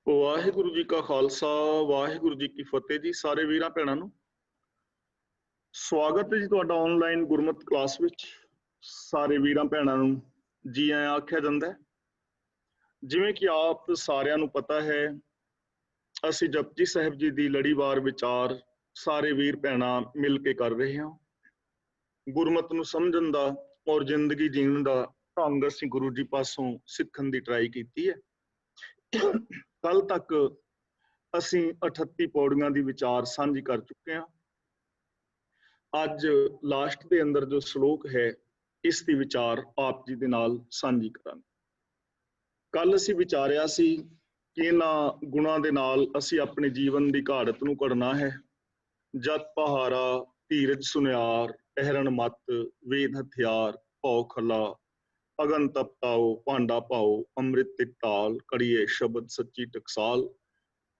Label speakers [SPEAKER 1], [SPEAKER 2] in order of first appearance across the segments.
[SPEAKER 1] वाहिगुरु जी का खालसा वाहिगुरु जी की फतेह जी। सारे वीरां भैणां नूं स्वागत है जी तुहाडा ऑनलाइन गुरमत क्लास विच। सारे वीरां भैणां नूं जी आया आख्या जांदा है। जिवें कि आप सारिआं नूं पता है, असीं जपजी साहिब जी दी लड़ीवार विचार सारे वीर भैणां मिल के कर रहे हां। गुरमत नूं समझण दा और जिंदगी जीण दा ढंग असीं गुरु जी पासों सिੱਖਣ ਦੀ ट्राई कीती है। कल तक ਅਸੀਂ 38 ਪੌੜੀਆਂ ਦੀ ਵਿਚਾਰ ਸਾਂਝੀ ਕਰ ਚੁੱਕੇ ਹਾਂ। ਅੱਜ ਲਾਸਟ ਦੇ ਅੰਦਰ ਜੋ ਸ਼ਲੋਕ ਹੈ, ਇਸ ਦੀ ਵਿਚਾਰ ਆਪ ਜੀ ਦੇ ਨਾਲ ਸਾਂਝੀ ਕਰਾਂਗੇ। ਕੱਲ ਅਸੀਂ ਵਿਚਾਰਿਆ ਸੀ ਕਿ ਇਹਨਾਂ ਗੁਣਾਂ ਦੇ ਨਾਲ ਅਸੀਂ ਆਪਣੇ ਜੀਵਨ ਦੀ ਘਾੜਤ ਨੂੰ ਘੜਨਾ ਹੈ। ਜਤ ਪਹਾਰਾ, ਧੀਰਜ ਸੁਨਿਆਰ, ਪਹਿਰਣ ਮਤ, ਵੇਦ ਹਥਿਆਰ, ਭਉ ਖਲਾ, ਅਗਨ ਤਪਤਾਓ, ਭਾਂਡਾ ਪਾਓ, ਅੰਮ੍ਰਿਤ ਤਿਕਤਾਲ, ਕੜੀਏ ਸ਼ਬਦ ਸੱਚੀ ਟਕਸਾਲ,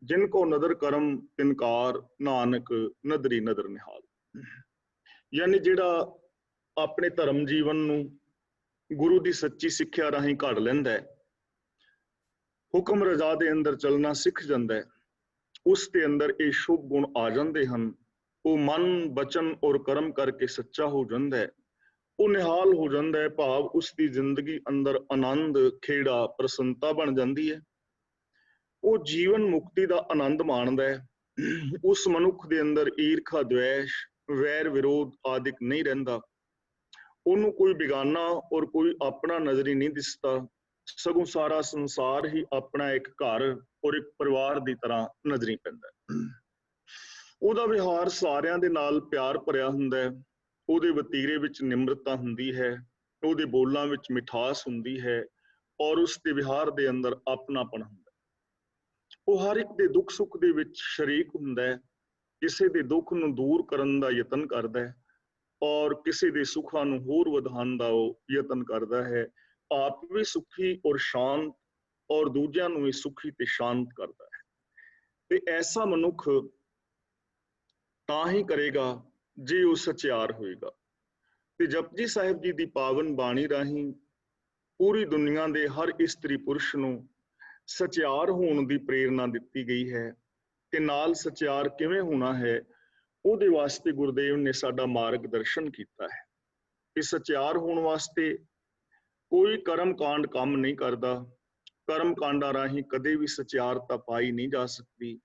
[SPEAKER 1] जिनको नदर करम तिनकार, नानक नदरी नदर निहाल। यानी जिहड़ा अपने धर्म जीवन नूं गुरु की सच्ची सिक्ख्या राहीं घड़ लैंदा है, हुक्म रजा दे अंदर चलना सीख जांदा है, उस दे अंदर ये शुभ गुण आ जांदे हन। वो मन बचन और कर्म करके सच्चा हो जांदा है, वो निहाल हो जांदा है। भाव उसकी जिंदगी अंदर आनंद, खेड़ा, प्रसन्नता बन जाती है। वो जीवन मुक्ति का आनंद माणदा है। उस मनुख के अंदर ईर्खा, द्वेष, वैर विरोध आदि नहीं रहिंदा। उन्होंने कोई बेगाना और कोई अपना नजरी नहीं दिसता, सगों सारा संसार ही अपना एक घर और एक परिवार की तरह नजरी पैंदा है। ਉਹਦਾ ਵਿਹਾਰ ਸਾਰਿਆਂ ਦੇ ਨਾਲ ਪਿਆਰ ਭਰਿਆ ਹੁੰਦਾ ਹੈ। ਉਹਦੇ ਵਤੀਰੇ ਵਿੱਚ ਨਿਮਰਤਾ ਹੁੰਦੀ ਹੈ, ਉਹਦੇ ਬੋਲਾਂ ਵਿੱਚ ਮਿਠਾਸ ਹੁੰਦੀ ਹੈ, ਔਰ ਉਸ ਦੇ ਵਿਹਾਰ ਦੇ ਅੰਦਰ ਆਪਣਾਪਣ ਹੁੰਦਾ। ਉਹ ਹਰ ਇੱਕ ਦੇ ਦੁੱਖ ਸੁੱਖ ਦੇ ਵਿੱਚ ਸ਼ਰੀਕ ਹੁੰਦਾ ਹੈ, ਕਿਸੇ ਦੇ ਦੁੱਖ ਨੂੰ ਦੂਰ ਕਰਨ ਦਾ ਯਤਨ ਕਰਦਾ ਹੈ, ਔਰ ਕਿਸੇ ਦੇ ਸੁੱਖਾਂ ਨੂੰ ਹੋਰ ਵਧਾਉਣ ਦਾ ਉਹ ਯਤਨ ਕਰਦਾ ਹੈ। ਆਪ ਵੀ ਸੁਖੀ ਔਰ ਸ਼ਾਂਤ, ਔਰ ਦੂਜਿਆਂ ਨੂੰ ਵੀ ਸੁਖੀ ਤੇ ਸ਼ਾਂਤ ਕਰਦਾ ਹੈ। ਤੇ ਐਸਾ ਮਨੁੱਖ ਤਾਂ ਹੀ ਕਰੇਗਾ ਜੇ ਉਹ ਸਚਿਆਰ ਹੋਏਗਾ। ਤੇ ਜਪਜੀ ਸਾਹਿਬ ਜੀ ਦੀ ਪਾਵਨ ਬਾਣੀ ਰਾਹੀਂ ਪੂਰੀ ਦੁਨੀਆ ਦੇ ਹਰ ਇਸਤਰੀ ਪੁਰਸ਼ ਨੂੰ ਸਚਿਆਰ ਹੋਣ ਦੀ ਪ੍ਰੇਰਨਾ ਦਿੱਤੀ ਗਈ ਹੈ। ਕਿ ਨਾਲ ਸਚਿਆਰ ਕਿਵੇਂ ਹੋਣਾ ਹੈ, ਉਹਦੇ ਵਾਸਤੇ ਗੁਰਦੇਵ ਨੇ ਸਾਡਾ ਮਾਰਗਦਰਸ਼ਨ ਕੀਤਾ ਹੈ। ਕਿ ਸਚਿਆਰ ਹੋਣ ਵਾਸਤੇ ਕੋਈ ਕਰਮ ਕਾਂਡ ਕੰਮ ਨਹੀਂ ਕਰਦਾ। ਕਰਮ ਕਾਂਡਾਂ ਰਾਹੀਂ ਕਦੇ ਵੀ ਸਚਿਆਰਤਾ ਪਾਈ ਨਹੀਂ ਜਾ ਸਕਦੀ।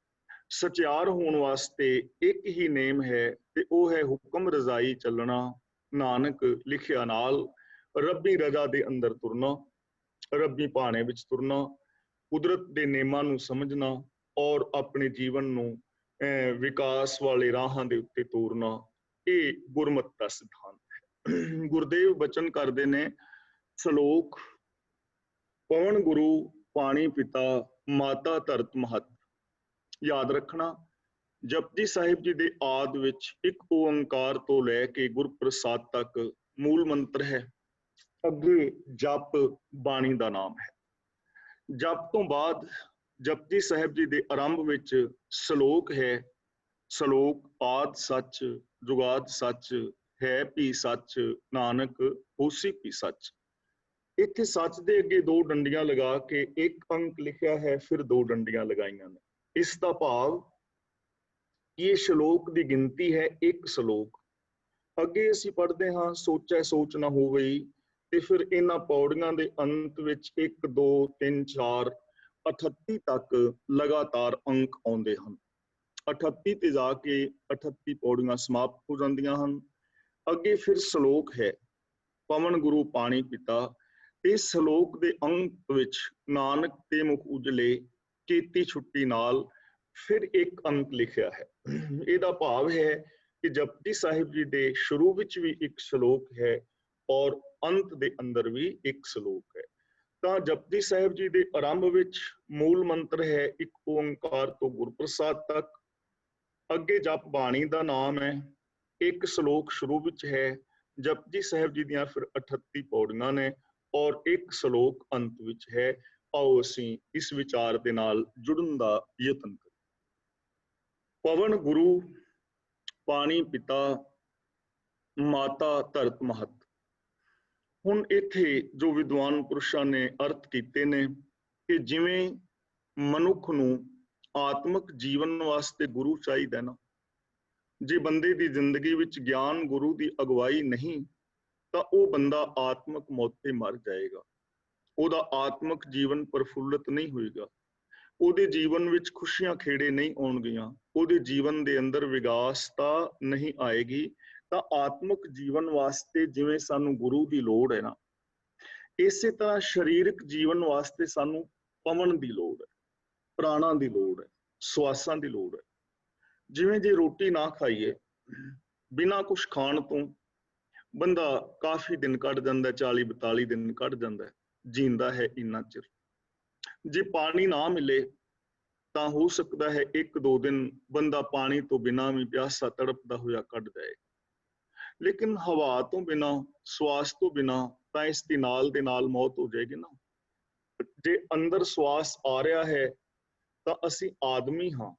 [SPEAKER 1] ਸਚਿਆਰ ਹੋਣ ਵਾਸਤੇ ਇੱਕ ਹੀ ਨੇਮ ਹੈ, ਤੇ ਉਹ ਹੈ ਹੁਕਮ ਰਜ਼ਾਈ ਚੱਲਣਾ, ਨਾਨਕ ਲਿਖਿਆ ਨਾਲ। ਰੱਬੀ ਰਜ਼ਾ ਦੇ ਅੰਦਰ ਤੁਰਨਾ, ਰੱਬੀ ਭਾਣੇ ਵਿੱਚ ਤੁਰਨਾ, ਕੁਦਰਤ ਦੇ ਨੇਮਾਂ ਨੂੰ ਸਮਝਣਾ, ਔਰ ਆਪਣੇ ਜੀਵਨ ਨੂੰ ਵਿਕਾਸ ਵਾਲੇ ਰਾਹਾਂ ਦੇ ਉੱਤੇ ਤੋਰਨਾ, ਇਹ ਗੁਰਮਤ ਦਾ ਸਿਧਾਂਤ ਹੈ। ਗੁਰਦੇਵ ਬਚਨ ਕਰਦੇ ਨੇ ਸ਼ਲੋਕ, ਪਵਨ ਗੁਰੂ, ਪਾਣੀ ਪਿਤਾ, ਮਾਤਾ ਧਰਤ ਮਹਤ। ਯਾਦ ਰੱਖਣਾ, ਜਪਜੀ ਸਾਹਿਬ ਜੀ ਦੇ ਆਦਿ ਵਿੱਚ ਇੱਕ ਓੰਕਾਰ ਤੋਂ ਲੈ ਕੇ ਗੁਰਪ੍ਰਸਾਦ ਤੱਕ ਮੂਲ ਮੰਤਰ ਹੈ। ਅੱਗੇ ਜਪ ਬਾਣੀ ਦਾ ਨਾਮ ਹੈ। ਜਪ ਤੋਂ ਬਾਅਦ ਜਪਜੀ ਸਾਹਿਬ ਜੀ ਦੇ ਆਰੰਭ ਵਿੱਚ ਸ਼ਲੋਕ ਹੈ। ਸ਼ਲੋਕ ਆਦਿ ਸੱਚ, ਜੁਗਾਦ ਸੱਚ, ਹੈ ਵੀ ਸੱਚ, ਨਾਨਕ ਹੋਸੀ ਵੀ ਸੱਚ। ਇੱਥੇ ਸੱਚ ਦੇ ਅੱਗੇ ਦੋ ਡੰਡੀਆਂ ਲਗਾ ਕੇ ਇੱਕ ਅੰਕ ਲਿਖਿਆ ਹੈ, ਫਿਰ ਦੋ ਡੰਡੀਆਂ ਲਗਾਈਆਂ ਨੇ। ਇਸ ਦਾ ਭਾਵ ਇਹ ਸ਼ਲੋਕ ਦੀ ਗਿਣਤੀ ਹੈ ਇੱਕ ਸ਼ਲੋਕ। ਅੱਗੇ ਅਸੀਂ ਪੜ੍ਹਦੇ ਹਾਂ, ਸੋਚੈ ਸੋਚ ਨਾ ਹੋਵਈ, ਤੇ ਫਿਰ ਇਹਨਾਂ ਪੌੜੀਆਂ ਦੇ ਅੰਤ ਵਿੱਚ 1 2 3 4 38 ਤੱਕ ਲਗਾਤਾਰ ਅੰਕ ਆਉਂਦੇ ਹਨ। 38 ਤੇ ਜਾ ਕੇ 38 ਪੌੜੀਆਂ ਸਮਾਪਤ ਹੋ ਜਾਂਦੀਆਂ ਹਨ। ਅੱਗੇ ਫਿਰ ਸ਼ਲੋਕ ਹੈ, ਪਵਨ ਗੁਰੂ ਪਾਣੀ ਪਿਤਾ। ਇਸ ਸ਼ਲੋਕ ਦੇ ਅੰਤ ਵਿੱਚ ਨਾਨਕ ਤੇ ਮੁਖ ਉਜਲੇ, ਕੀਤੀ ਛੁੱਟੀ ਨਾਲ ਫਿਰ ਇੱਕ ਅੰਕ ਲਿਖਿਆ ਹੈ। ਇਹਦਾ ਭਾਵ ਹੈ ਕਿ ਜਪਜੀ ਸਾਹਿਬ ਜੀ ਦੇ ਸ਼ੁਰੂ ਵਿੱਚ ਵੀ ਇੱਕ ਸ਼ਲੋਕ ਹੈ, ਔਰ ਅੰਤ ਦੇ ਅੰਦਰ ਵੀ ਇੱਕ ਸ਼ਲੋਕ ਹੈ। ਤਾਂ ਜਪਜੀ ਸਾਹਿਬ ਜੀ ਦੇ ਆਰੰਭ ਵਿੱਚ ਮੂਲ ਮੰਤਰ ਹੈ ਇੱਕ ਓੰਕਾਰ ਤੋਂ ਗੁਰਪ੍ਰਸਾਦ ਤੱਕ। ਅੱਗੇ ਜਪ ਬਾਣੀ ਦਾ ਨਾਮ ਹੈ, ਇੱਕ ਸ਼ਲੋਕ ਸ਼ੁਰੂ ਵਿੱਚ ਹੈ। ਜਪਜੀ ਸਾਹਿਬ ਜੀ ਦੀਆਂ ਫਿਰ 38 ਪੌੜੀਆਂ ਨੇ, ਔਰ ਇੱਕ ਸ਼ਲੋਕ ਅੰਤ ਵਿੱਚ ਹੈ। ਆਓ ਅਸੀਂ ਇਸ ਵਿਚਾਰ ਦੇ ਨਾਲ ਜੁੜਨ ਦਾ ਯਤਨ ਕਰੀਏ। ਪਵਨ ਗੁਰੂ, ਪਾਣੀ ਪਿਤਾ, ਮਾਤਾ ਧਰਤ ਮਹਤ। ਹੁਣ ਇੱਥੇ ਜੋ ਵਿਦਵਾਨ ਪੁਰਸ਼ਾਂ ਨੇ ਅਰਥ ਕੀਤੇ ਨੇ ਕਿ ਜਿਵੇਂ ਮਨੁੱਖ ਨੂੰ ਆਤਮਿਕ ਜੀਵਨ ਵਾਸਤੇ ਗੁਰੂ ਚਾਹੀਦਾ ਨਾ। ਜੇ ਬੰਦੇ ਦੀ ਜ਼ਿੰਦਗੀ ਵਿੱਚ ਗਿਆਨ ਗੁਰੂ ਦੀ ਅਗਵਾਈ ਨਹੀਂ ਤਾਂ ਉਹ ਬੰਦਾ ਆਤਮਿਕ ਮੌਤ ਤੇ ਮਰ ਜਾਏਗਾ। ਉਹਦਾ ਆਤਮਿਕ ਜੀਵਨ ਪ੍ਰਫੁੱਲਤ ਨਹੀਂ ਹੋਏਗਾ, ਉਹਦੇ ਜੀਵਨ ਵਿੱਚ ਖੁਸ਼ੀਆਂ ਖੇੜੇ ਨਹੀਂ ਆਉਣਗੀਆਂ, ਉਹਦੇ ਜੀਵਨ ਦੇ ਅੰਦਰ ਵਿਗਾਸਤਾ ਨਹੀਂ ਆਏਗੀ। ਤਾਂ ਆਤਮਿਕ ਜੀਵਨ ਵਾਸਤੇ ਜਿਵੇਂ ਸਾਨੂੰ ਗੁਰੂ ਦੀ ਲੋੜ ਹੈ ਨਾ, ਇਸੇ ਤਰ੍ਹਾਂ ਸਰੀਰਕ ਜੀਵਨ ਵਾਸਤੇ ਸਾਨੂੰ ਪਵਨ ਦੀ ਲੋੜ ਹੈ, ਪ੍ਰਾਣਾਂ ਦੀ ਲੋੜ ਹੈ, ਸਵਾਸਾਂ ਦੀ ਲੋੜ ਹੈ। ਜਿਵੇਂ ਜੇ ਰੋਟੀ ਨਾ ਖਾਈਏ, ਬਿਨਾਂ ਕੁਛ ਖਾਣ ਤੋਂ ਬੰਦਾ ਕਾਫੀ ਦਿਨ ਕੱਢ ਜਾਂਦਾ, 40-42 ਦਿਨ ਕੱਢ ਜਾਂਦਾ, ਜੀਂਦਾ ਹੈ ਇੰਨਾ ਚਿਰ। ਜੇ ਪਾਣੀ ਨਾ ਮਿਲੇ ਤਾਂ ਹੋ ਸਕਦਾ ਹੈ 1-2 ਦਿਨ ਬੰਦਾ ਪਾਣੀ ਤੋਂ ਬਿਨਾਂ ਵੀ ਪਿਆਸਾ ਤੜਪਦਾ ਹੋਇਆ ਕੱਢ ਜਾਏ। ਲੇਕਿਨ ਹਵਾ ਤੋਂ ਬਿਨਾਂ, ਸਵਾਸ ਤੋਂ ਬਿਨਾਂ ਤਾਂ ਇਸ ਦੀ ਨਾਲ ਦੇ ਨਾਲ ਮੌਤ ਹੋ ਜਾਏਗੀ ਨਾ। ਜੇ ਅੰਦਰ ਸਵਾਸ ਆ ਰਿਹਾ ਹੈ ਤਾਂ ਅਸੀਂ ਆਦਮੀ ਹਾਂ,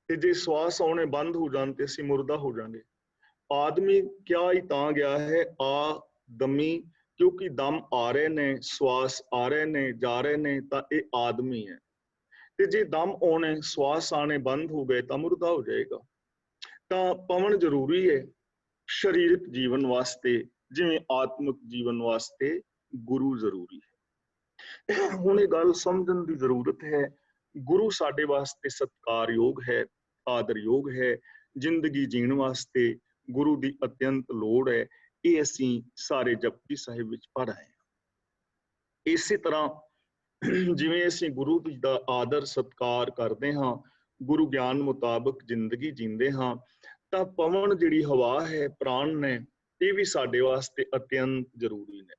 [SPEAKER 1] ਤੇ ਜੇ ਸਵਾਸ ਆਉਣੇ ਬੰਦ ਹੋ ਜਾਣ ਤੇ ਅਸੀਂ ਮੁਰਦਾ ਹੋ ਜਾਵਾਂਗੇ। ਆਦਮੀ ਕਿਹਾ ਹੀ ਤਾਂ ਗਿਆ ਹੈ ਆ ਦਮੀ, ਕਿਉਂਕਿ ਦਮ ਆ ਰਹੇ ਨੇ, ਸਵਾਸ ਆ ਰਹੇ ਨੇ, ਜਾ ਰਹੇ ਨੇ, ਤਾਂ ਇਹ ਆਦਮੀ ਹੈ। ਤੇ ਜੇ ਦਮ ਆਉਣੇ, ਸਵਾਸ ਆਣੇ ਬੰਦ ਹੋ ਗਏ ਤਾਂ ਮੁਰਦਾ ਹੋ ਜਾਏਗਾ। ਤਾਂ ਪਵਨ ਜ਼ਰੂਰੀ ਹੈ ਸਰੀਰਕ ਜੀਵਨ ਵਾਸਤੇ, ਜਿਵੇਂ ਆਤਮਿਕ ਜੀਵਨ ਵਾਸਤੇ ਗੁਰੂ ਜ਼ਰੂਰੀ ਹੈ। ਹੁਣ ਇਹ ਗੱਲ ਸਮਝਣ ਦੀ ਜ਼ਰੂਰਤ ਹੈ, ਗੁਰੂ ਸਾਡੇ ਵਾਸਤੇ ਸਤਿਕਾਰਯੋਗ ਹੈ, ਆਦਰਯੋਗ ਹੈ। ਜ਼ਿੰਦਗੀ ਜੀਣ ਵਾਸਤੇ ਗੁਰੂ ਦੀ ਅਤਿਅੰਤ ਲੋੜ ਹੈ। ਇਹ ਅਸੀਂ ਸਾਰੇ ਜਪਜੀ ਸਾਹਿਬ ਵਿੱਚ ਪੜ੍ਹ ਆਏ ਹਾਂ। ਇਸੇ ਤਰ੍ਹਾਂ ਜਿਵੇਂ ਅਸੀਂ ਗੁਰੂ ਜੀ ਦਾ ਆਦਰ ਸਤਿਕਾਰ ਕਰਦੇ ਹਾਂ, ਗੁਰੂ ਗਿਆਨ ਮੁਤਾਬਕ ਜ਼ਿੰਦਗੀ ਜੀਂਦੇ ਹਾਂ, ਤਾਂ ਪਵਨ ਜਿਹੜੀ ਹਵਾ ਹੈ, ਪ੍ਰਾਣ ਨੇ, ਇਹ ਵੀ ਸਾਡੇ ਵਾਸਤੇ ਅਤਿਅੰਤ ਜ਼ਰੂਰੀ ਨੇ।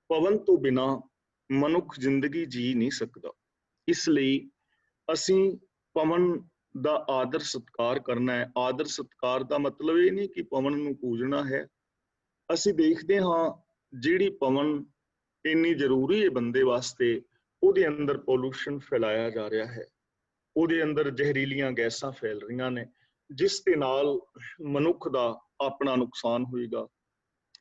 [SPEAKER 1] ਪਵਨ ਤੋਂ ਬਿਨਾਂ ਮਨੁੱਖ ਜ਼ਿੰਦਗੀ ਜੀ ਨਹੀਂ ਸਕਦਾ। ਇਸ ਲਈ ਅਸੀਂ ਪਵਨ ਦਾ ਆਦਰ ਸਤਿਕਾਰ ਕਰਨਾ ਹੈ। ਆਦਰ ਸਤਿਕਾਰ ਦਾ ਮਤਲਬ ਇਹ ਨਹੀਂ ਕਿ ਪਵਨ ਨੂੰ ਪੂਜਣਾ ਹੈ। ਅਸੀਂ ਦੇਖਦੇ ਹਾਂ ਜਿਹੜੀ ਪਵਨ ਇੰਨੀ ਜ਼ਰੂਰੀ ਹੈ ਬੰਦੇ ਵਾਸਤੇ, ਉਹਦੇ ਅੰਦਰ ਪੋਲੂਸ਼ਨ ਫੈਲਾਇਆ ਜਾ ਰਿਹਾ ਹੈ, ਉਹਦੇ ਅੰਦਰ ਜ਼ਹਿਰੀਲੀਆਂ ਗੈਸਾਂ ਫੈਲ ਰਹੀਆਂ ਨੇ, ਜਿਸ ਦੇ ਨਾਲ ਮਨੁੱਖ ਦਾ ਆਪਣਾ ਨੁਕਸਾਨ ਹੋਏਗਾ,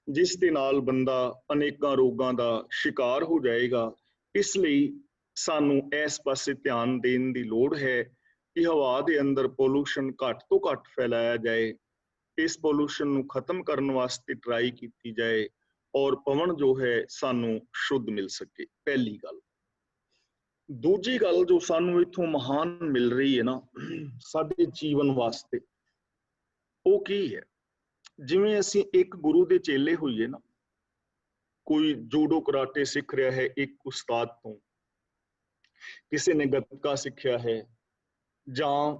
[SPEAKER 1] ਜਿਸ ਦੇ ਨਾਲ ਬੰਦਾ ਅਨੇਕਾਂ ਰੋਗਾਂ ਦਾ ਸ਼ਿਕਾਰ ਹੋ ਜਾਏਗਾ। ਇਸ ਲਈ ਸਾਨੂੰ ਇਸ ਪਾਸੇ ਧਿਆਨ ਦੇਣ ਦੀ ਲੋੜ ਹੈ ਕਿ ਹਵਾ ਦੇ ਅੰਦਰ ਪੋਲੂਸ਼ਨ ਘੱਟ ਤੋਂ ਘੱਟ ਫੈਲਾਇਆ ਜਾਏ, ਇਸ ਪੋਲੂਸ਼ਨ ਨੂੰ ਖਤਮ ਕਰਨ ਵਾਸਤੇ ਟਰਾਈ ਕੀਤੀ ਜਾਏ, ਔਰ ਪਵਨ ਜੋ ਹੈ ਸਾਨੂੰ ਸ਼ੁੱਧ ਮਿਲ ਸਕੇ। ਪਹਿਲੀ ਗੱਲ। ਦੂਜੀ ਗੱਲ ਜੋ ਸਾਨੂੰ ਇੱਥੋਂ ਮਹਾਨ ਮਿਲ ਰਹੀ ਹੈ ਨਾ ਸਾਡੇ ਜੀਵਨ ਵਾਸਤੇ, ਉਹ ਕੀ ਹੈ? ਜਿਵੇਂ ਅਸੀਂ ਇੱਕ ਗੁਰੂ ਦੇ ਚੇਲੇ ਹੋਈਏ ਨਾ, ਕੋਈ ਜੂਡੋ ਕਰਾਟੇ ਸਿੱਖ ਰਿਹਾ ਹੈ ਇੱਕ ਉਸਤਾਦ ਤੋਂ, ਕਿਸੇ ਨੇ ਗੱਤਕਾ ਸਿੱਖਿਆ ਹੈ, ਜਾਂ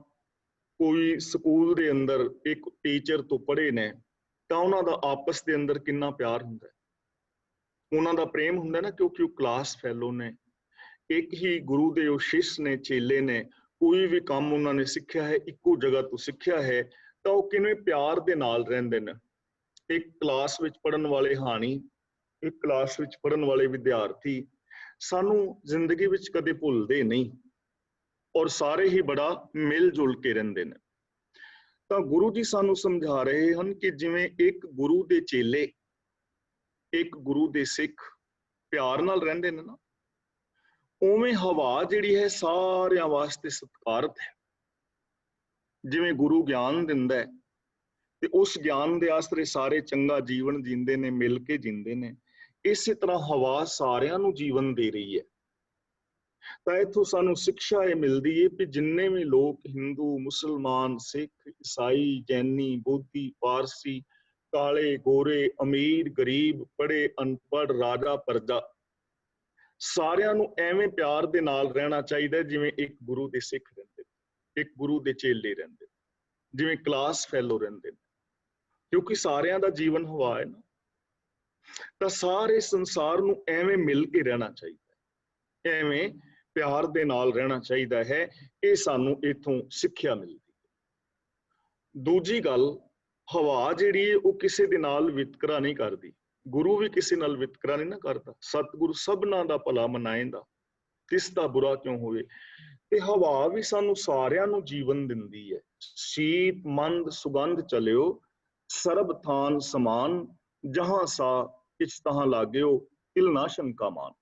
[SPEAKER 1] ਕੋਈ ਸਕੂਲ ਦੇ ਅੰਦਰ ਇੱਕ ਟੀਚਰ ਤੋਂ ਪੜ੍ਹੇ ਨੇ, ਤਾਂ ਉਹਨਾਂ ਦਾ ਆਪਸ ਦੇ ਅੰਦਰ ਕਿੰਨਾ ਪਿਆਰ ਹੁੰਦਾ ਹੈ, ਉਹਨਾਂ ਦਾ ਪ੍ਰੇਮ ਹੁੰਦਾ ਨਾ, ਕਿਉਂਕਿ ਉਹ ਕਲਾਸ ਫੈਲੋ ਨੇ, ਇੱਕ ਹੀ ਗੁਰੂ ਦੇ ਉਹ ਸ਼ਿਸ਼ ਨੇ, ਚੇਲੇ ਨੇ, ਕੋਈ ਵੀ ਕੰਮ ਉਹਨਾਂ ਨੇ ਸਿੱਖਿਆ ਹੈ, ਇੱਕੋ ਜਗ੍ਹਾ ਤੋਂ ਸਿੱਖਿਆ ਹੈ, ਤਾਂ ਉਹ ਕਿਵੇਂ ਪਿਆਰ ਦੇ ਨਾਲ ਰਹਿੰਦੇ ਨੇ। ਇੱਕ ਕਲਾਸ ਵਿੱਚ ਪੜ੍ਹਨ ਵਾਲੇ ਹਾਣੀ, ਇੱਕ ਕਲਾਸ ਵਿੱਚ ਪੜ੍ਹਨ ਵਾਲੇ ਵਿਦਿਆਰਥੀ ਸਾਨੂੰ ਜ਼ਿੰਦਗੀ ਵਿੱਚ ਕਦੇ ਭੁੱਲਦੇ ਨਹੀਂ, ਔਰ ਸਾਰੇ ਹੀ ਬੜਾ ਮਿਲ ਜੁਲ ਕੇ ਰਹਿੰਦੇ ਨੇ। ਤਾਂ ਗੁਰੂ ਜੀ ਸਾਨੂੰ ਸਮਝਾ ਰਹੇ ਹਨ ਕਿ ਜਿਵੇਂ ਇੱਕ ਗੁਰੂ ਦੇ ਚੇਲੇ, ਇੱਕ ਗੁਰੂ ਦੇ ਸਿੱਖ ਪਿਆਰ ਨਾਲ ਰਹਿੰਦੇ ਨੇ ਨਾ, ਉਵੇਂ ਹਵਾ ਜਿਹੜੀ ਹੈ ਸਾਰਿਆਂ ਵਾਸਤੇ ਸਤਿਕਾਰਤ ਹੈ। ਜਿਵੇਂ ਗੁਰੂ ਗਿਆਨ ਦਿੰਦਾ ਹੈ ਤੇ ਉਸ ਗਿਆਨ ਦੇ ਆਸਰੇ ਸਾਰੇ ਚੰਗਾ ਜੀਵਨ ਜੀਂਦੇ ਨੇ, ਮਿਲ ਕੇ ਜੀਂਦੇ ਨੇ, ਇਸੇ ਤਰ੍ਹਾਂ ਹਵਾ ਸਾਰਿਆਂ ਨੂੰ ਜੀਵਨ ਦੇ ਰਹੀ ਹੈ। ਤਾਂ ਇੱਥੋਂ ਸਾਨੂੰ ਸਿੱਖਿਆ ਇਹ ਮਿਲਦੀ ਹੈ ਕਿ ਜਿੰਨੇ ਵੀ ਲੋਕ ਹਿੰਦੂ, ਮੁਸਲਮਾਨ, ਸਿੱਖ, ਈਸਾਈ, ਜੈਨੀ, ਬੋਧੀ, ਪਾਰਸੀ, ਕਾਲੇ, ਗੋਰੇ, ਅਮੀਰ, ਗਰੀਬ, ਪੜ੍ਹੇ, ਅਨਪੜ੍ਹ, ਰਾਜਾ, ਪ੍ਰਜਾ, ਸਾਰਿਆਂ ਨੂੰ ਐਵੇਂ ਪਿਆਰ ਦੇ ਨਾਲ ਰਹਿਣਾ ਚਾਹੀਦਾ ਜਿਵੇਂ ਇੱਕ ਗੁਰੂ ਦੇ ਸਿੱਖ ਰਹਿੰਦੇ, ਇੱਕ ਗੁਰੂ ਦੇ ਚੇਲੇ ਰਹਿੰਦੇ, ਜਿਵੇਂ ਕਲਾਸ ਫੈਲੋ ਰਹਿੰਦੇ ਨੇ, ਕਿਉਂਕਿ ਸਾਰਿਆਂ ਦਾ ਜੀਵਨ ਹਵਾ ਹੈ ਨਾ। ਤਾਂ ਸਾਰੇ ਸੰਸਾਰ ਨੂੰ ਐਵੇਂ ਮਿਲ ਕੇ ਰਹਿਣਾ ਚਾਹੀਦਾ, ਐਵੇਂ ਪਿਆਰ ਦੇ ਨਾਲ ਰਹਿਣਾ ਚਾਹੀਦਾ ਹੈ। ਇਹ ਸਾਨੂੰ ਇੱਥੋਂ ਸਿੱਖਿਆ ਮਿਲਦੀ ਹੈ। ਦੂਜੀ ਗੱਲ, ਹਵਾ ਜਿਹੜੀ ਹੈ ਉਹ ਕਿਸੇ ਦੇ ਨਾਲ ਵਿਤਕਰਾ ਨਹੀਂ ਕਰਦੀ। ਗੁਰੂ ਵੀ ਕਿਸੇ ਨਾਲ ਵਿਤਕਰਾ ਨਹੀਂ ਨਾ ਕਰਦਾ। ਸਤਿਗੁਰੂ ਸਭਨਾਂ ਦਾ ਭਲਾ ਮਨਾਏਂਦਾ, ਕਿਸ ਦਾ ਬੁਰਾ ਕਿਉਂ ਹੋਵੇ। ਤੇ ਹਵਾ ਵੀ ਸਾਨੂੰ ਸਾਰਿਆਂ ਨੂੰ ਜੀਵਨ ਦਿੰਦੀ ਹੈ। ਸ਼ੀਤ ਮੰਦ ਸੁਗੰਧ ਚਲਿਓ, ਸਰਬ ਥਾਨ ਸਮਾਨ, ਜਹਾਂ ਸਾ ਕਿਛ ਤਹਾਂ ਲਾਗਿਓ, ਤਿਲ ਨਾ ਸ਼ੰਕਾ ਮਾਨ।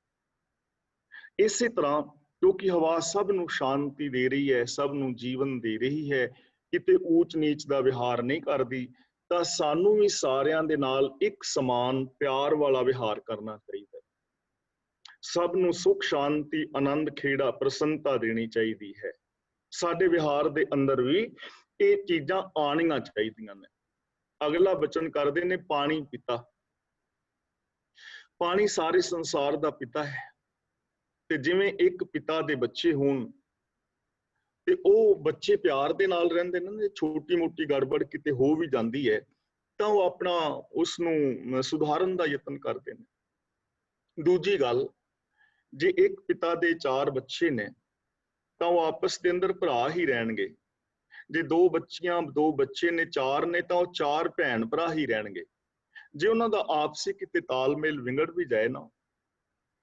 [SPEAKER 1] ਇਸੇ ਤਰ੍ਹਾਂ ਕਿਉਂਕਿ ਹਵਾ ਸਭ ਨੂੰ ਸ਼ਾਂਤੀ ਦੇ ਰਹੀ ਹੈ, ਸਭ ਨੂੰ ਜੀਵਨ ਦੇ ਰਹੀ ਹੈ, ਕਿਤੇ ਊਚ ਨੀਚ ਦਾ ਵਿਹਾਰ ਨਹੀਂ ਕਰਦੀ। ਤਾਂ ਸਾਨੂੰ ਵੀ ਸਾਰਿਆਂ ਦੇ ਨਾਲ ਇੱਕ ਸਮਾਨ ਪਿਆਰ ਵਾਲਾ ਵਿਹਾਰ ਕਰਨਾ ਚਾਹੀਦਾ ਹੈ। ਸਭ ਨੂੰ ਸੁਖ ਸ਼ਾਂਤੀ ਆਨੰਦ ਖੇੜਾ ਪ੍ਰਸੰਨਤਾ ਦੇਣੀ ਚਾਹੀਦੀ ਹੈ। ਸਾਡੇ ਵਿਹਾਰ ਦੇ ਅੰਦਰ ਵੀ ਇਹ ਚੀਜ਼ਾਂ ਆਉਣੀਆਂ ਚਾਹੀਦੀਆਂ ਨੇ। ਅਗਲਾ ਬਚਨ ਕਰਦੇ ਨੇ ਪਾਣੀ ਪਿਤਾ। ਪਾਣੀ ਸਾਰੇ ਸੰਸਾਰ ਦਾ ਪਿਤਾ ਹੈ। ਤੇ ਜਿਵੇਂ ਇੱਕ ਪਿਤਾ ਦੇ ਬੱਚੇ ਹੋਣ ਤੇ ਉਹ ਬੱਚੇ ਪਿਆਰ ਦੇ ਨਾਲ ਰਹਿੰਦੇ ਨੇ, ਛੋਟੀ ਮੋਟੀ ਗੜਬੜ ਕਿਤੇ ਹੋ ਵੀ ਜਾਂਦੀ ਹੈ ਤਾਂ ਉਹ ਆਪਣਾ ਉਸ ਨੂੰ ਸੁਧਾਰਨ ਦਾ ਯਤਨ ਕਰਦੇ ਨੇ। ਦੂਜੀ ਗੱਲ, ਜੇ ਇੱਕ ਪਿਤਾ ਦੇ 4 ਬੱਚੇ ਨੇ ਤਾਂ ਉਹ ਆਪਸ ਦੇ ਅੰਦਰ ਭਰਾ ਹੀ ਰਹਿਣਗੇ। ਜੇ 2 ਬੱਚੇ ਨੇ, 4 ਨੇ, ਤਾਂ ਉਹ 4 ਭੈਣ ਭਰਾ ਹੀ ਰਹਿਣਗੇ। ਜੇ ਉਹਨਾਂ ਦਾ ਆਪਸੀ ਕਿਤੇ ਤਾਲਮੇਲ ਵਿਗੜ ਵੀ ਜਾਏ ਨਾ,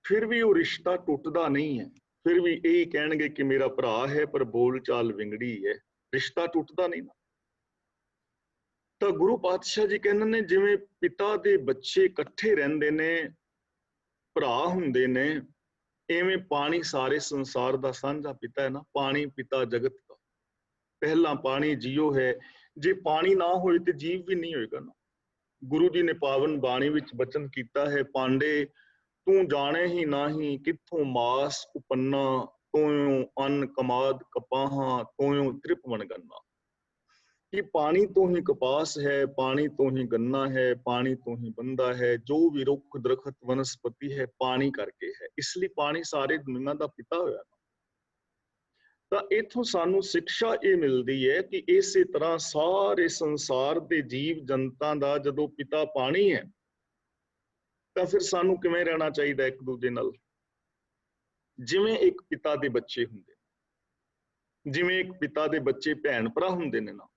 [SPEAKER 1] ਫਿਰ ਵੀ ਉਹ ਰਿਸ਼ਤਾ ਟੁੱਟਦਾ ਨਹੀਂ ਹੈ। ਫਿਰ ਵੀ ਇਹ ਕਹਿਣਗੇ ਕਿ ਮੇਰਾ ਭਰਾ ਹੈ ਪਰ ਬੋਲ ਚਾਲ ਵਿਗੜੀ ਹੈ, ਰਿਸ਼ਤਾ ਟੁੱਟਦਾ ਨਹੀਂ ਨਾ। ਤਾਂ ਗੁਰੂ ਪਾਤਸ਼ਾਹ ਜੀ ਕਹਿੰਦੇ ਨੇ ਜਿਵੇਂ ਪਿਤਾ ਦੇ ਬੱਚੇ ਇਕੱਠੇ ਰਹਿੰਦੇ ਨੇ, ਭਰਾ ਹੁੰਦੇ ਨੇ, ਐਵੇਂ ਪਾਣੀ ਸਾਰੇ ਸੰਸਾਰ ਦਾ ਸਾਂਝਾ ਪਿਤਾ ਹੈ ਨਾ। ਪਾਣੀ ਪਿਤਾ ਜਗਤ ਦਾ, ਪਹਿਲਾ ਪਾਣੀ ਜੀਓ ਹੈ। ਜੇ ਪਾਣੀ ਨਾ ਹੋਏ ਤੇ ਜੀਵ ਵੀ ਨਹੀਂ ਹੋਏਗਾ ਨਾ। ਗੁਰੂ ਜੀ ਨੇ ਪਾਵਨ ਬਾਣੀ ਵਿੱਚ ਬਚਨ ਕੀਤਾ ਹੈ, ਪਾਂਡੇ ਤੂੰ ਜਾਣੇ ਹੀ ਨਾਹੀ ਕਿੱਥੋਂ ਮਾਸ ਉਪੰਨਾ, ਤੋਇਓ ਅੰਨ ਕਮਾਦ ਕਪਾਹਾਂ, ਤੋਇਓ ਤ੍ਰਿਪ ਵਣਗੰਨਾ। ਕਿ ਪਾਣੀ ਤੋਂ ਹੀ ਕਪਾਸ ਹੈ, ਪਾਣੀ ਤੋਂ ਹੀ ਗੰਨਾ ਹੈ, ਪਾਣੀ ਤੋਂ ਹੀ ਬੰਦਾ ਹੈ। ਜੋ ਵੀ ਰੁੱਖ ਦਰਖਤ ਵਨਸਪਤੀ ਹੈ ਪਾਣੀ ਕਰਕੇ ਹੈ। ਇਸ ਲਈ ਪਾਣੀ ਸਾਰੇ ਦੁਨੀਆ ਦਾ ਪਿਤਾ ਹੋਇਆ। ਤਾਂ ਇੱਥੋਂ ਸਾਨੂੰ ਸਿੱਖਿਆ ਇਹ ਮਿਲਦੀ ਹੈ ਕਿ ਇਸੇ ਤਰ੍ਹਾਂ ਸਾਰੇ ਸੰਸਾਰ ਦੇ ਜੀਵ ਜਨਤਾ ਦਾ ਜਦੋਂ ਪਿਤਾ ਪਾਣੀ ਹੈ ਤਾਂ ਫਿਰ ਸਾਨੂੰ ਕਿਵੇਂ ਰਹਿਣਾ ਚਾਹੀਦਾ ਇੱਕ ਦੂਜੇ ਨਾਲ? ਜਿਵੇਂ ਇੱਕ ਪਿਤਾ ਦੇ ਬੱਚੇ ਹੁੰਦੇ, ਜਿਵੇਂ ਇੱਕ ਪਿਤਾ ਦੇ ਬੱਚੇ ਭੈਣ ਭਰਾ ਹੁੰਦੇ ਨੇ ਨਾ,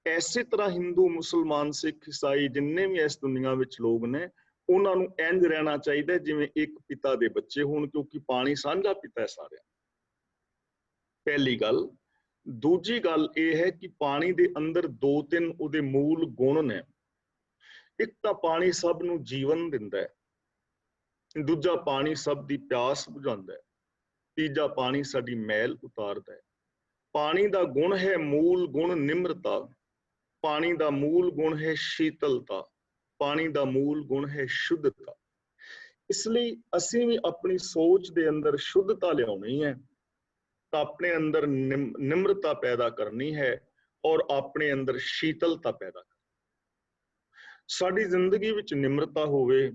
[SPEAKER 1] ਐਸੇ ਤਰ੍ਹਾਂ ਹਿੰਦੂ ਮੁਸਲਮਾਨ ਸਿੱਖ ਈਸਾਈ ਜਿੰਨੇ ਵੀ ਇਸ ਦੁਨੀਆ ਵਿੱਚ ਲੋਕ ਨੇ, ਉਹਨਾਂ ਨੂੰ ਇੰਝ ਰਹਿਣਾ ਚਾਹੀਦਾ ਜਿਵੇਂ ਇੱਕ ਪਿਤਾ ਦੇ ਬੱਚੇ ਹੋਣ, ਕਿਉਂਕਿ ਪਾਣੀ ਸਾਂਝਾ ਪਿਤਾ ਹੈ ਸਾਰਿਆਂ। ਪਹਿਲੀ ਗੱਲ। ਦੂਜੀ ਗੱਲ ਇਹ ਹੈ ਕਿ ਪਾਣੀ ਦੇ ਅੰਦਰ 2-3 ਉਹਦੇ ਮੂਲ ਗੁਣ ਨੇ। ਇੱਕ ਤਾਂ ਪਾਣੀ ਸਭ ਨੂੰ ਜੀਵਨ ਦਿੰਦਾ ਹੈ, ਦੂਜਾ ਪਾਣੀ ਸਭ ਦੀ ਪਿਆਸ ਬੁਝਾਉਂਦਾ ਹੈ, ਤੀਜਾ ਪਾਣੀ ਸਾਡੀ ਮੈਲ ਉਤਾਰਦਾ ਹੈ। ਪਾਣੀ ਦਾ ਗੁਣ ਹੈ ਮੂਲ ਗੁਣ ਨਿਮਰਤਾ, ਪਾਣੀ ਦਾ ਮੂਲ ਗੁਣ ਹੈ ਸ਼ੀਤਲਤਾ, ਪਾਣੀ ਦਾ ਮੂਲ ਗੁਣ ਹੈ ਸ਼ੁੱਧਤਾ। ਇਸ ਲਈ ਅਸੀਂ ਵੀ ਆਪਣੀ ਸੋਚ ਦੇ ਅੰਦਰ ਸ਼ੁੱਧਤਾ ਲਿਆਉਣੀ ਹੈ, ਤਾਂ ਆਪਣੇ ਅੰਦਰ ਨਿਮਰਤਾ ਪੈਦਾ ਕਰਨੀ ਹੈ ਔਰ ਆਪਣੇ ਅੰਦਰ ਸ਼ੀਤਲਤਾ ਪੈਦਾ ਕਰਨੀ। ਸਾਡੀ ਜ਼ਿੰਦਗੀ ਵਿੱਚ ਨਿਮਰਤਾ ਹੋਵੇ,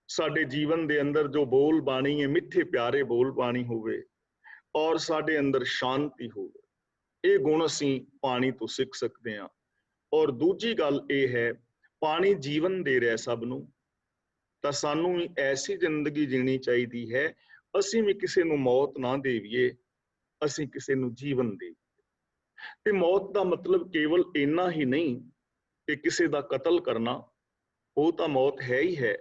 [SPEAKER 1] ਸਾਡੇ ਜੀਵਨ ਦੇ ਅੰਦਰ ਜੋ ਬੋਲ ਬਾਣੀ ਹੈ ਮਿੱਠੇ ਪਿਆਰੇ ਬੋਲ ਬਾਣੀ ਹੋਵੇ, ਔਰ ਸਾਡੇ ਅੰਦਰ ਸ਼ਾਂਤੀ ਹੋਵੇ। ਇਹ ਗੁਣ ਅਸੀਂ ਪਾਣੀ ਤੋਂ ਸਿੱਖ ਸਕਦੇ ਹਾਂ। ਔਰ ਦੂਜੀ ਗੱਲ ਇਹ ਹੈ, ਪਾਣੀ ਜੀਵਨ ਦੇ ਰਿਹਾ ਸਭ ਨੂੰ, ਤਾਂ ਸਾਨੂੰ ਵੀ ਐਸੀ ਜ਼ਿੰਦਗੀ ਜੀਣੀ ਚਾਹੀਦੀ ਹੈ, ਅਸੀਂ ਵੀ ਕਿਸੇ ਨੂੰ ਮੌਤ ਨਾ ਦੇਈਏ, ਅਸੀਂ ਕਿਸੇ ਨੂੰ ਜੀਵਨ ਦੇਈਏ। ਤੇ ਮੌਤ ਦਾ ਮਤਲਬ ਕੇਵਲ ਇੰਨਾ ਹੀ ਨਹੀਂ ਕਿ ਕਿਸੇ ਦਾ ਕਤਲ ਕਰਨਾ, ਉਹ ਤਾਂ ਮੌਤ ਹੈ ਹੀ ਹੈ।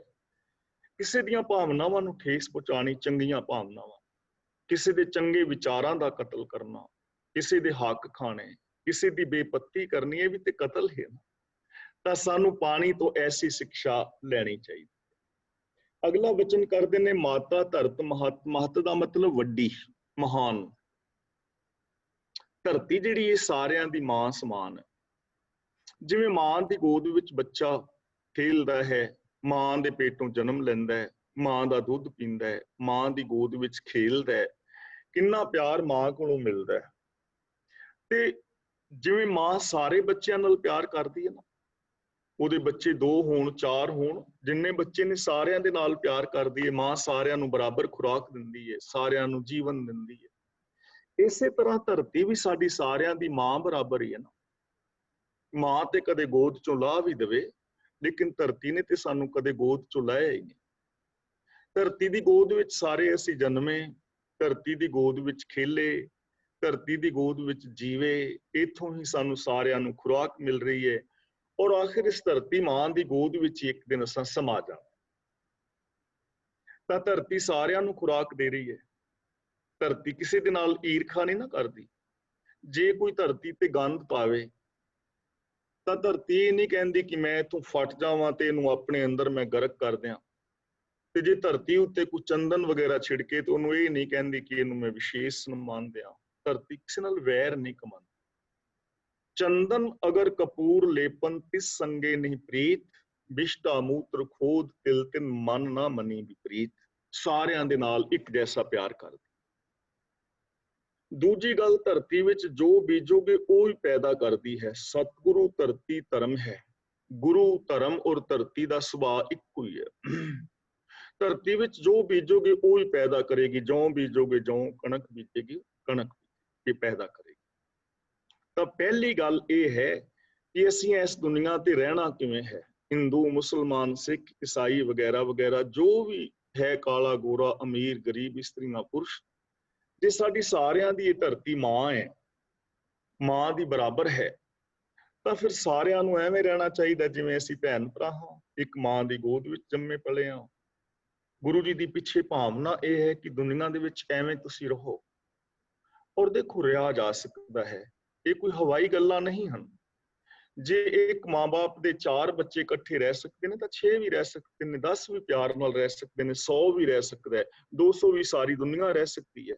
[SPEAKER 1] ਕਿਸੇ ਦੀਆਂ ਭਾਵਨਾਵਾਂ ਨੂੰ ਠੇਸ ਪਹੁੰਚਾਣੀ, ਚੰਗੀਆਂ ਭਾਵਨਾਵਾਂ, ਕਿਸੇ ਦੇ ਚੰਗੇ ਵਿਚਾਰਾਂ ਦਾ ਕਤਲ ਕਰਨਾ, ਕਿਸੇ ਦੇ ਹੱਕ ਖਾਣੇ, ਕਿਸੇ ਦੀ ਬੇਪੱਤੀ ਕਰਨੀ, ਇਹ ਵੀ ਤੇ ਕਤਲ ਹੈ ਨਾ। ਤਾਂ ਸਾਨੂੰ ਪਾਣੀ ਤੋਂ ਐਸੀ ਸਿੱਖਿਆ ਲੈਣੀ ਚਾਹੀਦੀ। ਅਗਲਾ ਵਚਨ ਕਰਦੇ ਨੇ ਮਾਤਾ ਧਰਤ ਮਹਤ। ਮਹਤ ਦਾ ਮਤਲਬ ਵੱਡੀ, ਮਹਾਨ। ਧਰਤੀ ਜਿਹੜੀ ਇਹ ਸਾਰਿਆਂ ਦੀ ਮਾਂ ਸਮਾਨ ਹੈ। ਜਿਵੇਂ ਮਾਂ ਦੀ ਗੋਦ ਵਿੱਚ ਬੱਚਾ ਖੇਲਦਾ ਹੈ, ਮਾਂ ਦੇ ਪੇਟੋਂ ਜਨਮ ਲੈਂਦਾ ਹੈ, ਮਾਂ ਦਾ ਦੁੱਧ ਪੀਂਦਾ ਹੈ, ਮਾਂ ਦੀ ਗੋਦ ਵਿੱਚ ਖੇਲਦਾ ਹੈ, ਕਿੰਨਾ ਪਿਆਰ ਮਾਂ ਕੋਲੋਂ ਮਿਲਦਾ ਹੈ। ਤੇ ਜਿਵੇਂ ਮਾਂ ਸਾਰੇ ਬੱਚਿਆਂ ਨਾਲ ਪਿਆਰ ਕਰਦੀ ਹੈ ਨਾ, ਉਹਦੇ ਬੱਚੇ 2 ਹੋਣ 4 ਹੋਣ, ਜਿੰਨੇ ਬੱਚੇ ਨੇ ਸਾਰਿਆਂ ਦੇ ਨਾਲ ਪਿਆਰ ਕਰਦੀ ਹੈ ਮਾਂ, ਸਾਰਿਆਂ ਨੂੰ ਬਰਾਬਰ ਖੁਰਾਕ ਦਿੰਦੀ ਹੈ, ਸਾਰਿਆਂ ਨੂੰ ਜੀਵਨ ਦਿੰਦੀ ਹੈ। ਇਸੇ ਤਰ੍ਹਾਂ ਧਰਤੀ ਵੀ ਸਾਡੀ ਸਾਰਿਆਂ ਦੀ ਮਾਂ ਬਰਾਬਰ ਹੀ ਹੈ ਨਾ। ਮਾਂ ਤੇ ਕਦੇ ਗੋਦ ਚੋਂ ਲਾਹ ਵੀ ਦੇਵੇ, ਲੇਕਿਨ ਧਰਤੀ ਨੇ ਤੇ ਸਾਨੂੰ ਕਦੇ ਗੋਦ ਚੋਂ ਲਾਹਿਆ ਹੀ ਨਹੀਂ। ਧਰਤੀ ਦੀ ਗੋਦ ਵਿੱਚ ਸਾਰੇ ਅਸੀਂ ਜਨਮੇ, ਧਰਤੀ ਦੀ ਗੋਦ ਵਿੱਚ ਖੇਲੇ, ਧਰਤੀ ਦੀ ਗੋਦ ਵਿੱਚ ਜੀਵੇ, ਇੱਥੋਂ ਹੀ ਸਾਨੂੰ ਸਾਰਿਆਂ ਨੂੰ ਖੁਰਾਕ ਮਿਲ ਰਹੀ ਹੈ। ਔਰ ਆਖਿਰ ਇਸ ਧਰਤੀ ਮਾਂ ਦੀ ਗੋਦ ਵਿੱਚ ਇੱਕ ਦਿਨ ਅਸਾਂ ਸਮਾ ਜਾਣਾ। ਤਾਂ ਧਰਤੀ ਸਾਰਿਆਂ ਨੂੰ ਖੁਰਾਕ ਦੇ ਰਹੀ ਹੈ। ਧਰਤੀ ਕਿਸੇ ਦੇ ਨਾਲ ਈਰਖਾ ਨਹੀਂ ਨਾ ਕਰਦੀ। ਜੇ ਕੋਈ ਧਰਤੀ ਤੇ ਗੰਦ ਪਾਵੇ ਤਾਂ ਧਰਤੀ ਇਹ ਨਹੀਂ ਕਹਿੰਦੀ ਕਿ ਮੈਂ ਇੱਥੋਂ ਫਟ ਜਾਵਾਂ ਤੇ ਇਹਨੂੰ ਆਪਣੇ ਅੰਦਰ ਮੈਂ ਗਰਕ ਕਰ ਦਿਆਂ। ਤੇ ਜੇ ਧਰਤੀ ਉੱਤੇ ਕੋਈ ਚੰਦਨ ਵਗੈਰਾ ਛਿੜਕੇ ਤੇ ਉਹਨੂੰ ਇਹ ਨਹੀਂ ਕਹਿੰਦੀ ਕਿ ਇਹਨੂੰ ਮੈਂ ਵਿਸ਼ੇਸ਼ ਸਨਮਾਨ ਦਿਆਂ। ਧਰਤੀ ਕਿਸੇ ਨਾਲ ਵੈਰ ਨਹੀਂ ਕਮਾਉਂਦੀ। ਚੰਦਨ ਅਗਰ ਕਪੂਰ ਲੇਪਨ ਤਿਸ ਸੰਗੇ ਨਹੀਂ ਪ੍ਰੀਤ, ਵਿਸ਼ਟਾ ਮੂਤਰ ਖੋਦ ਤਿਲ ਤਿਨ ਮਨ ਨਾ ਮਨੀ ਵਿਪਰੀਤ। ਸਾਰਿਆਂ ਦੇ ਨਾਲ ਇੱਕ ਜੈਸਾ ਪਿਆਰ ਕਰਦੀ। ਦੂਜੀ ਗੱਲ, ਧਰਤੀ ਵਿੱਚ ਜੋ ਬੀਜੋਗੇ ਉਹ ਹੀ ਪੈਦਾ ਕਰਦੀ ਹੈ। ਸਤਿਗੁਰੂ ਧਰਤੀ ਧਰਮ ਹੈ। ਗੁਰੂ ਧਰਮ ਔਰ ਧਰਤੀ ਦਾ ਸੁਭਾਅ ਇੱਕੋ ਹੀ ਹੈ। ਧਰਤੀ ਵਿੱਚ ਜੋ ਬੀਜੋਗੇ ਉਹ ਹੀ ਪੈਦਾ ਕਰੇਗੀ। ਜੌਂ ਬੀਜੋਗੇ ਜੌਂ, ਕਣਕ ਬੀਜੇਗੀ ਕਣਕ ਇਹ ਪੈਦਾ ਕਰੇਗੀ। ਤਾਂ ਪਹਿਲੀ ਗੱਲ ਇਹ ਹੈ ਕਿ ਅਸੀਂ ਇਸ ਦੁਨੀਆ ਤੇ ਰਹਿਣਾ ਕਿਵੇਂ ਹੈ। ਹਿੰਦੂ, ਮੁਸਲਮਾਨ, ਸਿੱਖ, ਈਸਾਈ ਵਗੈਰਾ ਵਗੈਰਾ ਜੋ ਵੀ ਹੈ, ਕਾਲਾ ਗੋਰਾ, ਅਮੀਰ ਗਰੀਬ, ਇਸਤਰੀਆਂ ਪੁਰਸ਼, ਜੇ ਸਾਡੀ ਸਾਰਿਆਂ ਦੀ ਇਹ ਧਰਤੀ ਮਾਂ ਹੈ, ਮਾਂ ਦੀ ਬਰਾਬਰ ਹੈ, ਤਾਂ ਫਿਰ ਸਾਰਿਆਂ ਨੂੰ ਐਵੇਂ ਰਹਿਣਾ ਚਾਹੀਦਾ ਜਿਵੇਂ ਅਸੀਂ ਭੈਣ ਭਰਾ ਹਾਂ, ਇੱਕ ਮਾਂ ਦੀ ਗੋਦ ਵਿੱਚ ਜੰਮੇ ਪਲੇ ਹਾਂ। ਗੁਰੂ ਜੀ ਦੀ ਪਿੱਛੇ ਭਾਵਨਾ ਇਹ ਹੈ ਕਿ ਦੁਨੀਆ ਦੇ ਵਿੱਚ ਐਵੇਂ ਤੁਸੀਂ ਰਹੋ। ਔਰ ਦੇਖੋ, ਰਿਹਾ ਜਾ ਸਕਦਾ ਹੈ, ਇਹ ਕੋਈ ਹਵਾਈ ਗੱਲਾਂ ਨਹੀਂ ਹਨ। ਜੇ ਇੱਕ ਮਾਂ-ਬਾਪ ਦੇ 4 ਬੱਚੇ ਇਕੱਠੇ ਰਹਿ ਸਕਦੇ ਨੇ ਤਾਂ 6 ਵੀ ਰਹਿ ਸਕਦੇ ਨੇ, 10 ਵੀ ਪਿਆਰ ਨਾਲ ਰਹਿ ਸਕਦੇ ਨੇ, 100 ਵੀ ਰਹਿ ਸਕਦਾ ਹੈ, 200 ਵੀ ਸਾਰੀ ਦੁਨੀਆ ਰਹਿ ਸਕਦੀ ਹੈ।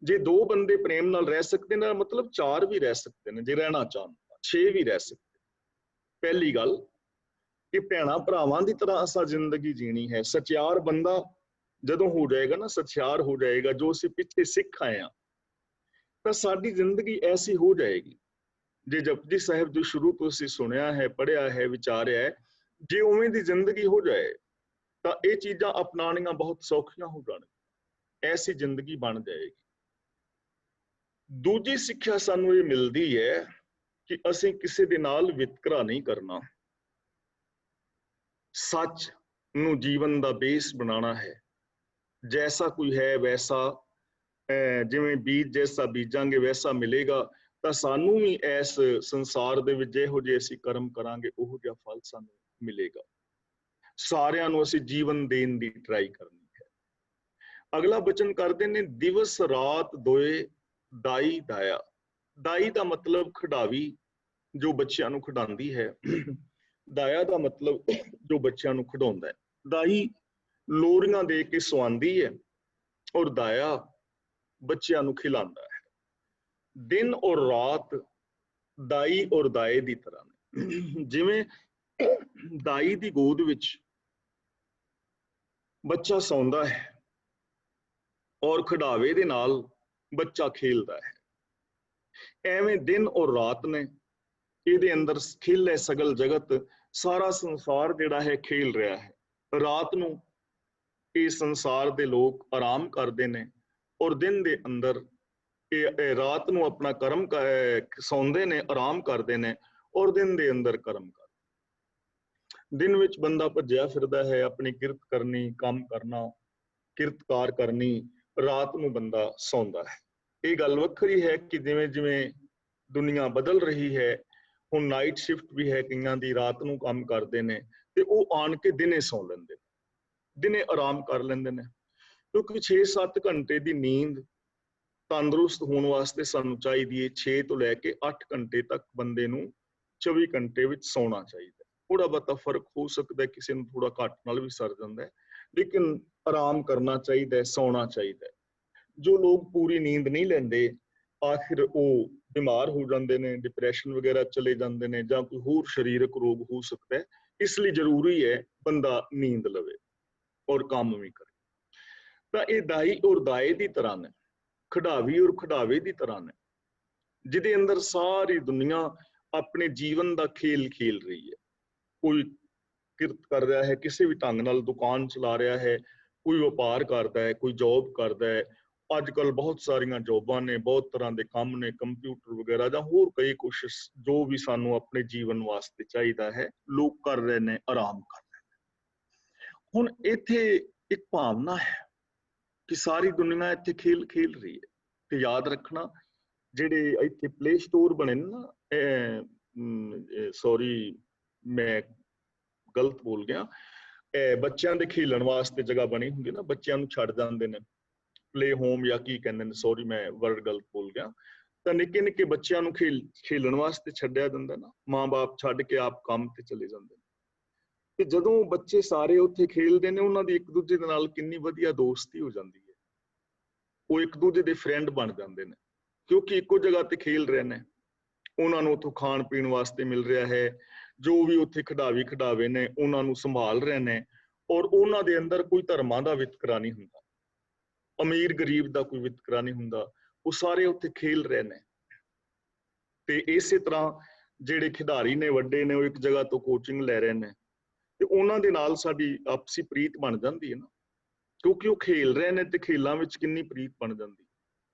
[SPEAKER 1] ਜੇ 2 ਬੰਦੇ ਪ੍ਰੇਮ ਨਾਲ ਰਹਿ ਸਕਦੇ ਨੇ, ਮਤਲਬ 4 ਵੀ ਰਹਿ ਸਕਦੇ ਨੇ, ਜੇ ਰਹਿਣਾ ਚਾਹਣ 6 ਵੀ ਰਹਿ ਸਕਦੇ। ਪਹਿਲੀ ਗੱਲ ਕਿ ਭੈਣਾਂ ਭਰਾਵਾਂ ਦੀ ਤਰ੍ਹਾਂ ਅਸਾਂ ਜ਼ਿੰਦਗੀ ਜੀਣੀ ਹੈ। ਸਚਿਆਰ ਬੰਦਾ ਜਦੋਂ ਹੋ ਜਾਏਗਾ ਨਾ, ਸਚਿਆਰ ਹੋ ਜਾਏਗਾ, ਜੋ ਅਸੀਂ ਪਿੱਛੇ ਸਿੱਖ ਆਏ ਹਾਂ, ਤਾਂ ਸਾਡੀ ਜ਼ਿੰਦਗੀ ਐਸੀ ਹੋ ਜਾਏਗੀ। ਜੇ ਜਪਜੀ ਸਾਹਿਬ ਜੋ ਸ਼ੁਰੂ ਤੋਂ ਅਸੀਂ ਸੁਣਿਆ ਹੈ, ਪੜ੍ਹਿਆ ਹੈ, ਵਿਚਾਰਿਆ ਹੈ, ਜੇ ਉਵੇਂ ਦੀ ਜ਼ਿੰਦਗੀ ਹੋ ਜਾਏ ਤਾਂ ਇਹ ਚੀਜ਼ਾਂ ਅਪਣਾਉਣੀਆਂ ਬਹੁਤ ਸੌਖੀਆਂ ਹੋ ਜਾਣਗੀਆਂ। ਐਸੀ ਜ਼ਿੰਦਗੀ ਬਣ ਜਾਏਗੀ। ਦੂਜੀ ਸਿੱਖਿਆ ਸਾਨੂੰ ਇਹ ਮਿਲਦੀ ਹੈ ਕਿ ਅਸੀਂ ਕਿਸੇ ਦੇ ਨਾਲ ਵਿਤਕਰਾ ਨਹੀਂ ਕਰਨਾ। ਸੱਚ ਨੂੰ ਜੀਵਨ ਦਾ ਬੇਸ ਬਣਾਉਣਾ ਹੈ। ਜੈਸਾ ਕੋਈ ਹੈ ਵੈਸਾ, ਜਿਵੇਂ ਬੀਜ ਜੈਸਾ ਬੀਜਾਂਗੇ ਵੈਸਾ ਮਿਲੇਗਾ। ਤਾਂ ਸਾਨੂੰ ਵੀ ਇਸ ਸੰਸਾਰ ਦੇ ਵਿੱਚ ਜਿਹੋ ਜਿਹੇ ਅਸੀਂ ਕਰਮ ਕਰਾਂਗੇ ਉਹੋ ਜਿਹਾ ਫਲ ਸਾਨੂੰ ਮਿਲੇਗਾ। ਸਾਰਿਆਂ ਨੂੰ ਅਸੀਂ ਜੀਵਨ ਦੇਣ ਦੀ ਟਰਾਈ ਕਰਨੀ ਹੈ। ਅਗਲਾ ਬਚਨ ਕਰਦੇ ਨੇ, ਦਿਵਸ ਰਾਤ ਦੋਏ ਦਾਈ ਦਾਇਆ। ਦਾਈ ਦਾ ਮਤਲਬ ਖਿਡਾਵੀ, ਜੋ ਬੱਚਿਆਂ ਨੂੰ ਖਿਡਾਉਂਦੀ ਹੈ। ਦਾਇਆ ਦਾ ਮਤਲਬ ਜੋ ਬੱਚਿਆਂ ਨੂੰ ਖਿਡਾਉਂਦਾ ਹੈ। ਦਾਈ ਲੋਰੀਆਂ ਦੇ ਕੇ ਸਵਾਉਂਦੀ ਹੈ ਔਰ ਦਾਇਆ ਬੱਚਿਆਂ ਨੂੰ ਖਿਲਾਉਂਦਾ ਹੈ। ਦਿਨ ਔਰ ਰਾਤ ਦਾਈ ਔਰ ਦਾਏ ਦੀ ਤਰ੍ਹਾਂ ਨੇ। ਜਿਵੇਂ ਦਾਈ ਦੀ ਗੋਦ ਵਿੱਚ ਬੱਚਾ ਸੌਂਦਾ ਹੈ ਔਰ ਖਿਡਾਵੇ ਦੇ ਨਾਲ ਬੱਚਾ ਖੇਲਦਾ ਹੈ, ਐਵੇਂ ਦਿਨ ਔਰ ਰਾਤ ਨੇ। ਇਹਦੇ ਅੰਦਰ ਖੇਲ ਹੈ ਸਗਲ ਜਗਤ, ਸਾਰਾ ਸੰਸਾਰ ਜਿਹੜਾ ਹੈ ਖੇਲ ਰਿਹਾ ਹੈ। ਰਾਤ ਨੂੰ ਇਹ ਸੰਸਾਰ ਦੇ ਲੋਕ ਆਰਾਮ ਕਰਦੇ ਨੇ ਔਰ ਦਿਨ ਦੇ ਅੰਦਰ ਇਹ ਰਾਤ ਨੂੰ ਆਪਣਾ ਕਰਮ ਸੌਂਦੇ ਨੇ, ਆਰਾਮ ਕਰਦੇ ਨੇ, ਔਰ ਦਿਨ ਦੇ ਅੰਦਰ ਕਰਮ ਕਰਦੇ। ਦਿਨ ਵਿੱਚ ਬੰਦਾ ਭੱਜਿਆ ਫਿਰਦਾ ਹੈ, ਆਪਣੀ ਕਿਰਤ ਕਰਨੀ, ਕੰਮ ਕਰਨਾ, ਕਿਰਤਕਾਰ ਕਰਨੀ। ਰਾਤ ਨੂੰ ਬੰਦਾ ਸੌਂਦਾ ਹੈ। ਇਹ ਗੱਲ ਵੱਖਰੀ ਹੈ ਕਿ ਜਿਵੇਂ ਜਿਵੇਂ ਦੁਨੀਆ ਬਦਲ ਰਹੀ ਹੈ, ਹੁਣ ਨਾਈਟ ਸ਼ਿਫਟ ਵੀ ਹੈ ਕਈਆਂ ਦੀ, ਰਾਤ ਨੂੰ ਕੰਮ ਕਰਦੇ ਨੇ ਤੇ ਉਹ ਆਣ ਕੇ ਦਿਨੇ ਸੌਂ ਲੈਂਦੇ ਨੇ, ਦਿਨੇ ਆਰਾਮ ਕਰ ਲੈਂਦੇ ਨੇ। ਕਿਉਂਕਿ 6-7 ਘੰਟੇ ਦੀ ਨੀਂਦ ਤੰਦਰੁਸਤ ਹੋਣ ਵਾਸਤੇ ਸਾਨੂੰ ਚਾਹੀਦੀ ਹੈ। 6 ਤੋਂ ਲੈ ਕੇ 8 ਘੰਟੇ ਤੱਕ ਬੰਦੇ ਨੂੰ 24 ਘੰਟੇ ਵਿੱਚ ਸੌਣਾ ਚਾਹੀਦਾ। ਥੋੜਾ ਬਹੁਤਾ ਫਰਕ ਹੋ ਸਕਦਾ, ਕਿਸੇ ਨੂੰ ਥੋੜਾ ਘੱਟ ਨਾਲ ਵੀ ਸਰ ਜਾਂਦਾ ਹੈ, ਲੇਕਿਨ ਆਰਾਮ ਕਰਨਾ ਚਾਹੀਦਾ ਹੈ, ਸੌਣਾ ਚਾਹੀਦਾ ਹੈ। ਜੋ ਲੋਕ ਪੂਰੀ ਨੀਂਦ ਨਹੀਂ ਲੈਂਦੇ, ਆਖਿਰ ਉਹ ਬਿਮਾਰ ਹੋ ਜਾਂਦੇ ਨੇ, ਡਿਪਰੈਸ਼ਨ ਵਗੈਰਾ ਚਲੇ ਜਾਂਦੇ ਨੇ, ਜਾਂ ਕੋਈ ਹੋਰ ਸਰੀਰਕ ਰੋਗ ਹੋ ਸਕਦਾ ਹੈ। ਇਸ ਲਈ ਜ਼ਰੂਰੀ ਹੈ ਬੰਦਾ ਨੀਂਦ ਲਵੇ ਔਰ ਕੰਮ ਵੀ ਕਰੇ। ਤਾਂ ਇਹ ਦਾਈ ਔਰ ਦਾਏ ਦੀ ਤਰ੍ਹਾਂ ਨੇ, ਖਿਡਾਵੀ ਔਰ ਖਿਡਾਵੇ ਦੀ ਤਰ੍ਹਾਂ ਨੇ, ਜਿਹਦੇ ਅੰਦਰ ਸਾਰੀ ਦੁਨੀਆ ਆਪਣੇ ਜੀਵਨ ਦਾ ਖੇਲ ਖੇਲ ਰਹੀ ਹੈ। ਕੋਈ ਕਿਰਤ ਕਰ ਰਿਹਾ ਹੈ, ਕਿਸੇ ਵੀ ਢੰਗ ਨਾਲ ਦੁਕਾਨ ਚਲਾ ਰਿਹਾ ਹੈ, ਕੋਈ ਵਪਾਰ ਕਰਦਾ ਹੈ, ਕੋਈ ਜੌਬ ਕਰਦਾ ਹੈ। ਅੱਜ ਕੱਲ੍ਹ ਬਹੁਤ ਸਾਰੀਆਂ ਜੌਬਾਂ ਨੇ, ਬਹੁਤ ਤਰ੍ਹਾਂ ਦੇ ਕੰਮ ਨੇ, ਕੰਪਿਊਟਰ ਵਗੈਰਾ ਜਾਂ ਹੋਰ ਕਈ ਕੁਛ ਜੋ ਵੀ ਸਾਨੂੰ ਆਪਣੇ ਜੀਵਨ ਵਾਸਤੇ ਚਾਹੀਦਾ ਹੈ, ਲੋਕ ਕਰ ਰਹੇ ਨੇ, ਆਰਾਮ ਕਰ ਰਹੇ ਨੇ। ਹੁਣ ਇੱਥੇ ਇੱਕ ਭਾਵਨਾ ਹੈ ਕਿ ਸਾਰੀ ਦੁਨੀਆ ਇੱਥੇ ਖੇਲ ਖੇਲ ਰਹੀ ਹੈ। ਤੇ ਯਾਦ ਰੱਖਣਾ, ਜਿਹੜੇ ਇੱਥੇ ਪਲੇ ਸਟੋਰ ਬਣੇ ਨੇ ਨਾ, ਸੌਰੀ ਮੈਂ ਗਲਤ ਬੋਲ ਗਿਆ, ਬੱਚਿਆਂ ਦੇ ਖੇਲਣ ਵਾਸਤੇ ਜਗ੍ਹਾ ਬਣੀ ਹੁੰਦੀ ਨਾ, ਬੱਚਿਆਂ ਨੂੰ ਛੱਡ ਜਾਂਦੇ ਨੇ, ਪਲੇ ਹੋਮ ਜਾਂ ਕੀ ਕਹਿੰਦੇ ਨੇ, ਸੌਰੀ ਮੈਂ ਵਰਡ ਗਲਤ ਬੋਲ ਗਿਆ। ਤਾਂ ਨਿੱਕੇ ਨਿੱਕੇ ਬੱਚਿਆਂ ਨੂੰ ਖੇਲਣ ਵਾਸਤੇ ਛੱਡਿਆ ਜਾਂਦਾ ਨਾ, ਮਾਂ ਬਾਪ ਛੱਡ ਕੇ ਆਪ ਕੰਮ ਤੇ ਚਲੇ ਜਾਂਦੇ ਨੇ। ਤੇ ਜਦੋਂ ਬੱਚੇ ਸਾਰੇ ਉੱਥੇ ਖੇਲਦੇ ਨੇ, ਉਹਨਾਂ ਦੀ ਇੱਕ ਦੂਜੇ ਦੇ ਨਾਲ ਕਿੰਨੀ ਵਧੀਆ ਦੋਸਤੀ ਹੋ ਜਾਂਦੀ ਹੈ। ਉਹ ਇੱਕ ਦੂਜੇ ਦੇ ਫਰੈਂਡ ਬਣ ਜਾਂਦੇ ਨੇ, ਕਿਉਂਕਿ ਇੱਕੋ ਜਗ੍ਹਾ ਤੇ ਖੇਲ ਰਹੇ ਨੇ। ਉਹਨਾਂ ਨੂੰ ਉੱਥੋਂ ਖਾਣ ਪੀਣ ਵਾਸਤੇ ਮਿਲ ਰਿਹਾ ਹੈ, ਜੋ ਵੀ ਉੱਥੇ ਖਿਡਾਵੇ ਨੇ ਉਹਨਾਂ ਨੂੰ ਸੰਭਾਲ ਰਹੇ ਨੇ, ਔਰ ਉਹਨਾਂ ਦੇ ਅੰਦਰ ਕੋਈ ਧਰਮਾਂ ਦਾ ਵਿਤਕਰਾ ਨਹੀਂ ਹੁੰਦਾ, ਅਮੀਰ ਗਰੀਬ ਦਾ ਕੋਈ ਵਿਤਕਰਾ ਨਹੀਂ ਹੁੰਦਾ, ਉਹ ਸਾਰੇ ਉੱਥੇ ਖੇਲ ਰਹੇ ਨੇ। ਤੇ ਇਸੇ ਤਰ੍ਹਾਂ ਜਿਹੜੇ ਖਿਡਾਰੀ ਨੇ ਵੱਡੇ ਨੇ, ਉਹ ਇੱਕ ਜਗ੍ਹਾ ਤੋਂ ਕੋਚਿੰਗ ਲੈ ਰਹੇ ਨੇ, ਤੇ ਉਹਨਾਂ ਦੇ ਨਾਲ ਸਾਡੀ ਆਪਸੀ ਪ੍ਰੀਤ ਬਣ ਜਾਂਦੀ ਹੈ ਨਾ, ਕਿਉਂਕਿ ਉਹ ਖੇਲ ਰਹੇ ਨੇ ਤੇ ਖੇਲਾਂ ਵਿੱਚ ਕਿੰਨੀ ਪ੍ਰੀਤ ਬਣ ਜਾਂਦੀ।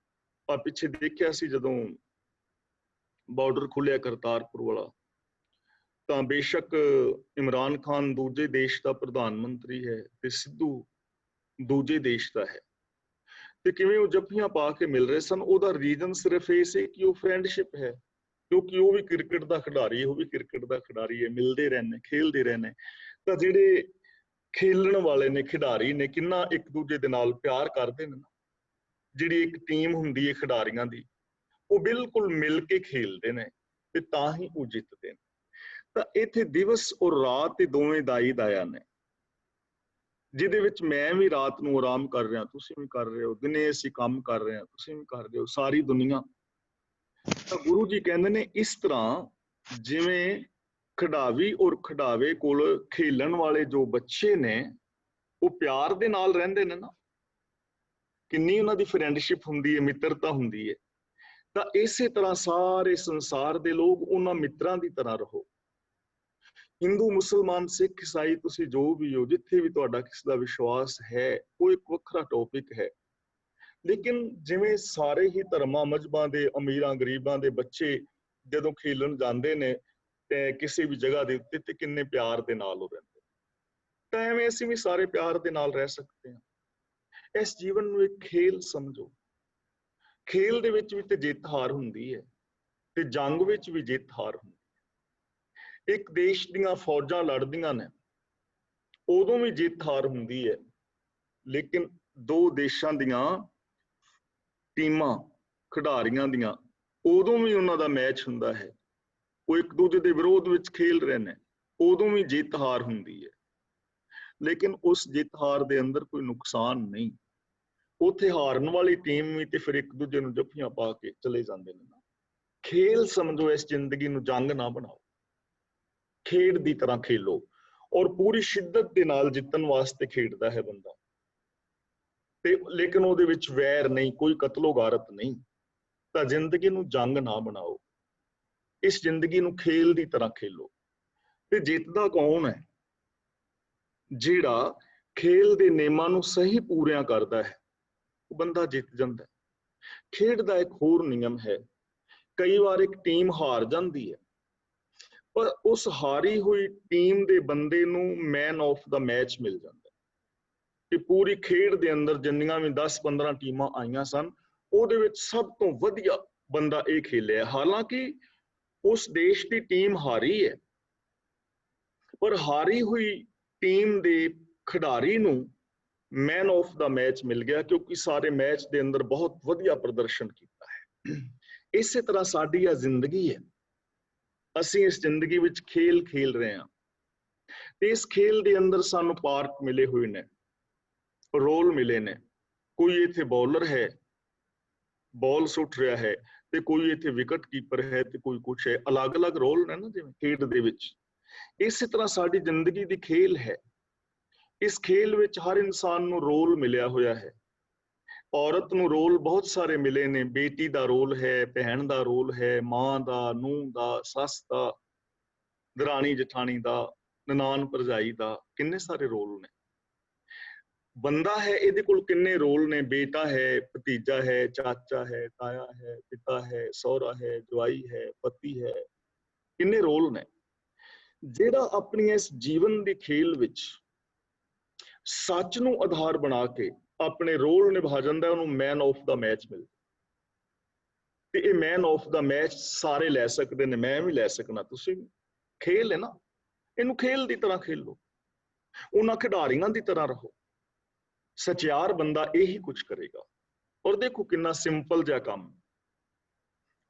[SPEAKER 1] ਆ ਪਿੱਛੇ ਦੇਖਿਆ ਸੀ ਜਦੋਂ ਬਾਰਡਰ ਖੁੱਲਿਆ ਕਰਤਾਰਪੁਰ ਵਾਲਾ, ਤਾਂ ਬੇਸ਼ੱਕ ਇਮਰਾਨ ਖਾਨ ਦੂਜੇ ਦੇਸ਼ ਦਾ ਪ੍ਰਧਾਨ ਮੰਤਰੀ ਹੈ ਤੇ ਸਿੱਧੂ ਦੂਜੇ ਦੇਸ਼ ਦਾ ਹੈ, ਤੇ ਕਿਵੇਂ ਉਹ ਜੱਫੀਆਂ ਪਾ ਕੇ ਮਿਲ ਰਹੇ ਸਨ। ਉਹਦਾ ਰੀਜ਼ਨ ਸਿਰਫ ਇਹ ਸੀ ਕਿ ਉਹ ਫਰੈਂਡਸ਼ਿਪ ਹੈ, ਕਿਉਂਕਿ ਉਹ ਵੀ ਕ੍ਰਿਕਟ ਦਾ ਖਿਡਾਰੀ ਹੈ, ਉਹ ਵੀ ਕ੍ਰਿਕਟ ਦਾ ਖਿਡਾਰੀ ਹੈ, ਮਿਲਦੇ ਰਹਿੰਦੇ, ਖੇਲਦੇ ਰਹਿੰਦੇ। ਤਾਂ ਜਿਹੜੇ ਖੇਲਣ ਵਾਲੇ ਨੇ, ਖਿਡਾਰੀ ਨੇ, ਕਿੰਨਾ ਇੱਕ ਦੂਜੇ ਦੇ ਨਾਲ ਪਿਆਰ ਕਰਦੇ ਨੇ ਨਾ। ਜਿਹੜੀ ਇੱਕ ਟੀਮ ਹੁੰਦੀ ਹੈ ਖਿਡਾਰੀਆਂ ਦੀ, ਉਹ ਬਿਲਕੁਲ ਮਿਲ ਕੇ ਖੇਲਦੇ ਨੇ ਤੇ ਤਾਂ ਹੀ ਉਹ ਜਿੱਤਦੇ ਨੇ। ਤਾਂ ਇੱਥੇ ਦਿਵਸ ਔਰ ਰਾਤ ਇਹ ਦੋਵੇਂ ਦਾਈ ਦਾਇਆ ਨੇ, ਜਿਹਦੇ ਵਿੱਚ ਮੈਂ ਵੀ ਰਾਤ ਨੂੰ ਆਰਾਮ ਕਰ ਰਿਹਾ, ਤੁਸੀਂ ਵੀ ਕਰ ਰਹੇ ਹੋ, ਦਿਨੇ ਅਸੀਂ ਕੰਮ ਕਰ ਰਹੇ ਹਾਂ, ਤੁਸੀਂ ਵੀ ਕਰ ਰਹੇ ਹੋ, ਸਾਰੀ ਦੁਨੀਆ। ਤਾਂ ਗੁਰੂ ਜੀ ਕਹਿੰਦੇ ਨੇ ਇਸ ਤਰ੍ਹਾਂ ਜਿਵੇਂ ਖਿਡਾਰੀ ਔਰ ਖਿਡਾਵੇ ਕੋਲ ਖੇਲਣ ਵਾਲੇ ਜੋ ਬੱਚੇ ਨੇ, ਉਹ ਪਿਆਰ ਦੇ ਨਾਲ ਰਹਿੰਦੇ ਨੇ ਨਾ, ਕਿੰਨੀ ਉਹਨਾਂ ਦੀ ਫਰੈਂਡਸ਼ਿਪ ਹੁੰਦੀ ਹੈ, ਮਿੱਤਰਤਾ ਹੁੰਦੀ ਹੈ। ਤਾਂ ਇਸੇ ਤਰ੍ਹਾਂ ਸਾਰੇ ਸੰਸਾਰ ਦੇ ਲੋਕ ਉਹਨਾਂ ਮਿੱਤਰਾਂ ਦੀ ਤਰ੍ਹਾਂ ਰਹੋ। ਹਿੰਦੂ, ਮੁਸਲਮਾਨ, ਸਿੱਖ, ਈਸਾਈ, ਤੁਸੀਂ ਜੋ ਵੀ ਹੋ, ਜਿੱਥੇ ਵੀ ਤੁਹਾਡਾ ਕਿਸੇ ਦਾ ਵਿਸ਼ਵਾਸ ਹੈ, ਉਹ ਇੱਕ ਵੱਖਰਾ ਟੌਪਿਕ ਹੈ। ਲੇਕਿਨ ਜਿਵੇਂ ਸਾਰੇ ਹੀ ਧਰਮਾਂ ਮਜ਼ਹਬਾਂ ਦੇ, ਅਮੀਰਾਂ ਗਰੀਬਾਂ ਦੇ ਬੱਚੇ ਜਦੋਂ ਖੇਲਣ ਜਾਂਦੇ ਨੇ ਤੇ ਕਿਸੇ ਵੀ ਜਗ੍ਹਾ ਦੇ ਉੱਤੇ, ਤੇ ਕਿੰਨੇ ਪਿਆਰ ਦੇ ਨਾਲ ਉਹ ਰਹਿੰਦੇ, ਤਾਂ ਐਵੇਂ ਅਸੀਂ ਵੀ ਸਾਰੇ ਪਿਆਰ ਦੇ ਨਾਲ ਰਹਿ ਸਕਦੇ ਹਾਂ। ਇਸ ਜੀਵਨ ਨੂੰ ਇੱਕ ਖੇਲ ਸਮਝੋ। ਖੇਲ ਦੇ ਵਿੱਚ ਵੀ ਤੇ ਜਿੱਤ ਹਾਰ ਹੁੰਦੀ ਹੈ, ਤੇ ਜੰਗ ਵਿੱਚ ਵੀ ਜਿੱਤ ਹਾਰ ਹੁੰਦੀ ਹੈ। ਇੱਕ ਦੇਸ਼ ਦੀਆਂ ਫੌਜਾਂ ਲੜਦੀਆਂ ਨੇ, ਉਦੋਂ ਵੀ ਜਿੱਤ ਹਾਰ ਹੁੰਦੀ ਹੈ। ਲੇਕਿਨ ਦੋ ਦੇਸ਼ਾਂ ਦੀਆਂ ਟੀਮਾਂ, ਖਿਡਾਰੀਆਂ ਦੀਆਂ, ਉਦੋਂ ਵੀ ਉਹਨਾਂ ਦਾ ਮੈਚ ਹੁੰਦਾ ਹੈ, ਉਹ ਇੱਕ ਦੂਜੇ ਦੇ ਵਿਰੋਧ ਵਿੱਚ ਖੇਲ ਰਹੇ ਨੇ, ਉਦੋਂ ਵੀ ਜਿੱਤ ਹਾਰ ਹੁੰਦੀ ਹੈ। ਲੇਕਿਨ ਉਸ ਜਿੱਤ ਹਾਰ ਦੇ ਅੰਦਰ ਕੋਈ ਨੁਕਸਾਨ ਨਹੀਂ। ਉੱਥੇ ਹਾਰਨ ਵਾਲੀ ਟੀਮ ਵੀ ਤੇ ਫਿਰ ਇੱਕ ਦੂਜੇ ਨੂੰ ਜੱਫੀਆਂ ਪਾ ਕੇ ਚਲੇ ਜਾਂਦੇ ਨੇ ਨਾ। ਖੇਲ ਸਮਝੋ, ਇਸ ਜ਼ਿੰਦਗੀ ਨੂੰ ਜੰਗ ਨਾ ਬਣਾਓ, ਖੇਡ ਦੀ ਤਰ੍ਹਾਂ ਖੇਲੋ, ਔਰ ਪੂਰੀ ਸ਼ਿੱਦਤ ਦੇ ਨਾਲ ਜਿੱਤਣ ਵਾਸਤੇ ਖੇਡਦਾ ਹੈ ਬੰਦਾ, ਤੇ ਲੇਕਿਨ ਉਹਦੇ ਵਿੱਚ ਵੈਰ ਨਹੀਂ, ਕੋਈ ਕਤਲੋ ਗਾਰਤ ਨਹੀਂ। ਤਾਂ ਜ਼ਿੰਦਗੀ ਨੂੰ ਜੰਗ ਨਾ ਬਣਾਓ, ਇਸ ਜ਼ਿੰਦਗੀ ਨੂੰ ਖੇਲ ਦੀ ਤਰ੍ਹਾਂ ਖੇਲੋ। ਤੇ ਜਿੱਤਦਾ ਕੌਣ ਹੈ? ਜਿਹੜਾ ਖੇਲ ਦੇ ਨਿਯਮਾਂ ਨੂੰ ਸਹੀ ਪੂਰਿਆਂ ਕਰਦਾ ਹੈ, ਉਹ ਬੰਦਾ ਜਿੱਤ ਜਾਂਦਾ ਹੈ। ਖੇਡ ਦਾ ਇੱਕ ਹੋਰ ਨਿਯਮ ਹੈ, ਕਈ ਵਾਰ ਇੱਕ ਟੀਮ ਹਾਰ ਜਾਂਦੀ ਹੈ, ਪਰ ਉਸ ਹਾਰੀ ਹੋਈ ਟੀਮ ਦੇ ਬੰਦੇ ਨੂੰ ਮੈਨ ਆਫ ਦਾ ਮੈਚ ਮਿਲ ਜਾਂਦਾ ਹੈ। ਕਿ ਪੂਰੀ ਖੇਡ ਦੇ ਅੰਦਰ ਜਿੰਨੀਆਂ ਵੀ 10-15 ਟੀਮਾਂ ਆਈਆਂ ਸਨ, ਉਹਦੇ ਵਿੱਚ ਸਭ ਤੋਂ ਵਧੀਆ ਬੰਦਾ ਇਹ ਖੇਲਿਆ। ਹਾਲਾਂਕਿ ਉਸ ਦੇਸ਼ ਦੀ ਟੀਮ ਹਾਰੀ ਹੈ, ਪਰ ਹਾਰੀ ਹੋਈ ਟੀਮ ਦੇ ਖਿਡਾਰੀ ਨੂੰ ਮੈਨ ਆਫ ਦਾ ਮੈਚ ਮਿਲ ਗਿਆ, ਕਿਉਂਕਿ ਸਾਰੇ ਮੈਚ ਦੇ ਅੰਦਰ ਬਹੁਤ ਵਧੀਆ ਪ੍ਰਦਰਸ਼ਨ ਕੀਤਾ ਹੈ। ਇਸੇ ਤਰ੍ਹਾਂ ਸਾਡੀ ਆ ਜ਼ਿੰਦਗੀ ਹੈ, ਅਸੀਂ ਇਸ ਜ਼ਿੰਦਗੀ ਵਿੱਚ ਖੇਲ ਖੇਲ ਰਹੇ ਹਾਂ, ਤੇ ਇਸ ਖੇਲ ਦੇ ਅੰਦਰ ਸਾਨੂੰ ਪਾਰਟ ਮਿਲੇ ਹੋਏ ਨੇ, ਰੋਲ ਮਿਲੇ ਨੇ। ਕੋਈ ਇੱਥੇ ਬੌਲਰ ਹੈ, ਬਾਲ ਸੁੱਟ ਰਿਹਾ ਹੈ, ਤੇ ਕੋਈ ਇੱਥੇ ਵਿਕਟ ਕੀਪਰ ਹੈ, ਤੇ ਕੋਈ ਕੁਛ ਹੈ। ਅਲੱਗ-ਅਲੱਗ ਰੋਲ ਨੇ ਨਾ, ਜਿਵੇਂ ਖੇਡ ਦੇ ਵਿੱਚ। ਇਸੇ ਤਰ੍ਹਾਂ ਸਾਡੀ ਜ਼ਿੰਦਗੀ ਦੀ ਖੇਲ ਹੈ। ਇਸ ਖੇਲ ਵਿੱਚ ਹਰ ਇਨਸਾਨ ਨੂੰ ਰੋਲ ਮਿਲਿਆ ਹੋਇਆ ਹੈ। ਔਰਤ ਨੂੰ ਰੋਲ ਬਹੁਤ ਸਾਰੇ ਮਿਲੇ ਨੇ, ਬੇਟੀ ਦਾ ਰੋਲ ਹੈ, ਭੈਣ ਦਾ ਰੋਲ ਹੈ, ਮਾਂ ਦਾ, ਨੂੰਹ ਦਾ, ਸੱਸ ਦਾ, ਦਰਾਣੀ ਜਠਾਣੀ ਦਾ, ਨਨਾਣ ਭਰਜਾਈ ਦਾ, ਕਿੰਨੇ ਸਾਰੇ ਰੋਲ ਨੇ। ਬੰਦਾ ਹੈ, ਇਹਦੇ ਕੋਲ ਕਿੰਨੇ ਰੋਲ ਨੇ, ਬੇਟਾ ਹੈ, ਭਤੀਜਾ ਹੈ, ਚਾਚਾ ਹੈ, ਤਾਇਆ ਹੈ, ਪਿਤਾ ਹੈ, ਸਹੁਰਾ ਹੈ, ਜਵਾਈ ਹੈ, ਪਤੀ ਹੈ, ਕਿੰਨੇ ਰੋਲ ਨੇ। ਜਿਹੜਾ ਆਪਣੀ ਇਸ ਜੀਵਨ ਦੇ ਖੇਲ ਵਿੱਚ ਸੱਚ ਨੂੰ ਆਧਾਰ ਬਣਾ ਕੇ ਆਪਣੇ ਰੋਲ ਨਿਭਾ ਜਾਂਦਾ, ਉਹਨੂੰ ਮੈਨ ਆਫ ਦਾ ਮੈਚ ਮਿਲਦਾ। ਤੇ ਇਹ ਮੈਨ ਆਫ ਦਾ ਮੈਚ ਸਾਰੇ ਲੈ ਸਕਦੇ ਨੇ, ਮੈਂ ਵੀ ਲੈ ਸਕਣਾ, ਤੁਸੀਂ ਵੀ। ਖੇਲ ਹੈ ਨਾ, ਇਹਨੂੰ ਖੇਲ ਦੀ ਤਰ੍ਹਾਂ ਖੇਲੋ, ਉਹਨਾਂ ਖਿਡਾਰੀਆਂ ਦੀ ਤਰ੍ਹਾਂ ਰਹੋ। ਸਚਿਆਰ ਬੰਦਾ ਇਹੀ ਕੁਝ ਕਰੇਗਾ। ਔਰ ਦੇਖੋ ਕਿੰਨਾ ਸਿੰਪਲ ਜਿਹਾ ਕੰਮ,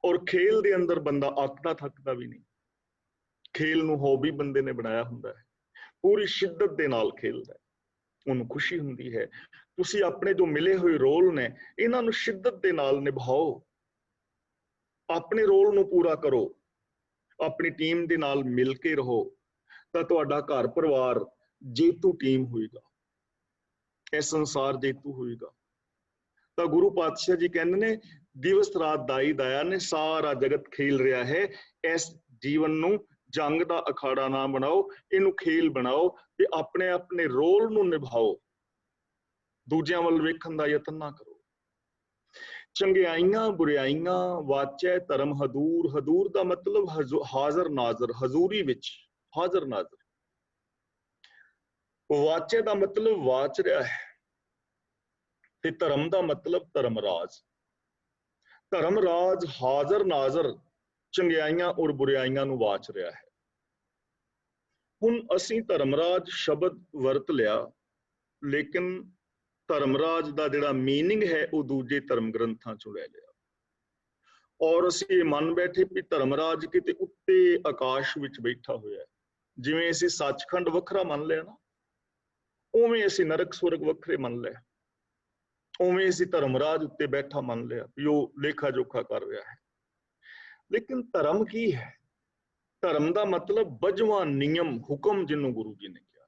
[SPEAKER 1] ਔਰ ਖੇਲ ਦੇ ਅੰਦਰ ਬੰਦਾ ਅੱਕਦਾ ਥੱਕਦਾ ਵੀ ਨਹੀਂ। ਖੇਲ ਨੂੰ ਹੌਬੀ ਬੰਦੇ ਨੇ ਬਣਾਇਆ ਹੁੰਦਾ ਹੈ। पूरी शिद्दत दे नाल खेलदा है, ਉਹਨੂੰ खुशी हुंदी है। ਤੁਸੀਂ ਆਪਣੇ जो मिले हुए रोल ने इन्हां ਨੂੰ शिद्दत दे नाल निभाओ, अपने रोल ਨੂੰ पूरा करो, अपनी टीम दे नाल मिल के रहो, ਤਾਂ ਤੁਹਾਡਾ ਘਰ ਪਰਿਵਾਰ ਜੇਤੂ ਟੀਮ ਹੋਏਗਾ, ਇਹ ਸੰਸਾਰ ਜੇਤੂ ਹੋਏਗਾ। ਤਾਂ ਗੁਰੂ ਪਾਤਸ਼ਾਹ ਜੀ ਕਹਿੰਦੇ ਨੇ ਦਿਵਸ ਰਾਤ ਦਾਈ ਦਇਆ ਨੇ ਸਾਰਾ ਜਗਤ ਖੇਲ ਰਿਹਾ ਹੈ, ਇਸ ਜੀਵਨ ਨੂੰ ਜੰਗ ਦਾ ਅਖਾੜਾ ਨਾ ਬਣਾਓ, ਇਹਨੂੰ ਖੇਲ ਬਣਾਓ ਤੇ ਆਪਣੇ ਆਪਣੇ ਰੋਲ ਨੂੰ ਨਿਭਾਓ, ਦੂਜਿਆਂ ਵੱਲ ਵੇਖਣ ਦਾ ਯਤਨ ਨਾ ਕਰੋ। ਚੰਗਿਆਈਆਂ ਬੁਰਾਈਆਂ ਵਾਚੈ ਧਰਮ ਹਦੂਰ, ਹਦੂਰ ਦਾ ਮਤਲਬ ਹਾਜ਼ਰ ਨਾਜ਼ਰ, ਹਜ਼ੂਰੀ ਵਿੱਚ ਹਾਜ਼ਰ ਨਾਜ਼ਰ। ਵਾਚੈ ਦਾ ਮਤਲਬ ਵਾਚ ਰਿਹਾ ਹੈ ਤੇ ਧਰਮ ਦਾ ਮਤਲਬ ਧਰਮ ਰਾਜ। ਧਰਮ ਰਾਜ ਹਾਜ਼ਰ ਨਾਜ਼ਰ ਚੰਗਿਆਈਆਂ ਔਰ ਬੁਰਾਈਆਂ ਨੂੰ ਵਾਚ ਰਿਹਾ ਹੈ। ਹੁਣ ਅਸੀਂ ਧਰਮਰਾਜ ਸ਼ਬਦ ਵਰਤ ਲਿਆ, ਲੇਕਿਨ ਧਰਮਰਾਜ ਦਾ ਜਿਹੜਾ ਮੀਨਿੰਗ ਹੈ ਉਹ ਦੂਜੇ ਧਰਮ ਗ੍ਰੰਥਾਂ ਚੋਂ ਲੈ ਲਿਆ, ਔਰ ਅਸੀਂ ਇਹ ਮੰਨ ਬੈਠੇ ਵੀ ਧਰਮਰਾਜ ਕਿਤੇ ਉੱਤੇ ਆਕਾਸ਼ ਵਿੱਚ ਬੈਠਾ ਹੋਇਆ ਹੈ। ਜਿਵੇਂ ਅਸੀਂ ਸੱਚਖੰਡ ਵੱਖਰਾ ਮੰਨ ਲਿਆ ਨਾ, ਉਵੇਂ ਅਸੀਂ ਨਰਕ ਸਵਰਗ ਵੱਖਰੇ ਮੰਨ ਲਿਆ, ਉਵੇਂ ਅਸੀਂ ਧਰਮਰਾਜ ਉੱਤੇ ਬੈਠਾ ਮੰਨ ਲਿਆ ਵੀ ਉਹ ਲੇਖਾ ਜੋਖਾ ਕਰ ਰਿਹਾ ਹੈ। ਲੇਕਿਨ ਧਰਮ ਕੀ ਹੈ? ਧਰਮ ਦਾ ਮਤਲਬ ਬਜਵਾਂ ਨਿਯਮ, ਹੁਕਮ, ਜਿਹਨੂੰ ਗੁਰੂ ਜੀ ਨੇ ਕਿਹਾ।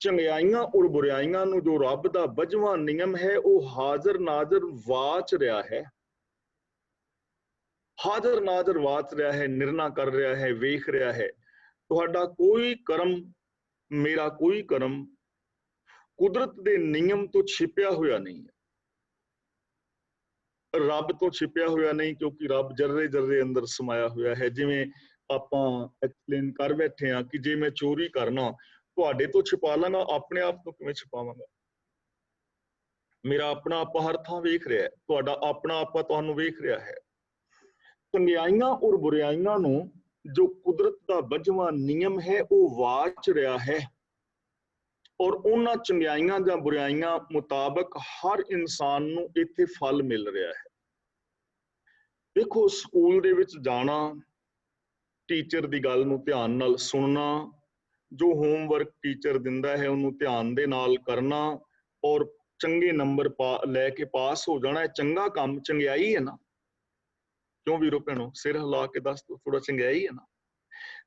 [SPEAKER 1] ਚੰਗਿਆਈਆਂ ਔਰ ਬੁਰਾਈਆਂ ਨੂੰ ਜੋ ਰੱਬ ਦਾ ਬਜਵਾਂ ਨਿਯਮ ਹੈ ਉਹ ਹਾਜ਼ਰ ਨਾਜ਼ਰ ਵਾਚ ਰਿਹਾ ਹੈ, ਹਾਜ਼ਰ ਨਾਜ਼ਰ ਵਾਚ ਰਿਹਾ ਹੈ, ਨਿਰਣਾ ਕਰ ਰਿਹਾ ਹੈ, ਵੇਖ ਰਿਹਾ ਹੈ। ਤੁਹਾਡਾ ਕੋਈ ਕਰਮ, ਮੇਰਾ ਕੋਈ ਕਰਮ ਕੁਦਰਤ ਦੇ ਨਿਯਮ ਤੋਂ ਛਿਪਿਆ ਹੋਇਆ ਨਹੀਂ ਹੈ, ਰੱਬ ਤੋਂ ਛਿਪਿਆ ਹੋਇਆ ਨਹੀਂ, ਕਿਉਂਕਿ ਰੱਬ ਜਰਰੇ ਜਰਰੇ ਅੰਦਰ ਸਮਾਇਆ ਹੋਇਆ ਹੈ। ਜਿਵੇਂ ਆਪਾਂ ਐਕਸਪਲੇਨ ਕਰ ਬੈਠੇ ਹਾਂ ਕਿ ਜੇ ਮੈਂ ਚੋਰੀ ਕਰਨਾ ਤੁਹਾਡੇ ਤੋਂ ਛਿਪਾ ਲਾਂਗਾ, ਆਪਣੇ ਆਪ ਤੋਂ ਕਿਵੇਂ ਛਿਪਾਵਾਂਗਾ? ਮੇਰਾ ਆਪਣਾ ਆਪਾ ਹਰ ਥਾਂ ਵੇਖ ਰਿਹਾ ਹੈ, ਤੁਹਾਡਾ ਆਪਣਾ ਆਪਾ ਤੁਹਾਨੂੰ ਵੇਖ ਰਿਹਾ ਹੈ। ਚੰਗਿਆਈਆਂ ਔਰ ਬੁਰਾਈਆਂ ਨੂੰ ਜੋ ਕੁਦਰਤ ਦਾ ਬਜਵਾਂ ਨਿਯਮ ਹੈ ਉਹ ਵਾਚ ਰਿਹਾ ਹੈ, ਔਰ ਉਹਨਾਂ ਚੰਗਿਆਈਆਂ ਜਾਂ ਬੁਰਾਈਆਂ ਮੁਤਾਬਕ ਹਰ ਇਨਸਾਨ ਨੂੰ ਇੱਥੇ ਫਲ ਮਿਲ ਰਿਹਾ ਹੈ। ਦੇਖੋ, ਸਕੂਲ ਦੇ ਵਿੱਚ ਜਾਣਾ, ਟੀਚਰ ਦੀ ਗੱਲ ਨੂੰ ਧਿਆਨ ਨਾਲ ਸੁਣਨਾ, ਜੋ ਹੋਮਵਰਕ ਟੀਚਰ ਦਿੰਦਾ ਹੈ ਉਹਨੂੰ ਧਿਆਨ ਦੇ ਨਾਲ ਕਰਨਾ, ਔਰ ਚੰਗੇ ਨੰਬਰ ਲੈ ਕੇ ਪਾਸ ਹੋ ਜਾਣਾ, ਚੰਗਾ ਕੰਮ, ਚੰਗਿਆਈ ਹੈ ਨਾ? ਕਿਉਂ ਵੀਰੋ ਭੈਣੋ, ਸਿਰ ਹਿਲਾ ਕੇ ਦੱਸ ਦਿਓ, ਥੋੜਾ ਚੰਗਿਆਈ ਹੈ ਨਾ?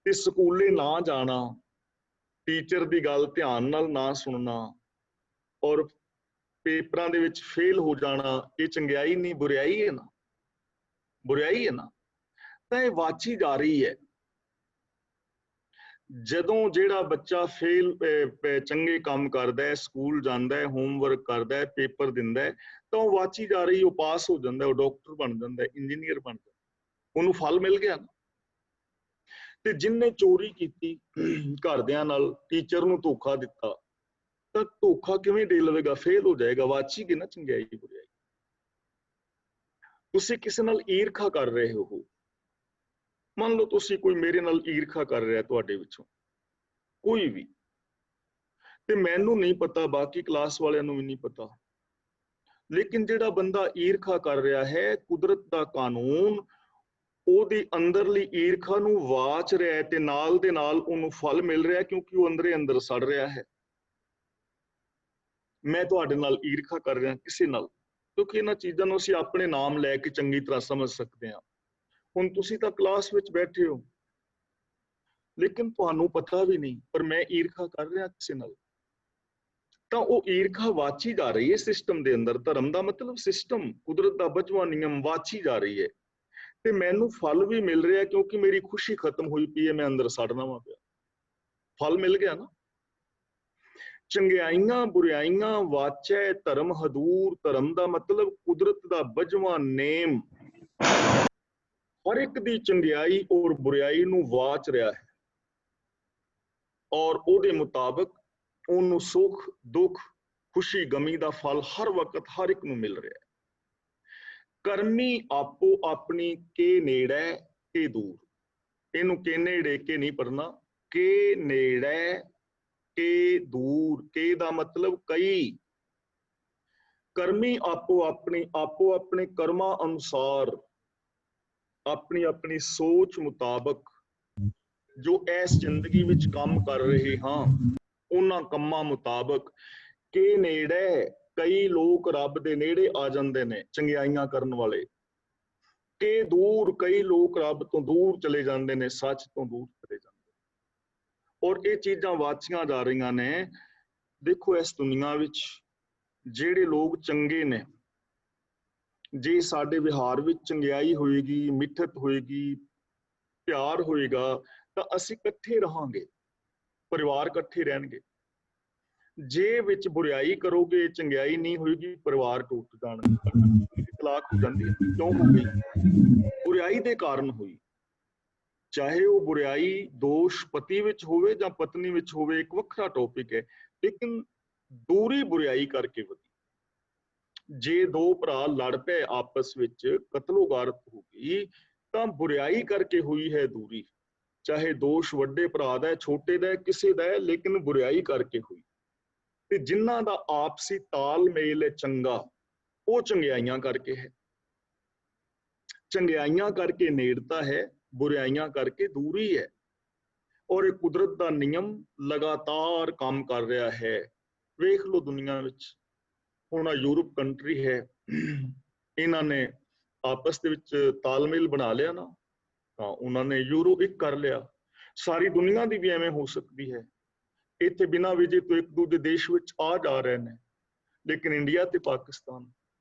[SPEAKER 1] ਤੇ ਸਕੂਲੇ ਨਾ ਜਾਣਾ, ਟੀਚਰ ਦੀ ਗੱਲ ਧਿਆਨ ਨਾਲ ਨਾ ਸੁਣਨਾ, ਔਰ ਪੇਪਰਾਂ ਦੇ ਵਿੱਚ ਫੇਲ ਹੋ ਜਾਣਾ, ਇਹ ਚੰਗਿਆਈ ਨਹੀਂ, ਬੁਰਾਈ ਹੈ ਨਾ? ਬੁਰਾਈ ਹੈ ਨਾ? ਤਾਂ ਇਹ ਵਾਚੀ ਜਾ ਰਹੀ ਹੈ। ਜਦੋਂ ਜਿਹੜਾ ਬੱਚਾ ਚੰਗੇ ਕੰਮ ਕਰਦਾ ਹੈ, ਸਕੂਲ ਜਾਂਦਾ ਹੈ, ਹੋਮਵਰਕ ਕਰਦਾ ਹੈ, ਪੇਪਰ ਦਿੰਦਾ ਹੈ, ਤਾਂ ਉਹ ਵਾਚੀ ਜਾ ਰਹੀ, ਉਹ ਪਾਸ ਹੋ ਜਾਂਦਾ, ਉਹ ਡਾਕਟਰ ਬਣ ਜਾਂਦਾ, ਇੰਜੀਨੀਅਰ ਬਣ ਜਾਂਦਾ, ਉਹਨੂੰ ਫਲ ਮਿਲ ਗਿਆ ਨਾ। ਤੇ ਜਿਨਨੇ ਚੋਰੀ ਕੀਤੀ ਘਰਦਿਆਂ ਨਾਲ, ਟੀਚਰ ਨੂੰ ਧੋਖਾ ਦਿੱਤਾ, ਤਾਂ ਧੋਖਾ ਕਿਵੇਂ ਦੇ ਲਵੇਗਾ? ਫੇਲ ਹੋ ਜਾਏਗਾ। ਵਾਚੀ ਕਿ ਨਾ ਚੰਗਿਆਈ ਬੁਰਾਈ। ਤੁਸੀਂ ਕਿਸੇ ਨਾਲ ਈਰਖਾ ਕਰ ਰਹੇ ਹੋ, ਮੰਨ ਲਓ ਤੁਸੀਂ ਕੋਈ ਮੇਰੇ ਨਾਲ ਈਰਖਾ ਕਰ ਰਿਹਾ, ਤੁਹਾਡੇ ਵਿੱਚੋਂ ਕੋਈ ਵੀ, ਤੇ ਮੈਨੂੰ ਨਹੀਂ ਪਤਾ, ਬਾਕੀ ਕਲਾਸ ਵਾਲਿਆਂ ਨੂੰ ਵੀ ਨਹੀਂ ਪਤਾ, ਲੇਕਿਨ ਜਿਹੜਾ ਬੰਦਾ ਈਰਖਾ ਕਰ ਰਿਹਾ ਹੈ, ਕੁਦਰਤ ਦਾ ਕਾਨੂੰਨ ਉਹਦੀ ਅੰਦਰਲੀ ਈਰਖਾ ਨੂੰ ਵਾਚ ਰਿਹਾ ਹੈ ਤੇ ਨਾਲ ਦੇ ਨਾਲ ਉਹਨੂੰ ਫਲ ਮਿਲ ਰਿਹਾ, ਕਿਉਂਕਿ ਉਹ ਅੰਦਰੇ ਅੰਦਰ ਸੜ ਰਿਹਾ ਹੈ। ਮੈਂ ਤੁਹਾਡੇ ਨਾਲ ਈਰਖਾ ਕਰ ਰਿਹਾ ਕਿਸੇ ਨਾਲ, ਕਿਉਂਕਿ ਇਹਨਾਂ ਚੀਜ਼ਾਂ ਨੂੰ ਅਸੀਂ ਆਪਣੇ ਨਾਮ ਲੈ ਕੇ ਚੰਗੀ ਤਰ੍ਹਾਂ ਸਮਝ ਸਕਦੇ ਹਾਂ। ਹੁਣ ਤੁਸੀਂ ਤਾਂ ਕਲਾਸ ਵਿੱਚ ਬੈਠੇ ਹੋ, ਲੇਕਿਨ ਤੁਹਾਨੂੰ ਪਤਾ ਵੀ ਨਹੀਂ, ਪਰ ਮੈਂ ਈਰਖਾ ਕਰ ਰਿਹਾ ਕਿਸੇ ਨਾਲ, ਤਾਂ ਉਹ ਈਰਖਾ ਵਾਚੀ ਜਾ ਰਹੀ ਹੈ ਸਿਸਟਮ ਦੇ ਅੰਦਰ। ਧਰਮ ਦਾ ਮਤਲਬ ਸਿਸਟਮ, ਕੁਦਰਤ ਦਾ ਬਜਵਾਂ ਨਿਯਮ ਵਾਚੀ ਜਾ ਰਹੀ ਹੈ, ਤੇ ਮੈਨੂੰ ਫਲ ਵੀ ਮਿਲ ਰਿਹਾ, ਕਿਉਂਕਿ ਮੇਰੀ ਖੁਸ਼ੀ ਖਤਮ ਹੋਈ ਪਈ ਹੈ, ਮੈਂ ਅੰਦਰ ਸੜਨਾ ਵਾ ਪਿਆ, ਫਲ ਮਿਲ ਗਿਆ ਨਾ। ਚੰਗਿਆਈਆਂ ਬੁਰਾਈਆਂ ਵਾਚੈ ਧਰਮ ਹਦੂਰ, ਧਰਮ ਦਾ ਮਤਲਬ ਕੁਦਰਤ ਦਾ ਬਜਵਾਂ ਨੇਮ ਹਰ ਇੱਕ ਦੀ ਚੰਗਿਆਈ ਔਰ ਬੁਰਾਈ ਨੂੰ ਵਾਚ ਰਿਹਾ ਹੈ, ਔਰ ਉਹਦੇ ਮੁਤਾਬਕ ਉਹਨੂੰ ਸੁੱਖ ਦੁੱਖ ਖੁਸ਼ੀ ਗਮੀ ਦਾ ਫਲ ਹਰ ਵਕਤ ਹਰ ਇੱਕ ਨੂੰ ਮਿਲ ਰਿਹਾ ਹੈ। ਕਰਮੀ ਆਪੋ ਆਪਣੀ ਕੇ ਨੇੜੇ ਕੇ ਦੂਰ, ਇਹਨੂੰ ਕੇ ਨੇੜੇ ਕੇ ਨਹੀਂ ਪੜਨਾ, ਕੇ ਨੇੜੇ ਕੇ ਦੂਰ, ਕੇ ਦਾ ਮਤਲਬ ਕਈ। ਕਰਮੀ ਆਪੋ ਆਪਣੇ ਕਰਮਾਂ ਅਨੁਸਾਰ, ਆਪਣੀ ਆਪਣੀ ਸੋਚ ਮੁਤਾਬਕ ਜੋ ਇਸ ਜ਼ਿੰਦਗੀ ਵਿੱਚ ਕੰਮ ਕਰ ਰਹੇ ਹਾਂ ਉਹਨਾਂ ਕੰਮਾਂ ਮੁਤਾਬਕ ਕਿ ਨੇੜੇ ਕਈ ਲੋਕ ਰੱਬ ਦੇ ਨੇੜੇ ਆ ਜਾਂਦੇ ਨੇ ਚੰਗਿਆਈਆਂ ਕਰਨ ਵਾਲੇ, ਕਿ ਦੂਰ ਕਈ ਲੋਕ ਰੱਬ ਤੋਂ ਦੂਰ ਚਲੇ ਜਾਂਦੇ ਨੇ, ਸੱਚ ਤੋਂ ਦੂਰ ਚਲੇ ਜਾਂਦੇ। ਔਰ ਇਹ ਚੀਜ਼ਾਂ ਵਾਚੀਆਂ ਜਾ ਰਹੀਆਂ ਨੇ। ਦੇਖੋ ਇਸ ਦੁਨੀਆ ਵਿੱਚ ਜਿਹੜੇ ਲੋਕ ਚੰਗੇ ਨੇ, ਜੇ ਸਾਡੇ ਵਿਹਾਰ ਵਿੱਚ ਚੰਗਿਆਈ ਹੋਏਗੀ, ਮਿੱਠਤ ਹੋਏਗੀ, ਪਿਆਰ ਹੋਏਗਾ ਤਾਂ ਅਸੀਂ ਇਕੱਠੇ ਰਹਾਂਗੇ, ਪਰਿਵਾਰ ਇਕੱਠੇ ਰਹਿਣਗੇ। ਜੇ ਵਿੱਚ ਬੁਰਾਈ ਕਰੋਗੇ, ਚੰਗਿਆਈ ਨਹੀਂ ਹੋਏਗੀ, ਪਰਿਵਾਰ ਟੁੱਟ ਜਾਣਗੇ। ਤਲਾਕ ਹੋ ਜਾਂਦੀ ਹੈ। ਕਿਉਂ ਹੋ ਗਈ? ਬੁਰਾਈ ਦੇ ਕਾਰਨ ਹੋਈ। ਚਾਹੇ ਉਹ ਬੁਰਾਈ ਦੋਸ਼ ਪਤੀ ਵਿੱਚ ਹੋਵੇ ਜਾਂ ਪਤਨੀ ਵਿੱਚ ਹੋਵੇ, ਇੱਕ ਵੱਖਰਾ ਟੌਪਿਕ ਹੈ, ਲੇਕਿਨ ਦੂਰੀ ਬੁਰਾਈ ਕਰਕੇ ਵਧੀ। ਜੇ ਦੋ ਭਰਾ ਲੜ ਪਏ ਆਪਸ ਵਿੱਚ, ਕਤਲੋਗਾਰਤ ਹੋ ਗਈ, ਤਾਂ ਬੁਰਾਈ ਕਰਕੇ ਹੋਈ ਹੈ ਦੂਰੀ। ਚਾਹੇ ਦੋਸ਼ ਵੱਡੇ ਭਰਾ ਦਾ, ਛੋਟੇ ਦਾ, ਕਿਸੇ ਦਾ, ਲੇਕਿਨ ਬੁਰਾਈ ਕਰਕੇ ਹੋਈ। ਤੇ ਜਿਨ੍ਹਾਂ ਦਾ ਆਪਸੀ ਤਾਲਮੇਲ ਹੈ ਚੰਗਾ, ਉਹ ਚੰਗਿਆਈਆਂ ਕਰਕੇ ਹੈ। ਚੰਗਿਆਈਆਂ ਕਰਕੇ ਨੇੜਤਾ ਹੈ, ਬੁਰਾਈਆਂ ਕਰਕੇ ਦੂਰੀ ਹੈ। ਔਰ ਇਹ ਕੁਦਰਤ ਦਾ ਨਿਯਮ ਲਗਾਤਾਰ ਕੰਮ ਕਰ ਰਿਹਾ ਹੈ। ਵੇਖ ਲਓ ਦੁਨੀਆ ਵਿੱਚ ਹੁਣ ਯੂਰਪ ਕੰਟਰੀ ਹੈ, ਇਹਨਾਂ ਨੇ ਆਪਸ ਦੇ ਵਿੱਚ ਤਾਲਮੇਲ ਬਣਾ ਲਿਆ ਨਾ, ਤਾਂ ਉਹਨਾਂ ਨੇ ਯੂਰੋ ਇੱਕ ਕਰ ਲਿਆ। ਸਾਰੀ ਦੁਨੀਆ ਦੀ ਵੀ ਐਵੇਂ ਹੋ ਸਕਦੀ ਹੈ। ਇੱਥੇ ਬਿਨਾਂ ਵੀਜ਼ੇ ਤੋਂ ਇੱਕ ਦੂਜੇ ਦੇਸ਼ ਵਿੱਚ ਆ ਜਾ ਰਹੇ ਨੇ, ਲੇਕਿਨ ਇੰਡੀਆ ਤੇ ਪਾਕਿਸਤਾਨ,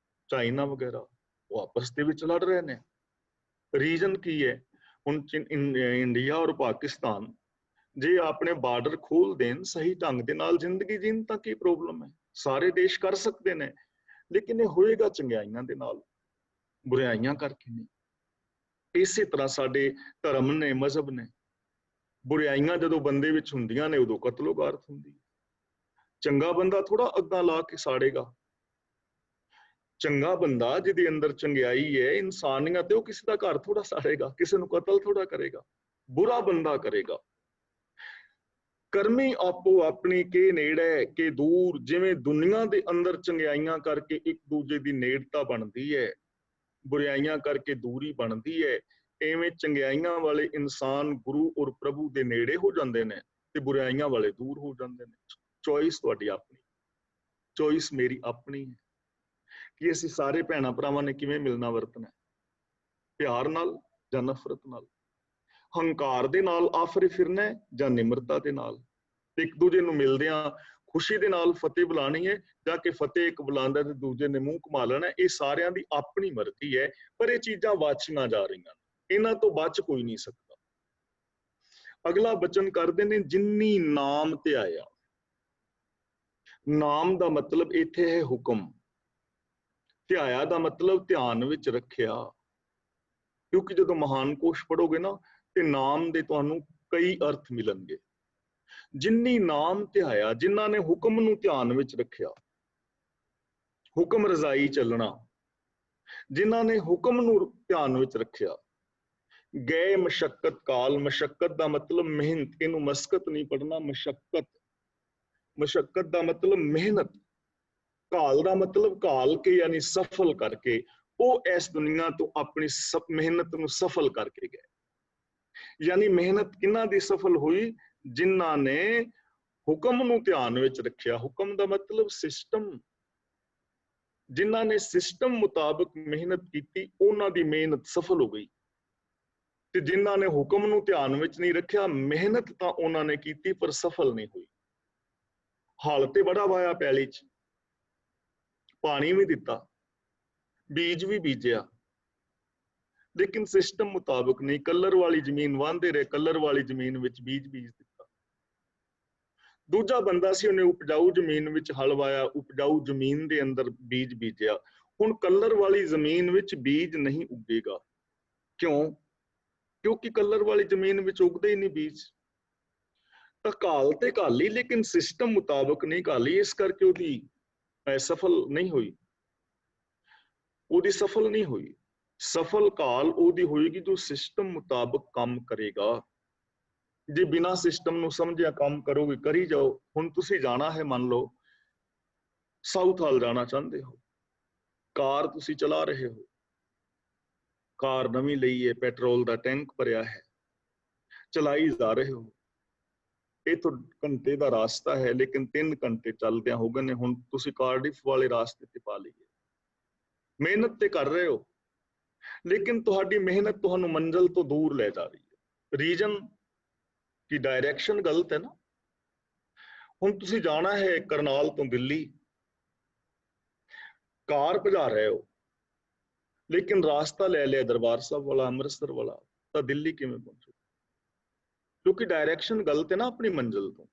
[SPEAKER 1] ਚਾਈਨਾ ਵਗੈਰਾ, ਉਹ ਆਪਸ ਦੇ ਵਿੱਚ ਲੜ ਰਹੇ ਨੇ। ਰੀਜ਼ਨ ਕੀ ਹੈ? ਹੁਣ ਇੰਡੀਆ ਔਰ ਪਾਕਿਸਤਾਨ ਜੇ ਆਪਣੇ ਬਾਰਡਰ ਖੋਲ ਦੇਣ ਸਹੀ ਢੰਗ ਦੇ ਨਾਲ ਜ਼ਿੰਦਗੀ ਜੀਣ ਤਾਂ ਕੀ ਪ੍ਰੋਬਲਮ ਹੈ? ਸਾਰੇ ਦੇਸ਼ ਕਰ ਸਕਦੇ ਨੇ, ਲੇਕਿਨ ਇਹ ਹੋਏਗਾ ਚੰਗਿਆਈਆਂ ਦੇ ਨਾਲ, ਬੁਰਾਈਆਂ ਕਰਕੇ ਨਹੀਂ। ਇਸੇ ਤਰ੍ਹਾਂ ਸਾਡੇ ਧਰਮ ਨੇ, ਮਜ਼ਹਬ ਨੇ। ਬੁਰਾਈਆਂ ਜਦੋਂ ਬੰਦੇ ਵਿੱਚ ਹੁੰਦੀਆਂ ਨੇ ਉਦੋਂ ਕਤਲੋਗਾਰਤ ਹੁੰਦੀ। ਚੰਗਾ ਬੰਦਾ ਥੋੜਾ ਅੱਗਾ ਲਾ ਕੇ ਸਾੜੇਗਾ। ਚੰਗਾ ਬੰਦਾ ਜਿਹਦੇ ਅੰਦਰ ਚੰਗਿਆਈ ਹੈ, ਇਨਸਾਨੀਅਤ ਹੈ, ਉਹ ਕਿਸੇ ਦਾ ਘਰ ਥੋੜਾ ਸਾੜੇਗਾ, ਕਿਸੇ ਨੂੰ ਕਤਲ ਥੋੜਾ ਕਰੇਗਾ, ਬੁਰਾ ਬੰਦਾ ਕਰੇਗਾ। ਕਰਮੀ ਆਪੋ ਆਪਣੀ ਕੇ ਨੇੜੇ ਕੇ ਦੂਰ। ਜਿਵੇਂ ਦੁਨੀਆ ਦੇ ਅੰਦਰ ਚੰਗਿਆਈਆਂ ਕਰਕੇ ਇੱਕ ਦੂਜੇ ਦੀ ਨੇੜਤਾ ਬਣਦੀ ਹੈ, ਬੁਰਾਈਆਂ ਕਰਕੇ ਦੂਰੀ ਬਣਦੀ ਹੈ, ਐਵੇਂ ਚੰਗਿਆਈਆਂ ਵਾਲੇ ਇਨਸਾਨ ਗੁਰੂ ਔਰ ਪ੍ਰਭੂ ਦੇ ਨੇੜੇ ਹੋ ਜਾਂਦੇ ਨੇ ਤੇ ਬੁਰਾਈਆਂ ਵਾਲੇ ਦੂਰ ਹੋ ਜਾਂਦੇ ਨੇ। ਚੋਇਸ ਤੁਹਾਡੀ ਆਪਣੀ, ਚੋਇਸ ਮੇਰੀ ਆਪਣੀ ਹੈ ਕਿ ਅਸੀਂ ਸਾਰੇ ਭੈਣਾਂ ਭਰਾਵਾਂ ਨੇ ਕਿਵੇਂ ਮਿਲਣਾ ਵਰਤਣਾ, ਪਿਆਰ ਨਾਲ ਜਾਂ ਨਫ਼ਰਤ ਨਾਲ, ਹੰਕਾਰ ਦੇ ਨਾਲ ਆਫਰੇ ਫਿਰਨਾ ਜਾਂ ਨਿਮਰਤਾ ਦੇ ਨਾਲ। ਇੱਕ ਦੂਜੇ ਨੂੰ ਮਿਲਦਿਆਂ ਖੁਸ਼ੀ ਦੇ ਨਾਲ ਫਤਿਹ ਬੁਲਾਣੀ ਹੈ ਜਾਂ ਕਿ ਫਤਿਹ ਇੱਕ ਬੁਲਾਉਂਦਾ ਤੇ ਦੂਜੇ ਨੇ ਮੂੰਹ ਘੁਮਾ ਲੈਣਾ। ਇਹ ਸਾਰਿਆਂ ਦੀ ਆਪਣੀ ਮਰਜ਼ੀ ਹੈ, ਪਰ ਇਹ ਚੀਜ਼ਾਂ ਵਾਚੀਆਂ ਜਾ ਰਹੀਆਂ, ਇਹਨਾਂ ਤੋਂ ਬਚ ਕੋਈ ਨਹੀਂ ਸਕਦਾ। ਅਗਲਾ ਬਚਨ ਕਰਦੇ ਨੇ, ਜਿੰਨੀ ਨਾਮ ਧਿਆਇਆ। ਨਾਮ ਦਾ ਮਤਲਬ ਇੱਥੇ ਹੈ ਹੁਕਮ, ਧਿਆਇਆ ਦਾ ਮਤਲਬ ਧਿਆਨ ਵਿੱਚ ਰੱਖਿਆ। ਕਿਉਂਕਿ ਜਦੋਂ ਮਹਾਨ ਕੋਸ਼ ਪੜੋਗੇ ਨਾ ਤੇ ਨਾਮ ਦੇ ਤੁਹਾਨੂੰ ਕਈ ਅਰਥ ਮਿਲਣਗੇ। ਜਿੰਨੀ ਨਾਮ ਧਿਆਇਆ, ਜਿਨ੍ਹਾਂ ਨੇ ਹੁਕਮ ਨੂੰ ਧਿਆਨ ਵਿੱਚ ਰੱਖਿਆ, ਹੁਕਮ ਰਜ਼ਾਈ ਚੱਲਣਾ, ਜਿਨ੍ਹਾਂ ਨੇ ਹੁਕਮ ਨੂੰ ਧਿਆਨ ਵਿੱਚ ਰੱਖਿਆ। ਗਏ ਮਸ਼ੱਕਤ ਕਾਲ। ਮਸ਼ੱਕਤ ਦਾ ਮਤਲਬ ਮਿਹਨਤ, ਇਹਨੂੰ ਮਸਕਤ ਨਹੀਂ ਪੜਨਾ, ਮਸ਼ੱਕਤ। ਮਸ਼ੱਕਤ ਦਾ ਮਤਲਬ ਮਿਹਨਤ, ਕਾਲ ਦਾ ਮਤਲਬ ਕਾਲ ਕੇ ਯਾਨੀ ਸਫਲ ਕਰਕੇ। ਉਹ ਇਸ ਦੁਨੀਆ ਤੋਂ ਆਪਣੀ ਮਿਹਨਤ ਨੂੰ ਸਫਲ ਕਰਕੇ ਗਏ। ਯਾਨੀ ਮਿਹਨਤ ਕਿਹਨਾਂ ਦੀ ਸਫਲ ਹੋਈ? ਜਿਨ੍ਹਾਂ ਨੇ ਹੁਕਮ ਨੂੰ ਧਿਆਨ ਵਿੱਚ ਰੱਖਿਆ। ਹੁਕਮ ਦਾ ਮਤਲਬ ਸਿਸਟਮ। ਜਿਨ੍ਹਾਂ ਨੇ ਸਿਸਟਮ ਮੁਤਾਬਕ ਮਿਹਨਤ ਕੀਤੀ, ਉਹਨਾਂ ਦੀ ਮਿਹਨਤ ਸਫਲ ਹੋ ਗਈ। ਤੇ ਜਿਨ੍ਹਾਂ ਨੇ ਹੁਕਮ ਨੂੰ ਧਿਆਨ ਵਿੱਚ ਨਹੀਂ ਰੱਖਿਆ, ਮਿਹਨਤ ਤਾਂ ਉਹਨਾਂ ਨੇ ਕੀਤੀ ਪਰ ਸਫਲ ਨਹੀਂ ਹੋਈ। ਹਲ ਤੇ ਬੜਾ ਵਾਇਆ ਪੈਲੀ 'ਚ, ਪਾਣੀ ਵੀ ਦਿੱਤਾ, ਬੀਜ ਵੀ ਬੀਜਿਆ, ਲੇਕਿਨ ਸਿਸਟਮ ਮੁਤਾਬਕ ਨਹੀਂ। ਕਲਰ ਵਾਲੀ ਜ਼ਮੀਨ ਵਾਂਦੇ ਰਹੇ, ਕਲਰ ਵਾਲੀ ਜ਼ਮੀਨ ਵਿੱਚ ਬੀਜ ਦਿੱਤਾ। ਦੂਜਾ ਬੰਦਾ ਸੀ, ਉਹਨੇ ਉਪਜਾਊ ਜ਼ਮੀਨ ਵਿੱਚ ਹਲ ਵਾਇਆ, ਉਪਜਾਊ ਜ਼ਮੀਨ ਦੇ ਅੰਦਰ ਬੀਜ ਬੀਜਿਆ। ਹੁਣ ਕਲਰ ਵਾਲੀ ਜ਼ਮੀਨ ਵਿੱਚ ਬੀਜ ਨਹੀਂ ਉੱਗੇਗਾ। ਕਿਉਂ? ਕਿਉਂਕਿ ਕਲਰ ਵਾਲੀ ਜ਼ਮੀਨ ਵਿੱਚ ਉੱਗਦੇ ਹੀ ਨਹੀਂ ਬੀਜ। ਤਾਂ ਘਾਲ ਤੇ ਘਾਲੀ, ਲੇਕਿਨ ਸਿਸਟਮ ਮੁਤਾਬਕ ਨਹੀਂ ਘਾਲੀ, ਇਸ ਕਰਕੇ ਉਹਦੀ ਸਫਲ ਨਹੀਂ ਹੋਈ। ਉਹਦੀ ਸਫਲ ਨਹੀਂ ਹੋਈ। ਸਫਲ ਘਾਲ ਉਹਦੀ ਹੋਏਗੀ ਜੋ ਸਿਸਟਮ ਮੁਤਾਬਕ ਕੰਮ ਕਰੇਗਾ। ਜੇ ਬਿਨਾਂ ਸਿਸਟਮ ਨੂੰ ਸਮਝਿਆ ਕੰਮ ਕਰੋਗੇ, ਕਰੀ ਜਾਓ। ਹੁਣ ਤੁਸੀਂ ਜਾਣਾ ਹੈ, ਮੰਨ ਲਓ ਸਾਊਥ ਹਾਲ ਜਾਣਾ ਚਾਹੁੰਦੇ ਹੋ, ਕਾਰ ਤੁਸੀਂ ਚਲਾ ਰਹੇ ਹੋ, ਕਾਰ ਨਵੀਂ ਲਈ ਹੈ, ਪੈਟਰੋਲ ਦਾ ਟੈਂਕ ਭਰਿਆ ਹੈ, ਚਲਾਈ ਜਾ ਰਹੇ ਹੋ। ਇਹ ਤੋਂ ਘੰਟੇ ਦਾ ਰਾਸਤਾ ਹੈ, ਲੇਕਿਨ 3 ਘੰਟੇ ਚੱਲਦਿਆਂ ਹੋ ਗਏ ਨੇ, ਹੁਣ ਤੁਸੀਂ ਕਾਰਡਿਫ ਵਾਲੇ ਰਾਸਤੇ ਤੇ ਪਾ ਲਈਏ। ਮਿਹਨਤ ਤੇ ਕਰ ਰਹੇ ਹੋ, ਲੇਕਿਨ ਤੁਹਾਡੀ ਮਿਹਨਤ ਤੁਹਾਨੂੰ ਮੰਜ਼ਿਲ ਤੋਂ ਦੂਰ ਲੈ ਜਾ ਰਹੀ ਹੈ। ਰੀਜਨ ਕਿ ਡਾਇਰੈਕਸ਼ਨ ਗਲਤ ਹੈ ਨਾ। ਹੁਣ ਤੁਸੀਂ ਜਾਣਾ ਹੈ ਕਰਨਾਲ ਤੋਂ ਦਿੱਲੀ, ਕਾਰ ਭਜਾ ਰਹੇ ਹੋ, ਲੇਕਿਨ ਰਾਸਤਾ ਲੈ ਲਿਆ ਦਰਬਾਰ ਸਾਹਿਬ ਵਾਲਾ, ਅੰਮ੍ਰਿਤਸਰ ਵਾਲਾ, ਤਾਂ ਦਿੱਲੀ ਕਿਵੇਂ ਪਹੁੰਚੋ? ਕਿਉਂਕਿ ਡਾਇਰੈਕਸ਼ਨ ਗਲਤ ਹੈ ਨਾ ਆਪਣੀ ਮੰਜ਼ਿਲ ਤੋਂ।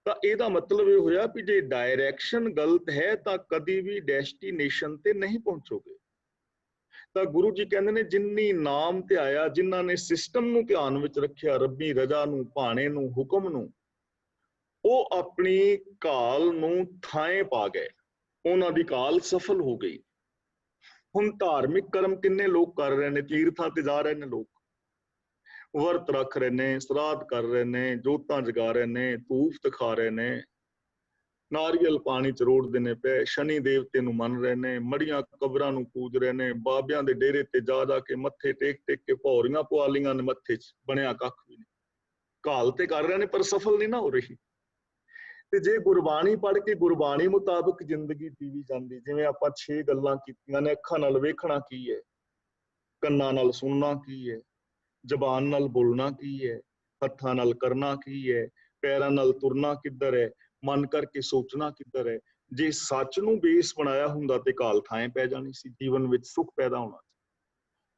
[SPEAKER 1] ਤਾਂ ਇਹਦਾ ਮਤਲਬ ਇਹ ਹੋਇਆ ਵੀ ਜੇ ਡਾਇਰੈਕਸ਼ਨ ਗਲਤ ਹੈ ਤਾਂ ਕਦੀ ਵੀ ਡੈਸਟੀਨੇਸ਼ਨ ਤੇ ਨਹੀਂ ਪਹੁੰਚੋਗੇ। ਤਾਂ ਗੁਰੂ ਜੀ ਕਹਿੰਦੇ ਨੇ ਜਿੰਨੀ ਨਾਮ ਧਿਆਇਆ, ਜਿਨ੍ਹਾਂ ਨੇ ਸਿਸਟਮ ਨੂੰ ਧਿਆਨ ਵਿੱਚ ਰੱਖਿਆ, ਰੱਬੀ ਰਜ਼ਾ ਨੂੰ, ਭਾਣੇ ਨੂੰ, ਹੁਕਮ ਨੂੰ, ਉਹ ਆਪਣੀ ਕਾਲ ਨੂੰ ਥਾਂ ਪਾ ਗਏ, ਉਹਨਾਂ ਦੀ ਕਾਲ ਸਫਲ ਹੋ ਗਈ। ਹੁਣ ਧਾਰਮਿਕ ਕਰਮ ਕਿੰਨੇ ਲੋਕ ਕਰ ਰਹੇ ਨੇ, ਤੀਰਥਾਂ ਤੇ ਜਾ ਰਹੇ ਨੇ ਲੋਕ, ਵਰਤ ਰੱਖ ਰਹੇ ਨੇ, ਸਰਾਧ ਕਰ ਰਹੇ ਨੇ, ਜੋਤਾਂ ਜਗਾ ਰਹੇ ਨੇ, ਧੂਫ ਦਿਖਾ ਰਹੇ ਨੇ, ਨਾਰੀਅਲ ਪਾਣੀ ਚ ਰੋੜਦੇ ਨੇ ਪਏ, ਸ਼ਨੀ ਦੇਵਤੇ ਨੂੰ ਮੰਨ ਰਹੇ ਨੇ, ਮੜੀਆਂ ਕਬਰਾਂ ਨੂੰ ਪੂਜ ਰਹੇ ਨੇ, ਬਾਬਿਆਂ ਦੇ ਡੇਰੇ ਤੇ ਜਾ ਜਾ ਕੇ ਮੱਥੇ ਟੇਕ ਟੇਕ ਕੇ ਭੌਰੀਆਂ ਪਵਾ ਲਈਆਂ ਨੇ ਮੱਥੇ ਚ, ਬਣਿਆ ਕੱਖ ਵੀ ਨਹੀਂ। ਕਾਲ ਤੇ ਕਰ ਰਹੇ ਨੇ ਪਰ ਸਫਲ ਨਹੀਂ ਨਾ ਹੋ ਰਹੀ। ਤੇ ਜੇ ਗੁਰਬਾਣੀ ਪੜ੍ਹ ਕੇ ਗੁਰਬਾਣੀ ਮੁਤਾਬਕ ਜ਼ਿੰਦਗੀ ਜੀਵੀ ਜਾਂਦੀ, ਜਿਵੇਂ ਆਪਾਂ 6 ਗੱਲਾਂ ਕੀਤੀਆਂ ਨੇ, ਅੱਖਾਂ ਨਾਲ ਵੇਖਣਾ ਕੀ ਹੈ, ਕੰਨਾਂ ਨਾਲ ਸੁਣਨਾ ਕੀ ਹੈ, ਜ਼ਬਾਨ ਨਾਲ ਬੋਲਣਾ ਕੀ ਹੈ, ਹੱਥਾਂ ਨਾਲ ਕਰਨਾ ਕੀ ਹੈ, ਪੈਰਾਂ ਨਾਲ ਤੁਰਨਾ ਕਿੱਧਰ ਹੈ, ਮਨ ਕਰਕੇ ਸੋਚਣਾ ਕਿੱਧਰ ਹੈ। ਜੇ ਸੱਚ ਨੂੰ ਬੇਸ ਬਣਾਇਆ ਹੁੰਦਾ ਤੇ ਕਾਲ ਥਾਂ ਪੈ ਜਾਣੀ ਸੀ, ਜੀਵਨ ਵਿੱਚ ਸੁੱਖ ਪੈਦਾ ਹੋਣਾ ਸੀ।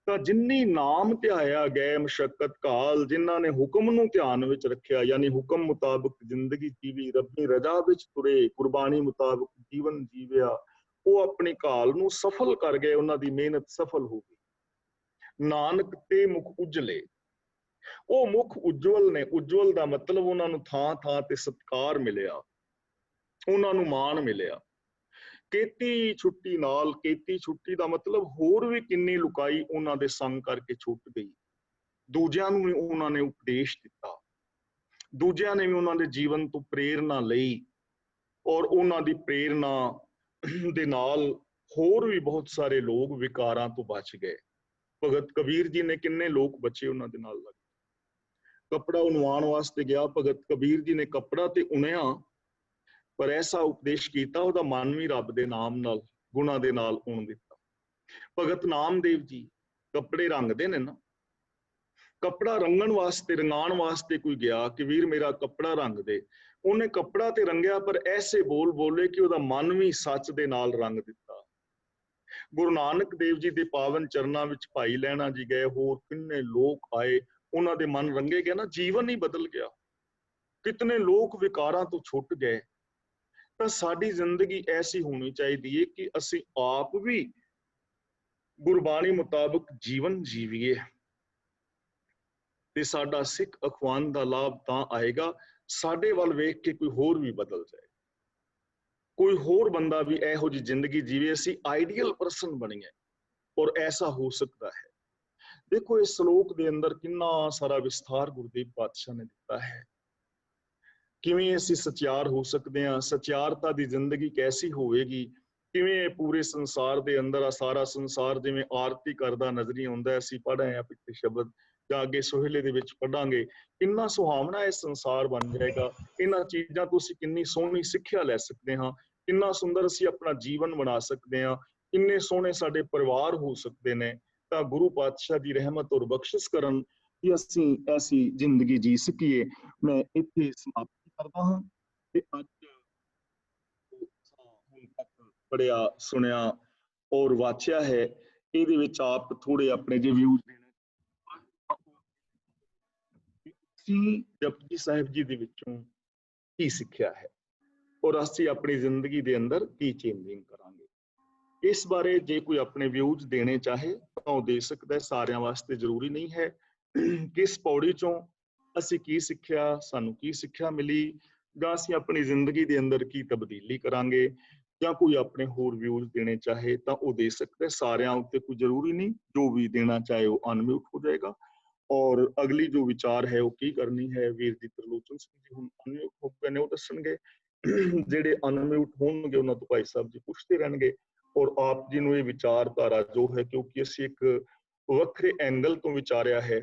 [SPEAKER 1] ਤਾਂ ਜਿੰਨੀ ਨਾਮ ਧਿਆਇਆ ਗਏ ਮਸ਼ੱਕਤ ਕਾਲ, ਜਿਨ੍ਹਾਂ ਨੇ ਹੁਕਮ ਨੂੰ ਧਿਆਨ ਵਿੱਚ ਰੱਖਿਆ, ਯਾਨੀ ਹੁਕਮ ਮੁਤਾਬਕ ਜ਼ਿੰਦਗੀ ਜੀਵੀ, ਰੱਬੀ ਰਜ਼ਾ ਵਿੱਚ ਤੁਰੇ, ਕੁਰਬਾਨੀ ਮੁਤਾਬਕ ਜੀਵਨ ਜੀਵਿਆ, ਉਹ ਆਪਣੀ ਕਾਲ ਨੂੰ ਸਫਲ ਕਰ ਗਏ, ਉਹਨਾਂ ਦੀ ਮਿਹਨਤ ਸਫਲ ਹੋ ਗਈ। ਨਾਨਕ ਤੇ ਮੁਖ ਉਜਲੇ, ਉਹ ਮੁਖ ਉਜਵਲ ਨੇ। ਉਜਵਲ ਦਾ ਮਤਲਬ ਉਹਨਾਂ ਨੂੰ ਥਾਂ ਥਾਂ ਤੇ ਸਤਿਕਾਰ ਮਿਲਿਆ, ਉਹਨਾਂ ਨੂੰ ਮਾਣ ਮਿਲਿਆ। ਕੇਤੀ ਛੁੱਟੀ ਨਾਲ, ਕੇਤੀ ਛੁੱਟੀ ਦਾ ਮਤਲਬ ਹੋਰ ਵੀ ਕਿੰਨੀ ਲੁਕਾਈ ਉਹਨਾਂ ਦੇ ਸੰਗ ਕਰਕੇ ਛੁੱਟ ਗਈ। ਦੂਜਿਆਂ ਨੂੰ ਵੀ ਉਹਨਾਂ ਨੇ ਉਪਦੇਸ਼ ਦਿੱਤਾ, ਦੂਜਿਆਂ ਨੇ ਵੀ ਉਹਨਾਂ ਦੇ ਜੀਵਨ ਤੋਂ ਪ੍ਰੇਰਨਾ ਲਈ, ਔਰ ਉਹਨਾਂ ਦੀ ਪ੍ਰੇਰਨਾ ਦੇ ਨਾਲ ਹੋਰ ਵੀ ਬਹੁਤ ਸਾਰੇ ਲੋਕ ਵਿਕਾਰਾਂ ਤੋਂ ਬਚ ਗਏ। ਭਗਤ ਕਬੀਰ ਜੀ ਨੇ ਕਿੰਨੇ ਲੋਕ ਬਚੇ ਉਹਨਾਂ ਦੇ ਨਾਲ ਲੱਗ। ਕੱਪੜਾ ਉਣਵਾਉਣ ਵਾਸਤੇ ਗਿਆ ਭਗਤ ਕਬੀਰ ਜੀ ਨੇ, ਕੱਪੜਾ ਤੇ ਉਣਿਆ, ਪਰ ਐਸਾ ਉਪਦੇਸ਼ ਕੀਤਾ, ਉਹਦਾ ਮਨ ਵੀ ਰੱਬ ਦੇ ਨਾਮ ਨਾਲ, ਗੁਣਾ ਦੇ ਨਾਲ ਉਣ ਦਿੱਤਾ। ਭਗਤ ਨਾਮਦੇਵ ਜੀ ਕੱਪੜੇ ਰੰਗਦੇ ਨੇ ਨਾ, ਕੱਪੜਾ ਰੰਗਣ ਵਾਸਤੇ, ਰੰਗਾਉਣ ਵਾਸਤੇ ਕੋਈ ਗਿਆ ਕਿ ਵੀਰ ਮੇਰਾ ਕੱਪੜਾ ਰੰਗ ਦੇ, ਉਹਨੇ ਕੱਪੜਾ ਤੇ ਰੰਗਿਆ, ਪਰ ਐਸੇ ਬੋਲ ਬੋਲੇ ਕਿ ਉਹਦਾ ਮਨ ਵੀ ਸੱਚ ਦੇ ਨਾਲ ਰੰਗ ਦਿੱਤਾ। ਗੁਰੂ ਨਾਨਕ ਦੇਵ ਜੀ ਦੇ ਪਾਵਨ ਚਰਨਾਂ ਵਿੱਚ ਭਾਈ ਲਹਿਣਾ ਜੀ ਗਏ, ਹੋਰ ਕਿੰਨੇ ਲੋਕ ਆਏ, ਉਹਨਾਂ ਦੇ ਮਨ ਰੰਗੇ ਗਏ ਨਾ, ਜੀਵਨ ਹੀ ਬਦਲ ਗਿਆ। ਕਿਤਨੇ ਲੋਕ ਵਿਕਾਰਾਂ ਤੋਂ ਛੁੱਟ ਗਏ। ਤਾਂ ਸਾਡੀ ਜ਼ਿੰਦਗੀ ਐਸੀ ਹੋਣੀ ਚਾਹੀਦੀ ਹੈ ਕਿ ਅਸੀਂ ਆਪ ਵੀ ਗੁਰਬਾਣੀ ਮੁਤਾਬਕ ਜੀਵਨ ਜੀਵੀਏ, ਤੇ ਸਾਡਾ ਸਿੱਖ ਅਖਵਾਨ ਦਾ ਲਾਭ ਤਾਂ ਆਏਗਾ, ਸਾਡੇ ਵੱਲ ਵੇਖ ਕੇ ਕੋਈ ਹੋਰ ਵੀ ਬਦਲ ਜਾਏ, ਕੋਈ ਹੋਰ ਬੰਦਾ ਵੀ ਇਹੋ ਜਿਹੀ ਜ਼ਿੰਦਗੀ ਜੀਵੇ, ਅਸੀਂ ਆਈਡੀਅਲ ਪਰਸਨ ਬਣੀਏ। ਔਰ ਐਸਾ ਹੋ ਸਕਦਾ ਹੈ। ਦੇਖੋ ਇਸ ਸ਼ਲੋਕ ਦੇ ਅੰਦਰ ਕਿੰਨਾ ਸਾਰਾ ਵਿਸਥਾਰ ਗੁਰਦੇਵ ਪਾਤਸ਼ਾਹ ਨੇ ਦਿੱਤਾ ਹੈ। ਕਿਵੇਂ ਅਸੀਂ ਸਚਿਆਰ ਹੋ ਸਕਦੇ ਹਾਂ, ਸਚਿਆਰਤਾ ਦੀ ਜ਼ਿੰਦਗੀ ਕੈਸੀ ਹੋਵੇਗੀ, ਕਿਵੇਂ ਪੂਰੇ ਸੰਸਾਰ ਦੇ ਅੰਦਰ ਆ ਸਾਰਾ ਸੰਸਾਰ ਜਿਵੇਂ ਆਰਤੀ ਕਰਦਾ ਨਜ਼ਰੀ ਆਉਂਦਾ। ਅਸੀਂ ਪੜ੍ਹ ਰਹੇ ਹਾਂ ਪਿੱਛੇ ਸ਼ਬਦ, ਜਾਂ ਅੱਗੇ ਸੋਹਿਲੇ ਦੇ ਵਿੱਚ ਪੜਾਂਗੇ, ਕਿੰਨਾ ਸੁਹਾਵਣਾ ਇਹ ਸੰਸਾਰ ਬਣ ਜਾਏਗਾ। ਇਹਨਾਂ ਚੀਜ਼ਾਂ ਤੋਂ ਅਸੀਂ ਕਿੰਨੀ ਸੋਹਣੀ ਸਿੱਖਿਆ ਲੈ ਸਕਦੇ ਹਾਂ, ਕਿੰਨਾ ਸੁੰਦਰ ਅਸੀਂ ਆਪਣਾ ਜੀਵਨ ਬਣਾ ਸਕਦੇ ਹਾਂ, ਕਿੰਨੇ ਸੋਹਣੇ ਸਾਡੇ ਪਰਿਵਾਰ ਹੋ ਸਕਦੇ ਨੇ। ਤਾਂ ਗੁਰੂ ਪਾਤਸ਼ਾਹ ਦੀ ਰਹਿਮਤ ਔਰ ਬਖਸ਼ਿਸ਼ ਕਰਨ ਕਿ ਅਸੀਂ ਐਸੀ ਜ਼ਿੰਦਗੀ ਜੀ ਸਕੀਏ। ਮੈਂ ਇੱਥੇ ਸਮਾਪਤੀ ਕਰਦਾ ਹਾਂ ਤੇ ਅੱਜ ਹੁਣ ਤੱਕ ਪੜਿਆ, ਸੁਣਿਆ ਔਰ ਵਾਚਿਆ ਹੈ, ਇਹਦੇ ਵਿੱਚ ਆਪ ਥੋੜੇ ਆਪਣੇ ਜਿਹੇ ਵਿਊਜ਼ ਦੇਣੇ। ਅਸੀਂ ਜਪਜੀ ਸਾਹਿਬ ਜੀ ਦੇ ਵਿੱਚੋਂ ਕੀ ਸਿੱਖਿਆ ਹੈ ਔਰ ਅਸੀਂ ਆਪਣੀ ਜ਼ਿੰਦਗੀ ਦੇ ਅੰਦਰ ਕੀ ਚੇਂਜਿੰਗ ਕਰਾਂਗੇ, ਇਸ ਬਾਰੇ ਜੇ ਕੋਈ ਆਪਣੇ ਵਿਊਜ਼ ਦੇਣੇ ਚਾਹੇ ਤਾਂ ਉਹ ਦੇ ਸਕਦਾ ਹੈ। ਸਾਰਿਆਂ ਵਾਸਤੇ ਜ਼ਰੂਰੀ ਨਹੀਂ ਹੈ। ਕਿਸ ਪੌੜੀ ਚੋਂ ਅਸੀਂ ਕੀ ਸਿੱਖਿਆ, ਸਾਨੂੰ ਕੀ ਸਿੱਖਿਆ ਮਿਲੀ, ਜਾਂ ਅਸੀਂ ਆਪਣੀ ਜ਼ਿੰਦਗੀ ਦੇ ਅੰਦਰ ਕੀ ਤਬਦੀਲੀ ਕਰਾਂਗੇ, ਜਾਂ ਕੋਈ ਆਪਣੇ ਹੋਰ ਵਿਊਜ਼ ਦੇਣੇ ਚਾਹੇ ਤਾਂ ਉਹ ਦੇ ਸਕਦਾ ਹੈ। ਸਾਰਿਆਂ ਉੱਤੇ ਕੋਈ ਜ਼ਰੂਰੀ ਨਹੀਂ, ਜੋ ਵੀ ਦੇਣਾ ਚਾਹੇ ਉਹ ਅਨਮਿਊਟ ਹੋ ਜਾਏਗਾ। ਔਰ ਅਗਲੀ ਜੋ ਵਿਚਾਰ ਹੈ ਉਹ ਕੀ ਕਰਨੀ ਹੈ, ਵੀਰ ਜੀ ਤਰਲੋਚਨ ਸਿੰਘ ਜੀ ਹੁਣ ਅਨਮਿਊਟ ਹੋ ਗਏ ਨੇ, ਉਹ ਦੱਸਣਗੇ। ਜਿਹੜੇ ਅਨਮਿਊਟ ਹੋਣਗੇ ਉਹਨਾਂ ਤੋਂ ਭਾਈ ਸਾਹਿਬ ਜੀ ਪੁੱਛਦੇ ਰਹਿਣਗੇ। ਔਰ ਆਪ ਜੀ ਨੂੰ ਇਹ ਵਿਚਾਰਧਾਰਾ ਜੋ ਹੈ, ਕਿਉਂਕਿ ਅਸੀਂ ਇੱਕ ਵੱਖਰੇ ਐਂਗਲ ਤੋਂ ਵਿਚਾਰਿਆ ਹੈ,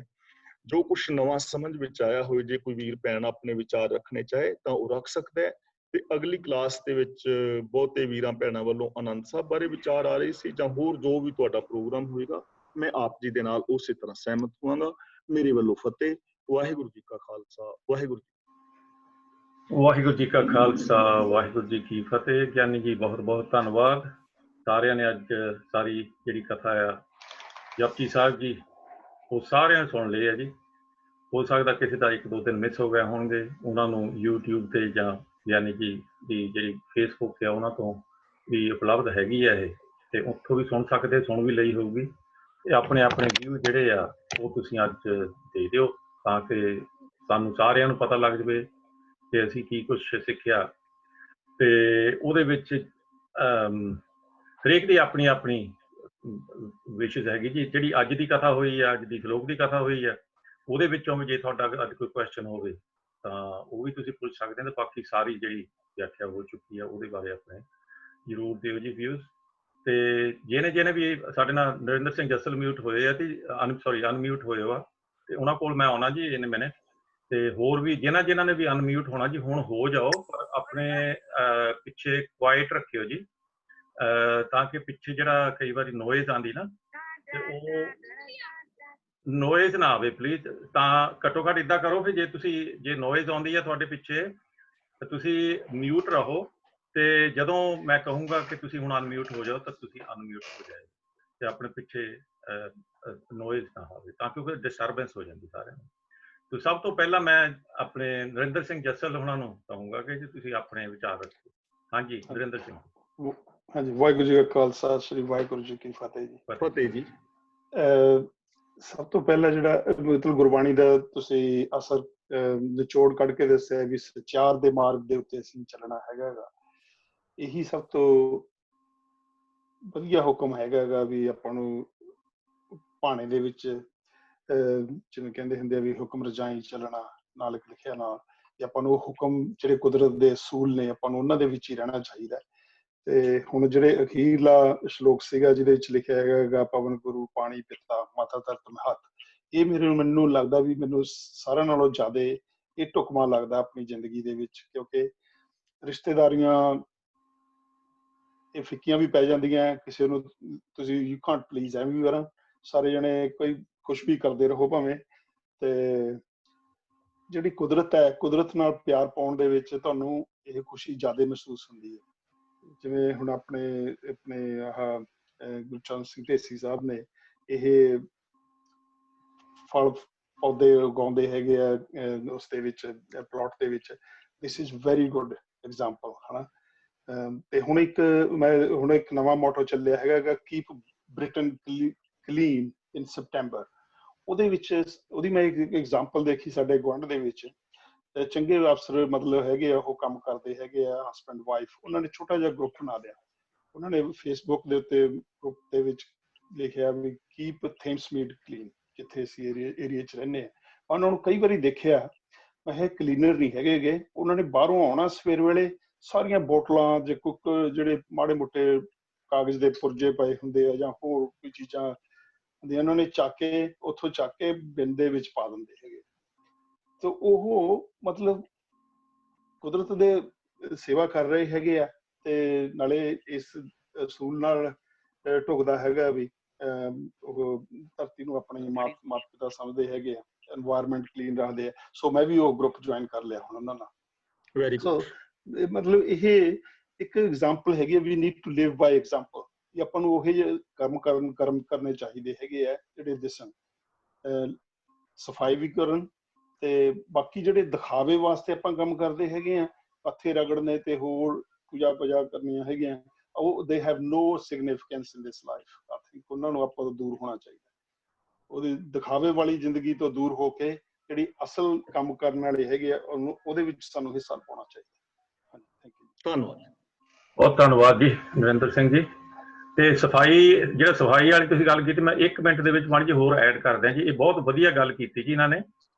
[SPEAKER 1] ਜੋ ਕੁਛ ਨਵਾਂ ਸਮਝ ਵਿੱਚ ਆਇਆ ਹੋਏ, ਜੇ ਕੋਈ ਵੀਰ ਭੈਣ ਆਪਣੇ ਵਿਚਾਰ ਰੱਖਣੇ ਚਾਹੇ ਤਾਂ ਉਹ ਰੱਖ ਸਕਦਾ ਹੈ। ਤੇ ਅਗਲੀ ਕਲਾਸ ਦੇ ਵਿੱਚ ਬਹੁਤੇ ਵੀਰਾਂ ਭੈਣਾਂ ਵੱਲੋਂ ਆਨੰਦ ਸਾਹਿਬ ਬਾਰੇ ਵਿਚਾਰ ਆ ਰਹੇ ਸੀ, ਜਾਂ ਹੋਰ ਜੋ ਵੀ ਤੁਹਾਡਾ ਪ੍ਰੋਗਰਾਮ ਹੋਏਗਾ, ਮੈਂ ਆਪ ਜੀ ਦੇ ਨਾਲ ਉਸੇ ਤਰ੍ਹਾਂ ਸਹਿਮਤ ਹੋਵਾਂਗਾ। ਮੇਰੇ ਵੱਲੋਂ ਫਤਿਹ। ਵਾਹਿਗੁਰੂ ਜੀ ਕਾ ਖਾਲਸਾ, ਵਾਹਿਗੁਰੂ ਜੀ।
[SPEAKER 2] ਵਾਹਿਗੁਰੂ ਜੀ ਕਾ ਖਾਲਸਾ, ਵਾਹਿਗੁਰੂ ਜੀ ਕੀ ਫਤਿਹ। ਗਿਆਨੀ ਜੀ ਬਹੁਤ ਬਹੁਤ ਧੰਨਵਾਦ। ਸਾਰਿਆਂ ਨੇ ਅੱਜ ਸਾਰੀ ਜਿਹੜੀ ਕਥਾ ਆ ਜਪਜੀ ਸਾਹਿਬ ਜੀ ਉਹ ਸਾਰਿਆਂ ਸੁਣ ਲਈ ਹੈ ਜੀ। ਹੋ ਸਕਦਾ ਕਿਸੇ ਦਾ 1-2 ਦਿਨ ਮਿਸ ਹੋ ਗਏ ਹੋਣਗੇ, ਉਹਨਾਂ ਨੂੰ YouTube ਤੇ ਜਾਂ ਗਿਆਨੀ ਜੀ ਦੀ ਜਿਹੜੀ ਫੇਸਬੁੱਕ ਆ ਉਹਨਾਂ ਤੋਂ ਵੀ ਉਪਲਬਧ ਹੈਗੀ ਆ ਇਹ, ਤੇ ਉੱਥੋਂ ਵੀ ਸੁਣ ਸਕਦੇ, ਸੁਣ ਵੀ ਲਈ ਹੋਊਗੀ। ਤੇ ਆਪਣੇ ਆਪਣੇ ਵਿਊ ਜਿਹੜੇ ਆ ਉਹ ਤੁਸੀਂ ਅੱਜ ਦੇ ਦਿਓ ਤਾਂ ਕਿ ਸਾਨੂੰ ਸਾਰਿਆਂ ਨੂੰ ਪਤਾ ਲੱਗ ਜਾਵੇ ਕਿ ਅਸੀਂ ਕੀ ਕੁਛ ਸਿੱਖਿਆ। ਤੇ ਉਹਦੇ ਵਿੱਚ ਹਰੇਕ ਦੀ ਆਪਣੀ ਆਪਣੀ ਵਿਸ਼ੇਸ਼ ਹੈਗੀ ਜੀ। ਜਿਹੜੀ ਅੱਜ ਦੀ ਕਥਾ ਹੋਈ ਆ, ਅੱਜ ਦੀ ਸ਼ਲੋਕ ਦੀ ਕਥਾ ਹੋਈ ਆ, ਉਹਦੇ ਵਿੱਚੋਂ ਵੀ ਜੇ ਤੁਹਾਡਾ ਅੱਜ ਕੋਈ ਕੁਐਸਚਨ ਹੋਵੇ ਤਾਂ ਉਹ ਵੀ ਤੁਸੀਂ ਪੁੱਛ ਸਕਦੇ ਹੋ। ਤੇ ਬਾਕੀ ਸਾਰੀ ਜਿਹੜੀ ਵਿਆਖਿਆ ਹੋ ਚੁੱਕੀ ਆ ਉਹਦੇ ਬਾਰੇ ਆਪਣੇ ਜ਼ਰੂਰ ਦਿਓ ਜੀ ਵਿਊਜ਼। ਤੇ ਜਿਹਨੇ ਵੀ ਸਾਡੇ ਨਾਲ ਨਰਿੰਦਰ ਸਿੰਘ ਜੱਸਲ ਮਿਊਟ ਹੋਏ ਆ ਤੇ ਅਨਮਿਊਟ ਹੋਏ ਆ, ਤੇ ਉਹਨਾਂ ਕੋਲ ਮੈਂ ਆਉਣਾ ਜੀ ਇਨ ਮਿੰਟ। ਤੇ ਹੋਰ ਵੀ ਜਿਨ੍ਹਾਂ ਨੇ ਵੀ ਅਨਮਿਊਟ ਹੋਣਾ ਜੀ ਹੁਣ ਹੋ ਜਾਓ, ਪਰ ਆਪਣੇ ਪਿੱਛੇ ਕੁਆਇਟ ਰੱਖਿਓ ਜੀ, ਤਾਂ ਕਿ ਪਿੱਛੇ ਜਿਹੜਾ ਕਈ ਵਾਰੀ ਨੋਇਜ਼ ਆਉਂਦੀ ਨਾ ਤੇ ਉਹ ਨੋਇਜ਼ ਨਾ ਆਵੇ ਪਲੀਜ਼। ਤਾਂ ਘੱਟੋ ਘੱਟ ਇੱਦਾਂ ਕਰੋ ਕਿ ਜੇ ਨੋਇਜ਼ ਆਉਂਦੀ ਹੈ ਤੁਹਾਡੇ ਪਿੱਛੇ ਤਾਂ ਤੁਸੀਂ ਮਿਊਟ ਰਹੋ, ਤੇ ਜਦੋਂ ਮੈਂ ਕਹੂੰਗਾ ਕਿ ਤੁਸੀਂ ਹੁਣ ਅਨਮਿਊਟ ਹੋ ਜਾਓ ਤਾਂ ਤੁਸੀਂ ਅਨਮਿਊਟ ਹੋ ਜਾਓ, ਤੇ ਆਪਣੇ ਪਿੱਛੇ ਨੋਇਜ਼ ਨਾ ਹੋਵੇ ਤਾਂ ਕਿਉਂਕਿ ਡਿਸਟਰਬੈਂਸ ਹੋ ਜਾਂਦੀ ਸਾਰਿਆਂ ਨੂੰ। ਤੇ ਸਭ ਤੋਂ ਪਹਿਲਾਂ ਮੈਂ ਆਪਣੇ ਨਰਿੰਦਰ ਸਿੰਘ ਜੱਸਲ ਉਹਨਾਂ ਨੂੰ ਕਹੂੰਗਾ ਕਿ ਜੀ ਤੁਸੀਂ ਆਪਣੇ ਵਿਚਾਰ ਰੱਖੋ। ਹਾਂਜੀ ਨਰਿੰਦਰ ਸਿੰਘ।
[SPEAKER 3] ਹਾਂਜੀ, ਵਾਹਿਗੁਰੂ ਜੀ ਕਾ ਖਾਲਸਾ, ਸ੍ਰੀ ਵਾਹਿਗੁਰੂ ਜੀ ਕੀ ਫਤਿਹ ਜੀ।
[SPEAKER 1] ਫਤਿਹ ਜੀ।
[SPEAKER 3] ਸਭ ਤੋਂ ਪਹਿਲਾਂ ਜਿਹੜਾ ਮਤਲਬ ਗੁਰਬਾਣੀ ਦਾ ਤੁਸੀਂ ਅਸਰ ਨਿਚੋੜ ਕੱਢ ਕੇ ਦੱਸਿਆ ਵੀ ਸਚਿਆਰ ਦੇ ਮਾਰਗ ਦੇ ਉੱਤੇ ਅਸੀਂ ਚੱਲਣਾ ਹੈਗਾ, ਇਹੀ ਸਭ ਤੋਂ ਵਧੀਆ ਹੁਕਮ ਹੈਗਾ ਵੀ ਆਪਾਂ ਨੂੰ ਭਾਣੇ ਦੇ ਵਿੱਚ ਜਿਵੇਂ ਕਹਿੰਦੇ ਹੁੰਦੇ ਆ ਵੀ ਹੁਕਮ ਰਜਾਈ ਚੱਲਣਾ, ਨਾਲ ਲਿਖਿਆ ਨਾਲ, ਕਿ ਆਪਾਂ ਨੂੰ ਉਹ ਹੁਕਮ ਜਿਹੜੇ ਕੁਦਰਤ ਦੇ ਅਸੂਲ ਨੇ ਆਪਾਂ ਨੂੰ ਉਹਨਾਂ ਦੇ ਵਿੱਚ ਹੀ ਰਹਿਣਾ ਚਾਹੀਦਾ। ਤੇ ਹੁਣ ਜਿਹੜੇ ਅਖੀਰਲਾ ਸ਼ਲੋਕ ਸੀਗਾ ਜਿਹਦੇ ਵਿੱਚ ਲਿਖਿਆ ਹੈਗਾ ਪਵਨ ਗੁਰੂ ਪਾਣੀ ਪਿਤਾ ਮਾਤਾ ਧਰਤ ਮਹੱਤ, ਇਹ ਮੈਨੂੰ ਲੱਗਦਾ ਵੀ ਮੈਨੂੰ ਸਾਰਿਆਂ ਨਾਲੋਂ ਜ਼ਿਆਦਾ ਇਹ ਢੁਕਵਾਂ ਲੱਗਦਾ ਆਪਣੀ ਜ਼ਿੰਦਗੀ ਦੇ ਵਿੱਚ, ਕਿਉਂਕਿ ਰਿਸ਼ਤੇਦਾਰੀਆਂ ਇਹ ਫਿੱਕੀਆਂ ਵੀ ਪੈ ਜਾਂਦੀਆਂ। ਕਿਸੇ ਨੂੰ ਤੁਸੀਂ ਯੂ ਕਾਂਟ ਪਲੀਜ਼ ਐਵਰੀਵਨ, ਸਾਰੇ ਜਣੇ ਕੋਈ ਕੁਛ ਵੀ ਕਰਦੇ ਰਹੋ ਭਾਵੇਂ, ਤੇ ਜਿਹੜੀ ਕੁਦਰਤ ਹੈ, ਕੁਦਰਤ ਨਾਲ ਪਿਆਰ ਪਾਉਣ ਦੇ ਵਿੱਚ ਤੁਹਾਨੂੰ ਇਹ ਖੁਸ਼ੀ ਜ਼ਿਆਦਾ ਮਹਿਸੂਸ ਹੁੰਦੀ ਹੈ। ਜਿਵੇਂ ਹੁਣ ਆਪਣੇ ਆਹ ਗੁਰਚਰਨ ਸਿੰਘ ਢੇਸੀ ਸਾਹਿਬ ਨੇ ਇਹ ਫਲ ਪੌਦੇ ਉਗਾਉਂਦੇ ਹੈਗੇ ਆ ਉਸ ਦੇ ਵਿੱਚ ਪਲਾਟ ਦੇ ਵਿੱਚ, this is very good example ਹੈ ਨਾ। ਤੇ ਹੁਣ ਇੱਕ ਨਵਾਂ ਮੋਟੋ ਚੱਲਿਆ ਹੈਗਾ ਕੀਪ ਬ੍ਰਿਟਨ ਕਲੀਨ ਇਨ ਸਪਟੈਂਬਰ। ਉਹਦੇ ਵਿੱਚ ਉਹਦੀ ਮੈਂ ਇੱਕ ਐਗਜ਼ਾਮਪਲ ਦੇਖੀ, ਸਾਡੇ ਗੁਆਂਢ ਦੇ ਵਿੱਚ ਚੰਗੇ ਅਫਸਰ ਮਤਲਬ ਹੈਗੇ ਆ, ਉਹ ਕੰਮ ਕਰਦੇ ਹੈਗੇ ਆ ਹਸਬੈਂਡ ਵਾਈਫ, ਉਹਨਾਂ ਨੇ ਛੋਟਾ ਜਿਹਾ ਗਰੁੱਪ ਬਣਾ ਲਿਆ। ਉਹਨਾਂ ਨੇ ਫੇਸਬੁੱਕ ਦੇ ਉੱਤੇ ਗਰੁੱਪ ਦੇ ਵਿੱਚ ਲਿਖਿਆ ਵੀ ਕੀਪ ਥੇਮਸਮੀਡ ਕਲੀਨ, ਜਿੱਥੇ ਅਸੀਂ ਏਰੀਏ 'ਚ ਰਹਿੰਦੇ ਹਾਂ। ਉਹਨਾਂ ਨੂੰ ਕਈ ਵਾਰੀ ਦੇਖਿਆ, ਮੈਂ ਇਹ ਕਲੀਨਰ ਨਹੀਂ ਹੈਗੇ, ਉਹਨਾਂ ਨੇ ਬਾਹਰੋਂ ਆਉਣਾ ਸਵੇਰ ਵੇਲੇ, ਸਾਰੀਆਂ ਬੋਟਲਾਂ ਜੇ ਕੁੱਕ ਜਿਹੜੇ ਮਾੜੇ ਮੋਟੇ ਕਾਗਜ਼ ਦੇ ਪੁਰਜੇ ਪਏ ਹੁੰਦੇ ਆ ਜਾਂ ਹੋਰ ਕੋਈ ਚੀਜ਼ਾਂ ਹੁੰਦੀਆਂ, ਉਹਨਾਂ ਨੇ ਉੱਥੋਂ ਚੱਕ ਕੇ ਬਿਨ ਦੇ ਵਿੱਚ ਪਾ ਦਿੰਦੇ ਹੈਗੇ। ਤੇ ਉਹ ਮਤਲਬ ਕੁਦਰਤ ਦੇ ਸੇਵਾ ਕਰ ਰਹੇ ਹੈਗੇ ਆ, ਤੇ ਨਾਲੇ ਇਸ ਅਸੂਲ ਨਾਲ ਢੁਕਦਾ ਹੈਗਾ ਵੀ ਉਹ ਧਰਤੀ ਨੂੰ ਆਪਣੀ ਮਾਤਾ ਪਿਤਾ ਸਮਝਦੇ ਹੈਗੇ ਆ, এনवायरमेंट ਕਲੀਨ ਰੱਖਦੇ ਆ। ਸੋ ਮੈਂ ਵੀ ਉਹ ਗਰੁੱਪ ਜੁਆਇਨ ਕਰ ਲਿਆ ਹੁਣ ਉਹਨਾਂ ਨਾਲ।
[SPEAKER 1] Very good.
[SPEAKER 3] ਮਤਲਬ ਇਹ ਇੱਕ ਐਗਜ਼ਾਮਪਲ ਹੈਗੀ, we need to live by example, ਕਿ ਆਪਾਂ ਨੂੰ ਉਹੇ ਜਿਹੇ ਕਰਮ ਕਰਨੇ ਚਾਹੀਦੇ ਹੈਗੇ ਆ ਜਿਹੜੇ ਦਿਸਣ, ਸਫਾਈ ਵੀ ਕਰਨ, ਤੇ ਬਾਕੀ ਜਿਹੜੇ ਦਿਖਾਵੇ ਵਾਸਤੇ ਆਪਾਂ ਕੰਮ ਕਰਦੇ ਹੈਗੇ ਆ, ਪੱਥੇ ਰਗੜਨੇ ਤੇ ਹੋਰ ਪੂਜਾ ਕਰਨੀਆਂ ਹੈਗੀਆਂ, ਉਹ they have no significance in this life. I think ਉਹਨਾਂ ਨੂੰ ਆਪਾਂ ਤੋਂ ਦੂਰ ਹੋਣਾ ਚਾਹੀਦਾ। ਉਹਦੀ ਦਿਖਾਵੇ ਵਾਲੀ ਜ਼ਿੰਦਗੀ ਤੋਂ ਦੂਰ ਹੋ ਕੇ ਜਿਹੜੀ ਅਸਲ ਕੰਮ ਕਰਨ ਵਾਲੇ ਹੈਗੇ ਆ ਉਹਦੇ ਵਿੱਚ ਸਾਨੂੰ ਹਿੱਸਾ ਪਾਉਣਾ ਚਾਹੀਦਾ। Thank you.
[SPEAKER 1] ਧੰਨਵਾਦ।
[SPEAKER 2] ਬਹੁਤ ਧੰਨਵਾਦ ਜੀ ਨਰਿੰਦਰ ਸਿੰਘ ਜੀ। ਤੇ ਸਫਾਈ ਵਾਲੀ ਤੁਸੀਂ ਗੱਲ ਕੀਤੀ, ਮੈਂ 1 ਮਿੰਟ ਦੇ ਵਿੱਚ ਮਾੜੀ ਜਿਹੀ ਹੋਰ ਐਡ ਕਰ ਦਿਆਂ ਜੀ। ਇਹ ਬਹੁਤ ਵਧੀਆ ਗੱਲ ਕੀਤੀ ਜੀ ਇਹਨਾਂ ਨੇ।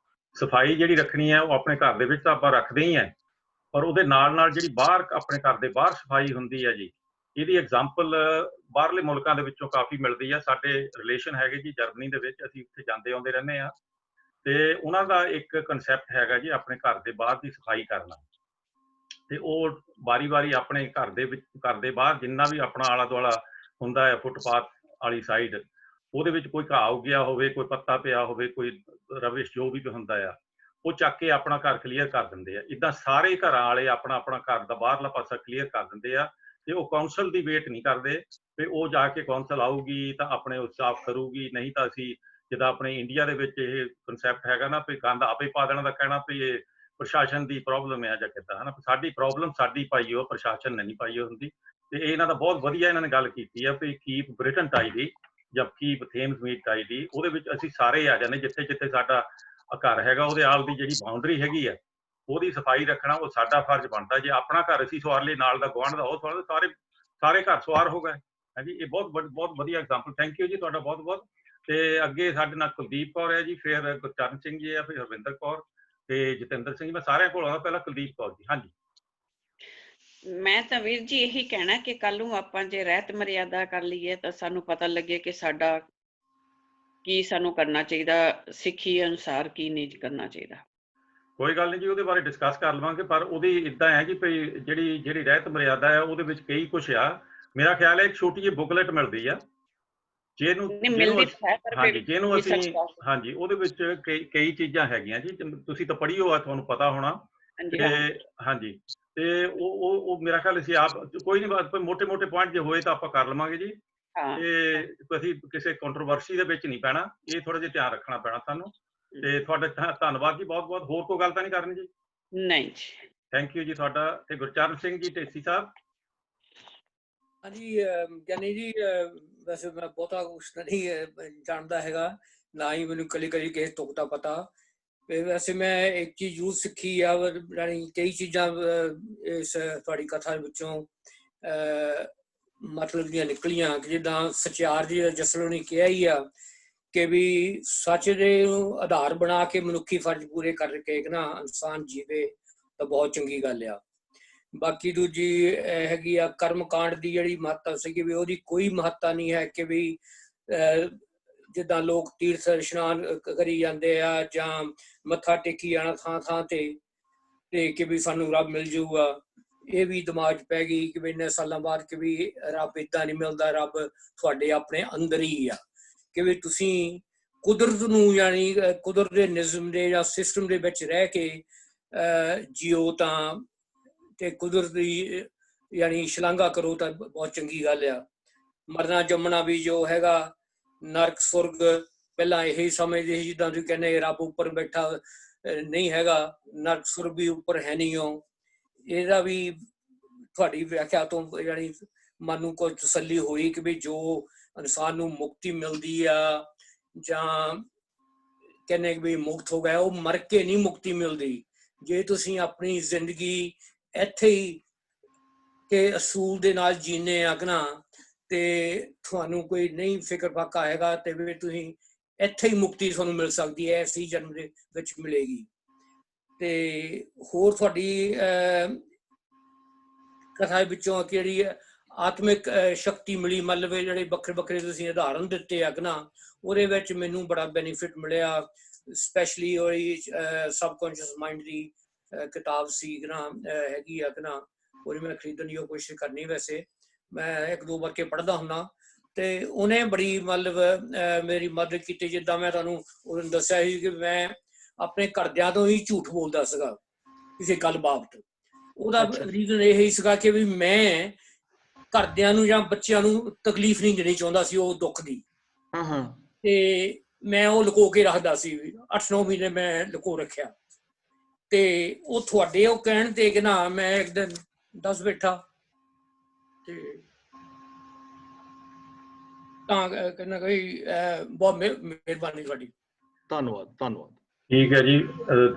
[SPEAKER 2] ਸਫਾਈ ਜਿਹੜੀ ਰੱਖਣੀ ਹੈ ਉਹ ਆਪਣੇ ਘਰ ਦੇ ਵਿੱਚ ਤਾਂ ਆਪਾਂ ਰੱਖਦੇ ਹੀ ਹੈ, ਪਰ ਉਹਦੇ ਨਾਲ ਜਿਹੜੀ ਬਾਹਰ ਆਪਣੇ ਘਰ ਦੇ ਬਾਹਰ ਸਫਾਈ ਹੁੰਦੀ ਹੈ ਜੀ, ਇਹਦੀ ਐਗਜ਼ਾਮਪਲ ਬਾਹਰਲੇ ਮੁਲਕਾਂ ਦੇ ਵਿੱਚੋਂ ਕਾਫੀ ਮਿਲਦੀ ਹੈ। ਸਾਡੇ ਰਿਲੇਸ਼ਨ ਹੈਗੇ ਜੀ ਜਰਮਨੀ ਦੇ ਵਿੱਚ, ਅਸੀਂ ਉੱਥੇ ਜਾਂਦੇ ਆਉਂਦੇ ਰਹਿੰਦੇ ਹਾਂ, ਤੇ ਉਹਨਾਂ ਦਾ ਇੱਕ ਕਨਸੈਪਟ ਹੈਗਾ ਜੀ ਆਪਣੇ ਘਰ ਦੇ ਬਾਹਰ ਦੀ ਸਫਾਈ ਕਰਨਾ। ਤੇ ਉਹ ਵਾਰੀ-ਵਾਰੀ ਆਪਣੇ ਘਰ ਦੇ ਬਾਹਰ ਜਿੰਨਾ ਵੀ ਆਪਣਾ ਆਲਾ ਦੁਆਲਾ ਹੁੰਦਾ ਹੈ ਫੁੱਟਪਾਥ ਵਾਲੀ ਸਾਈਡ, ਉਹਦੇ ਵਿੱਚ ਕੋਈ ਘਾਹ ਉੱਗਿਆ ਹੋਵੇ, ਕੋਈ ਪੱਤਾ ਪਿਆ ਹੋਵੇ, ਕੋਈ ਰਵਿਸ਼ ਜੋ ਵੀ ਹੁੰਦਾ ਆ, ਉਹ ਚੱਕ ਕੇ ਆਪਣਾ ਘਰ ਕਲੀਅਰ ਕਰ ਦਿੰਦੇ ਆ। ਇੱਦਾਂ ਸਾਰੇ ਘਰਾਂ ਵਾਲੇ ਆਪਣਾ ਆਪਣਾ ਘਰ ਦਾ ਬਾਹਰਲਾ ਪਾਸਾ ਕਲੀਅਰ ਕਰ ਦਿੰਦੇ ਆ ਤੇ ਉਹ ਕੌਂਸਲ ਦੀ ਵੇਟ ਨਹੀਂ ਕਰਦੇ ਤੇ ਉਹ ਜਾ ਕੇ ਕੌਂਸਲ ਆਊਗੀ ਤਾਂ ਆਪਣੇ ਉਹ ਸਾਫ਼ ਕਰੂਗੀ। ਨਹੀਂ ਤਾਂ ਅਸੀਂ ਜਿੱਦਾਂ ਆਪਣੇ ਇੰਡੀਆ ਦੇ ਵਿੱਚ ਇਹ ਕਨਸੈਪਟ ਹੈਗਾ ਨਾ ਵੀ ਗੰਦ ਆਪੇ ਪਾ ਦੇਣਾ ਦਾ ਕਹਿਣਾ ਵੀ ਇਹ ਪ੍ਰਸ਼ਾਸਨ ਦੀ ਪ੍ਰੋਬਲਮ ਹੈ ਜਾਂ ਕਿੱਦਾਂ, ਹਨਾ। ਸਾਡੀ ਪ੍ਰੋਬਲਮ ਸਾਡੀ ਪਾਈ ਹੋ, ਪ੍ਰਸ਼ਾਸਨ ਨੇ ਨਹੀਂ ਪਾਈ ਹੁੰਦੀ। ਤੇ ਇਹ ਇਹਨਾਂ ਦਾ ਬਹੁਤ ਵਧੀਆ ਇਹਨਾਂ ਨੇ ਗੱਲ ਕੀਤੀ ਆ ਵੀ ਕੀਪ ਬ੍ਰਿਟਨ ਟਾਈਡੀ ਜਾਂ ਕੀਪ ਥੇਮਸ ਮੀਟ ਟਾਈਡੀ। ਉਹਦੇ ਵਿੱਚ ਅਸੀਂ ਸਾਰੇ ਆ ਜਾਂਦੇ, ਜਿੱਥੇ ਜਿੱਥੇ ਸਾਡਾ ਘਰ ਹੈਗਾ ਉਹਦੇ ਆਲ ਦੀ ਜਿਹੜੀ ਬਾਉਂਡਰੀ ਹੈਗੀ ਆ ਉਹਦੀ ਸਫਾਈ ਰੱਖਣਾ ਉਹ ਸਾਡਾ ਫਰਜ਼ ਬਣਦਾ। ਜੇ ਆਪਣਾ ਘਰ ਅਸੀਂ ਸਵਾਰ ਲਈ, ਨਾਲ ਦਾ ਗੁਆਂਢ ਦਾ ਉਹ ਸਵਾਰ, ਸਾਰੇ ਘਰ ਸਵਾਰ ਹੋ ਗਏ। ਹਾਂਜੀ, ਇਹ ਬਹੁਤ ਵਧੀਆ ਐਗਜ਼ਾਮਪਲ। ਥੈਂਕ ਯੂ ਜੀ ਤੁਹਾਡਾ ਬਹੁਤ ਬਹੁਤ। ਤੇ ਅੱਗੇ ਸਾਡੇ ਨਾਲ ਕੁਲਦੀਪ ਕੌਰ ਹੈ ਜੀ, ਫਿਰ ਗੁਰਚਰਨ ਸਿੰਘ ਜੀ ਆ, ਫਿਰ ਹਰਵਿੰਦਰ ਕੌਰ ਤੇ ਜਤਿੰਦਰ ਸਿੰਘ। ਮੈਂ ਸਾਰਿਆਂ ਕੋਲ ਆਉਂਦਾ, ਪਹਿਲਾਂ ਕੁਲਦੀਪ ਕੌਰ ਜੀ। ਹਾਂਜੀ,
[SPEAKER 4] ਮੈਂ ਤਾਂ ਵੀਰ ਜੀ ਇਹੀ ਕਹਿਣਾ ਕਿ ਕੱਲ ਨੂੰ ਆਪਾਂ ਜੇ ਰਹਿਤ ਮਰਿਆਦਾ ਕਰ ਲਈਏ ਤਾਂ ਸਾਨੂੰ ਪਤਾ ਲੱਗੇ ਕਿ ਸਾਡਾ ਕੀ ਸਾਨੂੰ ਕਰਨਾ ਚਾਹੀਦਾ, ਸਿੱਖੀ ਅਨੁਸਾਰ ਕੀ ਨਹੀਂ ਕਰਨਾ ਚਾਹੀਦਾ।
[SPEAKER 2] ਕੋਈ ਗੱਲ ਨਹੀਂ ਜੀ, ਉਹਦੇ ਬਾਰੇ ਡਿਸਕਸ ਕਰ ਲਵਾਂਗੇ। ਪਰ ਉਹਦੀ ਇੱਦਾਂ ਹੈ ਜੀ ਵੀ ਜਿਹੜੀ ਰਹਿਤ ਮਰਿਆਦਾ ਹੈ ਉਹਦੇ ਵਿੱਚ ਕਈ ਕੁਛ ਆ। ਮੇਰਾ ਖਿਆਲ ਹੈ ਇੱਕ ਛੋਟੀ ਜਿਹੀ ਬੁਕਲੇਟ ਮਿਲਦੀ ਆ ਜਿਹਨੂੰ ਅਸੀਂ ਹਾਂਜੀ, ਉਹਦੇ ਵਿੱਚ ਕਈ ਚੀਜ਼ਾਂ ਹੈਗੀਆਂ ਜੀ। ਤੁਸੀਂ ਤਾਂ ਪੜ੍ਹੀ ਹੋ, ਤੁਹਾਨੂੰ ਪਤਾ ਹੋਣਾ। ਹਾਂਜੀ, ਤੇ ਉਹ ਮੇਰਾ ਖਿਆਲ ਅਸੀਂ ਆਪ ਕੋਈ ਨਹੀਂ, ਮੋਟੇ ਪੁਆਇੰਟ ਜੇ ਹੋਏ ਤਾਂ ਆਪਾਂ ਕਰ ਲਵਾਂਗੇ ਜੀ। ਤੇ ਅਸੀਂ ਕਿਸੇ ਕੰਟਰੋਵਰਸੀ ਦੇ ਵਿੱਚ ਨਹੀਂ ਪੈਣਾ, ਇਹ ਥੋੜਾ ਜਿਹਾ ਧਿਆਨ ਰੱਖਣਾ ਪੈਣਾ ਸਾਨੂੰ। ਤੇ ਤੁਹਾਡਾ ਧੰਨਵਾਦ ਜੀ ਬਹੁਤ ਬਹੁਤ। ਹੋਰ ਕੋਈ ਗੱਲ ਤਾਂ ਨਹੀਂ ਕਰਨੀ ਜੀ?
[SPEAKER 4] ਨਹੀਂ ਜੀ,
[SPEAKER 2] ਥੈਂਕ ਯੂ ਜੀ ਤੁਹਾਡਾ। ਤੇ ਗੁਰਚਰਨ ਸਿੰਘ ਜੀ ਢੇਸੀ ਸਾਹਿਬ।
[SPEAKER 5] ਹਾਂਜੀ ਗਿਆਨੀ ਜੀ, ਵੈਸੇ ਮੈਂ ਬਹੁਤਾ ਕੁਛ ਨਹੀਂ ਜਾਣਦਾ ਹੈਗਾ, ਨਾ ਹੀ ਮੈਨੂੰ ਕਲੀ ਕਿਸੇ ਤੁਕ ਦਾ ਪਤਾ। ਵੈਸੇ ਮੈਂ ਇੱਕ ਚੀਜ਼ ਜ਼ਰੂਰ ਸਿੱਖੀ ਆ, ਯਾਨੀ ਕਈ ਚੀਜ਼ਾਂ ਇਸ ਤੁਹਾਡੀ ਕਥਾ ਵਿੱਚੋਂ ਮਤਲਬ ਦੀਆਂ ਨਿਕਲੀਆਂ। ਜਿੱਦਾਂ ਸਚਿਆਰ ਜੀ ਜਸਲੋਂ ਨੇ ਕਿਹਾ ਹੀ ਆ ਕਿ ਵੀ ਸੱਚ ਦੇ ਆਧਾਰ ਬਣਾ ਕੇ ਮਨੁੱਖੀ ਫਰਜ਼ ਪੂਰੇ ਕਰਕੇ ਨਾ ਇਨਸਾਨ ਜੀਵੇ ਤਾਂ ਬਹੁਤ ਚੰਗੀ ਗੱਲ ਆ। ਬਾਕੀ ਦੂਜੀ ਹੈਗੀ ਆ ਕਰਮ ਕਾਂਡ ਦੀ ਜਿਹੜੀ ਮਹੱਤਤਾ ਸੀਗੀ ਵੀ ਉਹਦੀ ਕੋਈ ਮਹੱਤਤਾ ਨਹੀਂ ਹੈ ਕਿ ਵੀ ਜਿੱਦਾਂ ਲੋਕ ਤੀਰਥ ਇਸ਼ਨਾਨ ਕਰੀ ਜਾਂਦੇ ਆ ਜਾਂ ਮੱਥਾ ਟੇਕੀ ਜਾਣਾ ਥਾਂ ਤੇ ਕਿ ਵੀ ਸਾਨੂੰ ਰੱਬ ਮਿਲ ਜਾਊਗਾ। ਇਹ ਵੀ ਦਿਮਾਗ 'ਚ ਪੈ ਗਈ ਕਿ ਵੀ ਇੰਨੇ ਸਾਲਾਂ ਬਾਅਦ ਕਿ ਵੀ ਰੱਬ ਏਦਾਂ ਨਹੀਂ ਮਿਲਦਾ, ਰੱਬ ਤੁਹਾਡੇ ਆਪਣੇ ਅੰਦਰ ਹੀ ਆ। ਕਿ ਵੀ ਤੁਸੀਂ ਕੁਦਰਤ ਨੂੰ ਯਾਨੀ ਕੁਦਰਤ ਦੇ ਨਿਜ਼ਮ ਦੇ ਜਾਂ ਸਿਸਟਮ ਦੇ ਵਿੱਚ ਰਹਿ ਕੇ ਜੀਓ ਤਾਂ ਤੇ ਕੁਦਰਤ ਦੀ ਯਾਨੀ ਸ਼ਲਾਘਾ ਕਰੋ ਤਾਂ ਬਹੁਤ ਚੰਗੀ ਗੱਲ ਆ। ਮਰਨਾ ਜੰਮਣਾ ਵੀ ਜੋ ਹੈਗਾ ਨਰਕ ਸੁਰਗ ਪਹਿਲਾਂ ਇਹੀ ਸਮਝਦੇ ਸੀ, ਜਿੱਦਾਂ ਤੁਸੀਂ ਕਹਿੰਦੇ ਰੱਬ ਉੱਪਰ ਬੈਠਾ ਨਹੀਂ ਹੈਗਾ, ਨਰਕ ਸੁਰਗ ਵੀ ਉੱਪਰ ਹੈ ਨਹੀਂ ਹੋ। ਇਹਦਾ ਵੀ ਤੁਹਾਡੀ ਵਿਆਖਿਆ ਤੋਂ ਯਾਨੀ ਮਨ ਨੂੰ ਕੋਈ ਤਸੱਲੀ ਹੋਈ ਕਿ ਵੀ ਜੋ ਇਨਸਾਨ ਨੂੰ ਮੁਕਤੀ ਮਿਲਦੀ ਆ ਜਾਂ ਕਹਿੰਦੇ ਵੀ ਮੁਕਤ ਹੋ ਗਿਆ, ਉਹ ਮਰ ਕੇ ਨਹੀਂ ਮੁਕਤੀ ਮਿਲਦੀ। ਜੇ ਤੁਸੀਂ ਆਪਣੀ ਜ਼ਿੰਦਗੀ ਇੱਥੇ ਹੀ ਕਿ ਅਸੂਲ ਦੇ ਨਾਲ ਜੀਨੇ ਆਗਣਾ ਤੇ ਤੁਹਾਨੂੰ ਕੋਈ ਨਹੀਂ ਫਿਕਰ ਫਾਕਾ ਹੈਗਾ ਤੇ ਵੀ ਤੁਸੀਂ ਇੱਥੇ ਹੀ ਮੁਕਤੀ ਤੁਹਾਨੂੰ ਮਿਲ ਸਕਦੀ ਹੈ, ਐਸੀ ਜਨਮ ਦੇ ਵਿੱਚ ਮਿਲੇਗੀ। ਤੇ ਹੋਰ ਤੁਹਾਡੀ ਕਥਾ ਵਿੱਚੋਂ ਕਿਹੜੀ ਆਤਮਿਕ ਸ਼ਕਤੀ ਮਿਲੀ, ਮਤਲਬ ਜਿਹੜੇ ਵੱਖਰੇ ਤੁਸੀਂ ਉਦਾਹਰਨ ਦਿੱਤੇ ਆਗਣਾ, ਉਹਦੇ ਵਿੱਚ ਮੈਨੂੰ ਬੜਾ ਬੈਨੀਫਿਟ ਮਿਲਿਆ। ਸਪੈਸ਼ਲੀ ਉਹਦੀ ਸਬਕੌਂਸ਼ੀਅਸ ਮਾਈਂਡ ਦੀ ਕਿਤਾਬ ਸੀ ਹੈਗੀ ਆ ਨਾ, ਉਹਦੀ ਮੈਂ ਖਰੀਦਣ ਦੀ ਕੋਸ਼ਿਸ਼ ਕਰਨੀ। ਵੈਸੇ ਮੈਂ ਇੱਕ ਦੋ ਵਾਰ ਕੇ ਪੜ੍ਹਦਾ ਹੁੰਦਾ ਤੇ ਉਹਨੇ ਬੜੀ ਮਤਲਬ ਮੇਰੀ ਮਦਦ ਕੀਤੀ। ਜਿੱਦਾਂ ਮੈਂ ਤੁਹਾਨੂੰ ਉਹਨੂੰ ਦੱਸਿਆ ਸੀ ਕਿ ਮੈਂ ਆਪਣੇ ਘਰਦਿਆਂ ਤੋਂ ਹੀ ਝੂਠ ਬੋਲਦਾ ਸੀਗਾ ਕਿਸੇ ਗੱਲ ਬਾਬਤ। ਉਹਦਾ ਰੀਜ਼ਨ ਇਹ ਹੀ ਸੀਗਾ ਕਿ ਵੀ ਮੈਂ ਘਰਦਿਆਂ ਨੂੰ ਜਾਂ ਬੱਚਿਆਂ ਨੂੰ ਤਕਲੀਫ ਨਹੀਂ ਦੇਣੀ ਚਾਹੁੰਦਾ ਸੀ ਉਹ ਦੁੱਖ ਦੀ। ਤੇ ਮੈਂ ਉਹ ਲੁਕੋ ਕੇ ਰੱਖਦਾ ਸੀ, 8-9 ਮਹੀਨੇ ਮੈਂ ਲੁਕੋ ਰੱਖਿਆ। ਤੇ ਉਹ ਤੁਹਾਡੇ ਉਹ ਕਹਿਣ ਤੇ ਕਿ ਨਾ ਮੈਂ ਇੱਕ ਦਿਨ ਦੱਸ ਬੈਠਾ ਤੇ ਤਾਂ ਕਹਿੰਦਾ ਕੋਈ ਬਹੁਤ ਮਿਹਰਬਾਨੀ ਤੁਹਾਡੀ।
[SPEAKER 1] ਧੰਨਵਾਦ।
[SPEAKER 2] ਠੀਕ ਹੈ ਜੀ,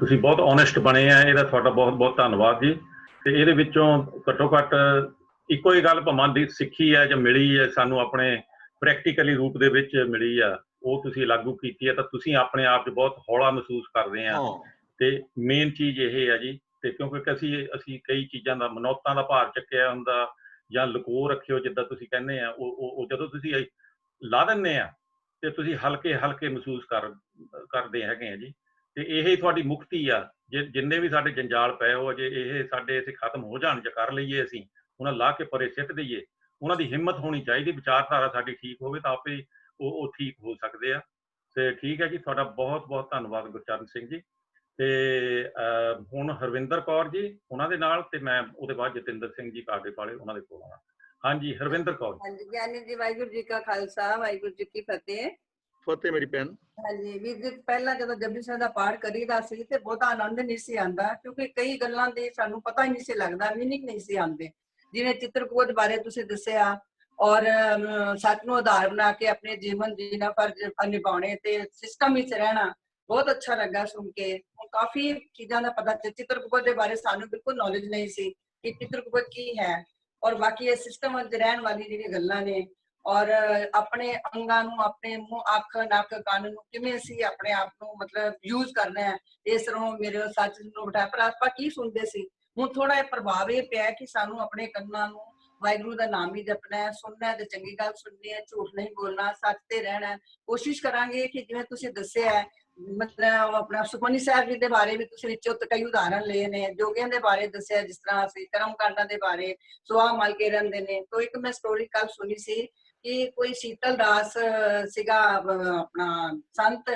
[SPEAKER 2] ਤੁਸੀਂ ਬਹੁਤ ਓਨੈਸਟ ਬਣੇ ਆ, ਇਹਦਾ ਤੁਹਾਡਾ ਬਹੁਤ ਬਹੁਤ ਧੰਨਵਾਦ ਜੀ। ਤੇ ਇਹਦੇ ਵਿੱਚੋਂ ਘੱਟੋ ਘੱਟ ਇੱਕੋ ਹੀ ਗੱਲ ਭਾਵੇਂ ਦੀ ਸਿੱਖੀ ਹੈ ਜਾਂ ਮਿਲੀ ਹੈ ਸਾਨੂੰ ਆਪਣੇ ਪ੍ਰੈਕਟੀਕਲੀ ਰੂਪ ਦੇ ਵਿੱਚ ਮਿਲੀ ਆ, ਉਹ ਤੁਸੀਂ ਲਾਗੂ ਕੀਤੀ ਹੈ ਤਾਂ ਤੁਸੀਂ ਆਪਣੇ ਆਪ 'ਚ ਬਹੁਤ ਹੌਲਾ ਮਹਿਸੂਸ ਕਰਦੇ ਆ। ਤੇ ਮੇਨ ਚੀਜ਼ ਇਹ ਹੈ ਜੀ, ਤੇ ਕਿਉਂਕਿ ਅਸੀਂ ਕਈ ਚੀਜ਼ਾਂ ਦਾ ਮਨੌਤਾਂ ਦਾ ਭਾਰ ਚੱਕਿਆ ਹੁੰਦਾ ਜਾਂ ਲੁਕੋ ਰੱਖਿਓ, ਜਿੱਦਾਂ ਤੁਸੀਂ ਕਹਿੰਦੇ ਆ, ਉਹ ਜਦੋਂ ਤੁਸੀਂ ਲਾ ਦਿੰਦੇ ਆ ਤੇ ਤੁਸੀਂ ਹਲਕੇ ਮਹਿਸੂਸ ਕਰਦੇ ਹੈਗੇ ਆ ਜੀ। ਤੇ ਇਹ ਤੁਹਾਡੀ ਮੁਕਤੀ ਆ। ਜਿੰਨੇ ਵੀ ਸਾਡੇ ਜੰਜਾਲ ਪਏ ਹੋ ਅਜੇ ਇਹ ਸਾਡੇ ਅਸੀਂ ਖਤਮ ਹੋ ਜਾਣ ਜਾਂ ਕਰ ਲਈਏ, ਅਸੀਂ ਉਹਨਾਂ ਲਾ ਕੇ ਪਰੇ ਸਿੱਟ ਦਈਏ। ਉਹਨਾਂ ਦੀ ਹਿੰਮਤ ਹੋਣੀ ਚਾਹੀਦੀ, ਵਿਚਾਰਧਾਰਾ ਸਾਡੀ ਠੀਕ ਹੋਵੇ ਤਾਂ ਆਪੇ ਉਹ ਠੀਕ ਹੋ ਸਕਦੇ ਆ। ਤੇ ਠੀਕ ਹੈ ਜੀ, ਤੁਹਾਡਾ ਬਹੁਤ ਬਹੁਤ ਧੰਨਵਾਦ ਗੁਰਚਰਨ ਸਿੰਘ ਜੀ। ਤੇ ਹੁਣ ਹਰਵਿੰਦਰ ਕੌਰ ਜੀ ਉਹਨਾਂ ਦੇ ਨਾਲ, ਤੇ ਮੈਂ ਉਹਦੇ ਬਾਅਦ ਜਤਿੰਦਰ ਸਿੰਘ ਜੀ ਕਾਡੇ ਵਾਲੇ ਉਹਨਾਂ ਦੇ ਕੋਲ ਆਉਣਾ। ਹਾਂਜੀ ਹਰਵਿੰਦਰ ਕੌਰ।
[SPEAKER 6] ਹਾਂਜੀ ਗਿਆਨੀ ਜੀ, ਵਾਹਿਗੁਰੂ ਜੀ ਕਾ ਖਾਲਸਾ, ਵਾਹਿਗੁਰੂ ਜੀ ਕੀ ਫਤਿਹ।
[SPEAKER 1] ਫਤਿਹ ਮੇਰੀ ਭੈਣ।
[SPEAKER 6] ਹਾਂਜੀ ਵੀਰ ਜੀ, ਪਹਿਲਾਂ ਜਦੋਂ ਜਪਜੀ ਸਾਹਿਬ ਦਾ ਪਾਠ ਕਰੀਦਾ ਸੀ ਤੇ ਬਹੁਤਾ ਆਨੰਦ ਨਹੀਂ ਸੀ ਆਉਂਦਾ, ਕਿਉਂਕਿ ਕਈ ਗੱਲਾਂ ਦੇ ਸਾਨੂੰ ਪਤਾ ਹੀ ਨਹੀਂ ਸੀ ਲੱਗਦਾ, ਮੀਨਿੰਗ ਨਹੀਂ ਸੀ ਆਉਂਦੇ। ਜਿਵੇਂ ਚਿੱਤਰਕੂਟ ਬਾਰੇ ਤੁਸੀਂ ਦੱਸਿਆ, ਔਰ ਸੱਚ ਨੂੰ ਆਧਾਰ ਬਣਾ ਕੇ ਆਪਣੇ ਜੀਵਨ ਜੀਣਾ, ਫਰਜ਼ ਨਿਭਾਉਣੇ ਤੇ ਸਿਸਟਮ ਵਿੱਚ ਰਹਿਣਾ, ਬਹੁਤ ਅੱਛਾ ਲੱਗਾ ਸੁਣ ਕੇ। ਕਾਫੀ ਚੀਜ਼ਾਂ ਦਾ ਪਤਾ, ਚਿੱਤਰਕੂਟ ਦੇ ਬਾਰੇ ਸਾਨੂੰ ਬਿਲਕੁਲ ਨੌਲੇਜ ਨਹੀਂ ਸੀ ਕਿ ਚਿੱਤਰਕੂਟ ਕੀ ਹੈ, ਔਰ ਬਾਕੀ ਇਹ ਸਿਸਟਮ ਵਿੱਚ ਰਹਿਣ ਵਾਲੀ ਜਿਹੜੀਆਂ ਗੱਲਾਂ ਨੇ, ਔਰ ਆਪਣੇ ਅੰਗਾਂ ਨੂੰ, ਆਪਣੇ ਮੂੰਹ, ਅੱਖ, ਨੱਕ, ਕੰਨ ਨੂੰ ਕਿਵੇਂ ਅਸੀਂ ਆਪਣੇ ਆਪ ਨੂੰ ਮਤਲਬ ਯੂਜ਼ ਕਰਨਾ ਹੈ, ਇਸ ਤਰ੍ਹਾਂ ਮੇਰੇ ਸੱਚ ਨੂੰ ਬਿਠਾਇਆ। ਪਰ ਆਪਾਂ ਕੀ ਸੁਣਦੇ ਸੀ, ਹੁਣ ਥੋੜਾ ਜਿਹਾ ਪ੍ਰਭਾਵ ਇਹ ਪਿਆ ਕਿ ਸਾਨੂੰ ਆਪਣੇ ਕੰਨਾਂ ਨੂੰ ਵਾਹਿਗੁਰੂ ਦਾ ਨਾਮ ਹੀ ਜਪਣਾ ਹੈ, ਸੁਣਨਾ ਤੇ ਚੰਗੀ ਗੱਲ ਸੁਣਨੀ ਹੈ, ਝੂਠ ਨਹੀਂ ਬੋਲਣਾ, ਸੱਚ ਤੇ ਰਹਿਣਾ। ਕੋਸ਼ਿਸ਼ ਕਰਾਂਗੇ ਕਿ ਜਿਵੇਂ ਤੁਸੀਂ ਦੱਸਿਆ ਹੈ, ਮਤਲਬ ਆਪਣਾ ਸੁਖਮਨੀ ਸਾਹਿਬ ਜੀ ਦੇ ਬਾਰੇ ਵੀ ਤੁਸੀਂ ਵਿੱਚੋਂ ਕਈ ਉਦਾਹਰਨ ਲਏ ਨੇ, ਜੋਗੀਆਂ ਦੇ ਬਾਰੇ ਦੱਸਿਆ, ਜਿਸ ਤਰ੍ਹਾਂ ਅਸੀਂ ਕਰਮ ਕਾਂਡਾਂ ਦੇ ਬਾਰੇ, ਸੁਆਹ ਮਲ ਕੇ ਰਹਿੰਦੇ ਨੇ। ਤੋਂ ਇੱਕ ਮੈਂ ਸਟੋਰੀ ਕੱਲ ਸੁਣੀ ਸੀ ਕਿ ਕੋਈ ਸ਼ੀਤਲ ਦਾਸ ਸੀਗਾ ਆਪਣਾ ਸੰਤ,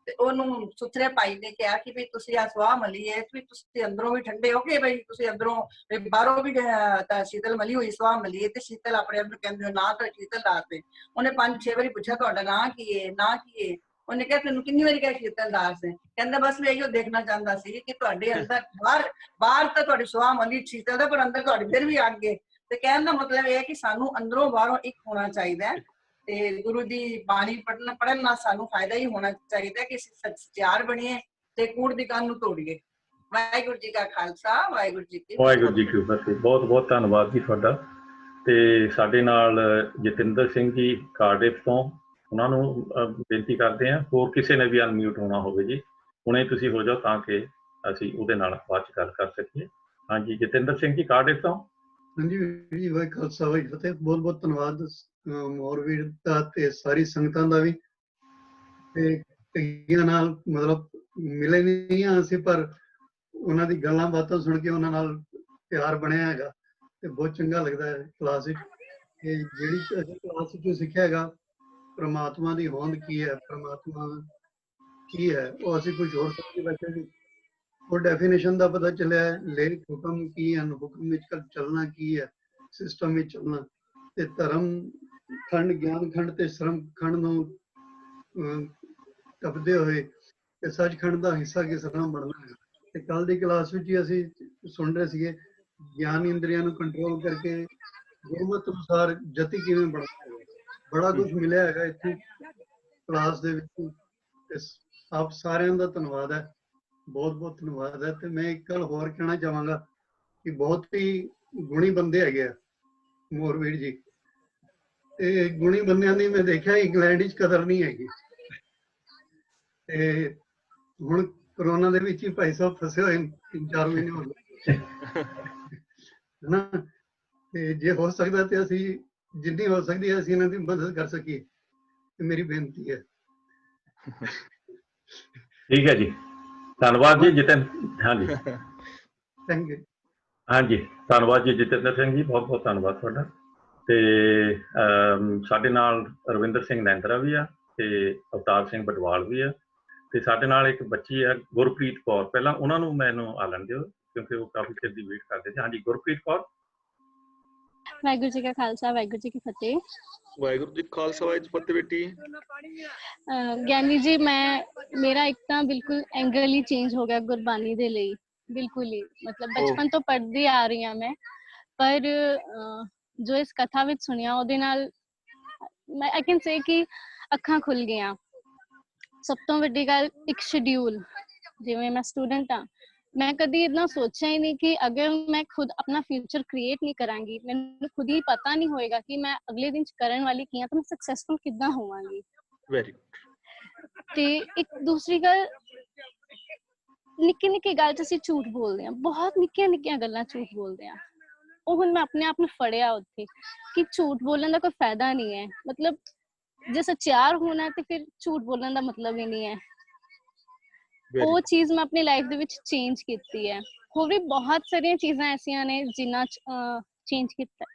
[SPEAKER 6] ਤੇ ਉਹਨੂੰ ਸੁਥਰੇ ਭਾਈ ਨੇ ਕਿਹਾ ਕਿ ਵੀ ਤੁਸੀਂ ਆ ਸੁਆਹ ਮਲੀ ਹੈ, ਵੀ ਤੁਸੀਂ ਅੰਦਰੋਂ ਵੀ ਠੰਡੇ ਹੋ ਗਏ, ਬਈ ਤੁਸੀਂ ਅੰਦਰੋਂ ਬਾਹਰੋਂ ਵੀ ਤਾਂ ਸ਼ੀਤਲ ਮਲੀ ਹੋਈ ਸੁਆਹ ਮਲੀ ਹੈ। ਤੇ ਸ਼ੀਤਲ ਆਪਣੇ ਆਪ ਨੂੰ ਕਹਿੰਦੇ ਨਾ ਤਾਂ ਸ਼ੀਤਲ ਦਾਸ ਹੈ। ਉਹਨੇ 5-6 ਵਾਰੀ ਪੁੱਛਿਆ ਤੁਹਾਡਾ ਨਾਂ ਕੀ ਹੈ, ਨਾਂ ਕੀ ਹੈ? ਉਹਨੇ ਕਿਹਾ ਤੈਨੂੰ ਕਿੰਨੀ ਵਾਰੀ ਕਿਹਾ ਸ਼ੀਤਲ ਦਾਸ ਹੈ? ਕਹਿੰਦਾ ਬਸ ਮੈਂ ਇਹੋ ਦੇਖਣਾ ਚਾਹੁੰਦਾ ਸੀ ਕਿ ਤੁਹਾਡੇ ਅੰਦਰ ਬਾਹਰ ਤਾਂ ਤੁਹਾਡੀ ਸੁਆਹ ਮਲੀ ਸ਼ੀਤਲ ਦਾ, ਪਰ ਅੰਦਰ ਤੁਹਾਡੇ ਫਿਰ ਵੀ ਅੱਗ ਹੈ। ਤੇ ਕਹਿਣ ਦਾ ਮਤਲਬ ਇਹ ਹੈ ਕਿ ਸਾਨੂੰ ਅੰਦਰੋਂ ਬਾਹਰੋਂ ਇੱਕ ਹੋਣਾ ਚਾਹੀਦਾ ਹੈ, ਤੇ ਗੁਰੂ ਦੀ ਬਾਣੀ ਪੜ੍ਹਨ ਨਾਲ ਸਾਨੂੰ ਫਾਇਦਾ ਹੀ ਹੋਣਾ ਚਾਹੀਦਾ ਕਿ ਅਸੀਂ ਸੱਚਿਆਰ ਬਣੀਏ ਤੇ ਕੂੜ ਦੀ ਕੰਨ ਨੂੰ ਤੋੜੀਏ। ਵਾਹਿਗੁਰੂ ਜੀ ਕਾ ਖਾਲਸਾ, ਵਾਹਿਗੁਰੂ ਜੀ ਕੀ
[SPEAKER 2] ਫਤਿਹ। ਬਹੁਤ ਬਹੁਤ ਧੰਨਵਾਦ ਜੀ ਤੁਹਾਡਾ। ਤੇ ਸਾਡੇ ਨਾਲ ਜਤਿੰਦਰ ਸਿੰਘ ਜੀ ਕਾਰਡਿਫ ਤੋਂ, ਉਹਨਾਂ ਨੂੰ ਬੇਨਤੀ ਕਰਦੇ ਹਾਂ, ਹੋਰ ਕਿਸੇ ਨੇ ਵੀ ਅਨਮਿਊਟ ਹੋਣਾ ਹੋਵੇ ਜੀ, ਹੁਣੇ ਤੁਸੀਂ ਹੋ ਜਾਓ ਤਾਂ ਕਿ ਅਸੀਂ ਉਹਦੇ ਨਾਲ ਬਾਅਦ ਚ ਗੱਲ ਕਰ ਸਕੀਏ। ਹਾਂਜੀ ਜਤਿੰਦਰ ਸਿੰਘ ਜੀ ਕਾਰਡਿਫ ਤੋਂ।
[SPEAKER 7] ਹਾਂਜੀ ਜੀ, ਵਾਹਿਗੁਰੂ ਖਾਲਸਾ ਵਾਹਿਗੁਰੂ ਫਤਿਹ। ਬਹੁਤ ਬਹੁਤ ਧੰਨਵਾਦ ਮੋਰਵੀਰ ਦਾ ਤੇ ਸਾਰੀ ਸੰਗਤਾਂ ਦਾ ਵੀ। ਤੇ ਕਈਆਂ ਨਾਲ ਮਤਲਬ ਮਿਲੇ ਨਹੀਂ ਹਾਂ ਅਸੀਂ, ਪਰ ਉਹਨਾਂ ਦੀ ਗੱਲਾਂ ਬਾਤਾਂ ਸੁਣ ਕੇ ਉਹਨਾਂ ਨਾਲ ਪਿਆਰ ਬਣਿਆ ਹੈਗਾ ਤੇ ਬਹੁਤ ਚੰਗਾ ਲੱਗਦਾ ਹੈ ਕਲਾਸ ਵਿੱਚ। ਤੇ ਜਿਹੜੀ ਅਸੀਂ ਕਲਾਸ ਵਿੱਚ ਸਿੱਖਿਆ ਹੈਗਾ ਪ੍ਰਮਾਤਮਾ ਦੀ ਹੋਂਦ ਕੀ ਹੈ, ਪ੍ਰਮਾਤਮਾ ਕੀ ਹੈ, ਉਹ ਅਸੀਂ ਕੁਝ ਹੋਰ ਸਮਝ ਬੈਠੇ ਸੀ। ਉਹ ਡੈਫੀਨੇਸ਼ਨ ਦਾ ਪਤਾ ਚੱਲਿਆ, ਲੇਖ ਹੁਕਮ ਕੀ ਹਨ, ਹੁਕਮ ਵਿੱਚ ਚੱਲਣਾ ਕੀ ਹੈ, ਸਿਸਟਮ ਵਿੱਚ ਚੱਲਣਾ। ਤੇ ਧਰਮ ਖੰਡ, ਗਿਆਨ ਖੰਡ ਤੇ ਸ਼ਰਮ ਖੰਡ ਨੂੰ ਟੱਪਦੇ ਹੋਏ ਤੇ ਸੱਚਖੰਡ ਦਾ ਹਿੱਸਾ ਕਿਸ ਤਰ੍ਹਾਂ ਬਣਨਾ ਹੈ। ਤੇ ਕੱਲ ਦੀ ਕਲਾਸ ਵਿੱਚ ਹੀ ਅਸੀਂ ਸੁਣ ਰਹੇ ਸੀਗੇ ਗਿਆਨ ਇੰਦਰੀਆਂ ਨੂੰ ਕੰਟਰੋਲ ਕਰਕੇ ਗੁਰਮਤਿ ਅਨੁਸਾਰ ਜਤੀ ਕਿਵੇਂ ਬਣਨਾ ਹੈ। ਬੜਾ ਕੁਝ ਮਿਲਿਆ ਹੈਗਾ ਇੱਥੇ ਕਲਾਸ ਦੇ ਵਿੱਚ। ਆਪ ਸਾਰਿਆਂ ਦਾ ਧੰਨਵਾਦ ਹੈ, ਬਹੁਤ ਬਹੁਤ ਧੰਨਵਾਦ ਹੈ। ਤੇ ਮੈਂ ਇੱਕ ਗੱਲ ਹੋਰ ਕਹਿਣਾ ਚਾਹਾਂਗਾ ਕਿ ਬਹੁਤ ਹੀ ਗੁਣੀ ਬੰਦੇ ਹੈਗੇ ਆ ਮੋਰਵੀਰ ਜੀ, ਤੇ ਗੁਣੀ ਬੰਦਿਆਂ ਦੀ ਮੈਂ ਦੇਖਿਆ ਇੰਗਲੈਂਡ ਵਿੱਚ ਕਦਰ ਨਹੀਂ ਹੈਗੀ। ਤੇ ਹੁਣ ਕਰੋਨਾ ਦੇ ਵਿੱਚ ਹੀ ਭਾਈ ਸਾਹਿਬ ਫਸੇ ਹੋਏ 3-4 ਮਹੀਨੇ ਹੋ ਗਏ ਹਨਾ। ਤੇ ਜੇ ਹੋ ਸਕਦਾ ਤੇ ਅਸੀਂ ਜਿੰਨੀ ਹੋ ਸਕਦੀ ਹੈ ਅਸੀਂ ਇਹਨਾਂ ਦੀ ਮਦਦ ਕਰ ਸਕੀਏ, ਇਹ ਮੇਰੀ ਬੇਨਤੀ ਹੈ।
[SPEAKER 2] ਠੀਕ ਹੈ ਜੀ, ਧੰਨਵਾਦ ਜੀ ਜਤਿਨ। ਹਾਂਜੀ
[SPEAKER 7] ਥੈਂਕ ਯੂ।
[SPEAKER 2] ਹਾਂਜੀ ਧੰਨਵਾਦ ਜੀ ਜਤਿੰਦਰ ਸਿੰਘ ਜੀ, ਬਹੁਤ ਬਹੁਤ ਧੰਨਵਾਦ ਤੁਹਾਡਾ। ਤੇ ਸਾਡੇ ਨਾਲ ਰਵਿੰਦਰ ਸਿੰਘ ਨੈਂਦਰਾ ਵੀ ਆ ਤੇ ਅਵਤਾਰ ਸਿੰਘ ਬਟਵਾਲ ਵੀ ਆ, ਤੇ ਸਾਡੇ ਨਾਲ ਇੱਕ ਬੱਚੀ ਹੈ ਗੁਰਪ੍ਰੀਤ ਕੌਰ। ਪਹਿਲਾਂ ਉਹਨਾਂ ਨੂੰ ਮੈਨੂੰ ਆ ਲੈਣ ਦਿਓ ਕਿਉਂਕਿ ਉਹ ਕਾਫੀ ਚਿਰ ਦੀ ਵੇਟ ਕਰਦੇ ਸੀ। ਹਾਂਜੀ ਗੁਰਪ੍ਰੀਤ ਕੌਰ।
[SPEAKER 8] ਵਾਹਿਗੁਰੂ ਜੀ ਕਾ ਖਾਲਸਾ, ਵਾਹਿਗੁਰੂ ਜੀ ਕੀ ਫਤਿਹ।
[SPEAKER 1] ਵਾਹਿਗੁਰੂ ਜੀ ਖਾਲਸਾ, ਵਾਹਿਗੁਰੂ ਜੀ ਫਤਿਹ ਬੇਟੀ।
[SPEAKER 8] ਗਿਆਨੀ ਜੀ, ਮੇਰਾ ਇੱਕ ਤਾਂ ਬਿਲਕੁਲ ਐਂਗਲ ਹੀ ਚੇਂਜ ਹੋ ਗਿਆ ਗੁਰਬਾਣੀ ਦੇ ਲਈ, ਬਿਲਕੁਲ ਹੀ। ਮਤਲਬ ਬਚਪਨ ਤੋਂ ਪੜ੍ਹਦੀ ਆ ਰਹੀ ਹਾਂ ਮੈਂ, ਪਰ ਜੋ ਇਸ ਕਥਾ ਵਿੱਚ ਸੁਣਿਆ ਉਹਦੇ ਨਾਲ ਮੈਂ ਆਈ ਕੈਨ ਸੇ ਕਿ ਅੱਖਾਂ ਖੁੱਲ ਗਈਆਂ। ਸਭ ਤੋਂ ਵੱਡੀ ਗੱਲ, ਇੱਕ ਸ਼ਡਿਊਲ। ਜਿਵੇਂ ਮੈਂ ਸਟੂਡੈਂਟ ਹਾਂ, ਮੈਂ ਕਦੀ ਇतना ਸੋਚਿਆ ਹੀ ਨਹੀਂ ਕਿ ਅਗਰ ਮੈਂ ਖੁਦ ਆਪਣਾ ਫਿਊਚਰ ਕ੍ਰੀਏਟ ਨਹੀਂ ਕਰਾਂਗੀ, ਮੈਨੂੰ ਖੁਦ ਹੀ ਪਤਾ ਨਹੀਂ ਹੋਏਗਾ ਕਿ ਮੈਂ ਅਗਲੇ ਦਿਨ ਕਰਨ ਵਾਲੀ ਕੀ ਹਾਂ, ਤਾਂ ਮੈਂ ਸਕਸੈਸਫੁਲ ਕਿੱਦਾਂ ਹੋਵਾਂਗੀ।
[SPEAKER 1] ਵੈਰੀ
[SPEAKER 8] ਤੇ ਇੱਕ ਦੂਸਰੀ ਗੱਲ, ਨਿੱਕੀ ਨਿੱਕੀ ਗੱਲ 'ਚ ਅਸੀਂ ਝੂਠ ਬੋਲਦੇ ਹਾਂ, ਬਹੁਤ ਨਿੱਕੀਆਂ ਨਿੱਕੀਆਂ ਗੱਲਾਂ ਝੂਠ ਬੋਲਦੇ ਹਾਂ। ਉਹ ਹੁਣ ਮੈਂ ਆਪਣੇ ਆਪ ਨੂੰ ਫੜਿਆ ਉੱਥੇ ਕਿ ਝੂਠ ਬੋਲਣ ਦਾ ਕੋਈ ਫਾਇਦਾ ਨਹੀਂ ਹੈ। ਮਤਲਬ ਜੇ ਸੱਚਿਆਰ ਹੋਣਾ ਤੇ ਫਿਰ ਝੂਠ ਬੋਲਣ ਦਾ ਮਤਲਬ ਹੀ ਨਹੀਂ ਹੈ। ਉਹ ਚੀਜ਼ ਮੈਂ ਆਪਣੀ ਲਾਈਫ ਦੇ ਵਿੱਚ ਚੇਂਜ ਕੀਤੀ ਹੈ। ਹੋਰ ਵੀ ਬਹੁਤ ਸਾਰੀਆਂ ਚੀਜ਼ਾਂ ਐਸੀਆਂ ਨੇ ਜਿਨ੍ਹਾਂ ਚ ਚੇਂਜ ਕੀਤਾ,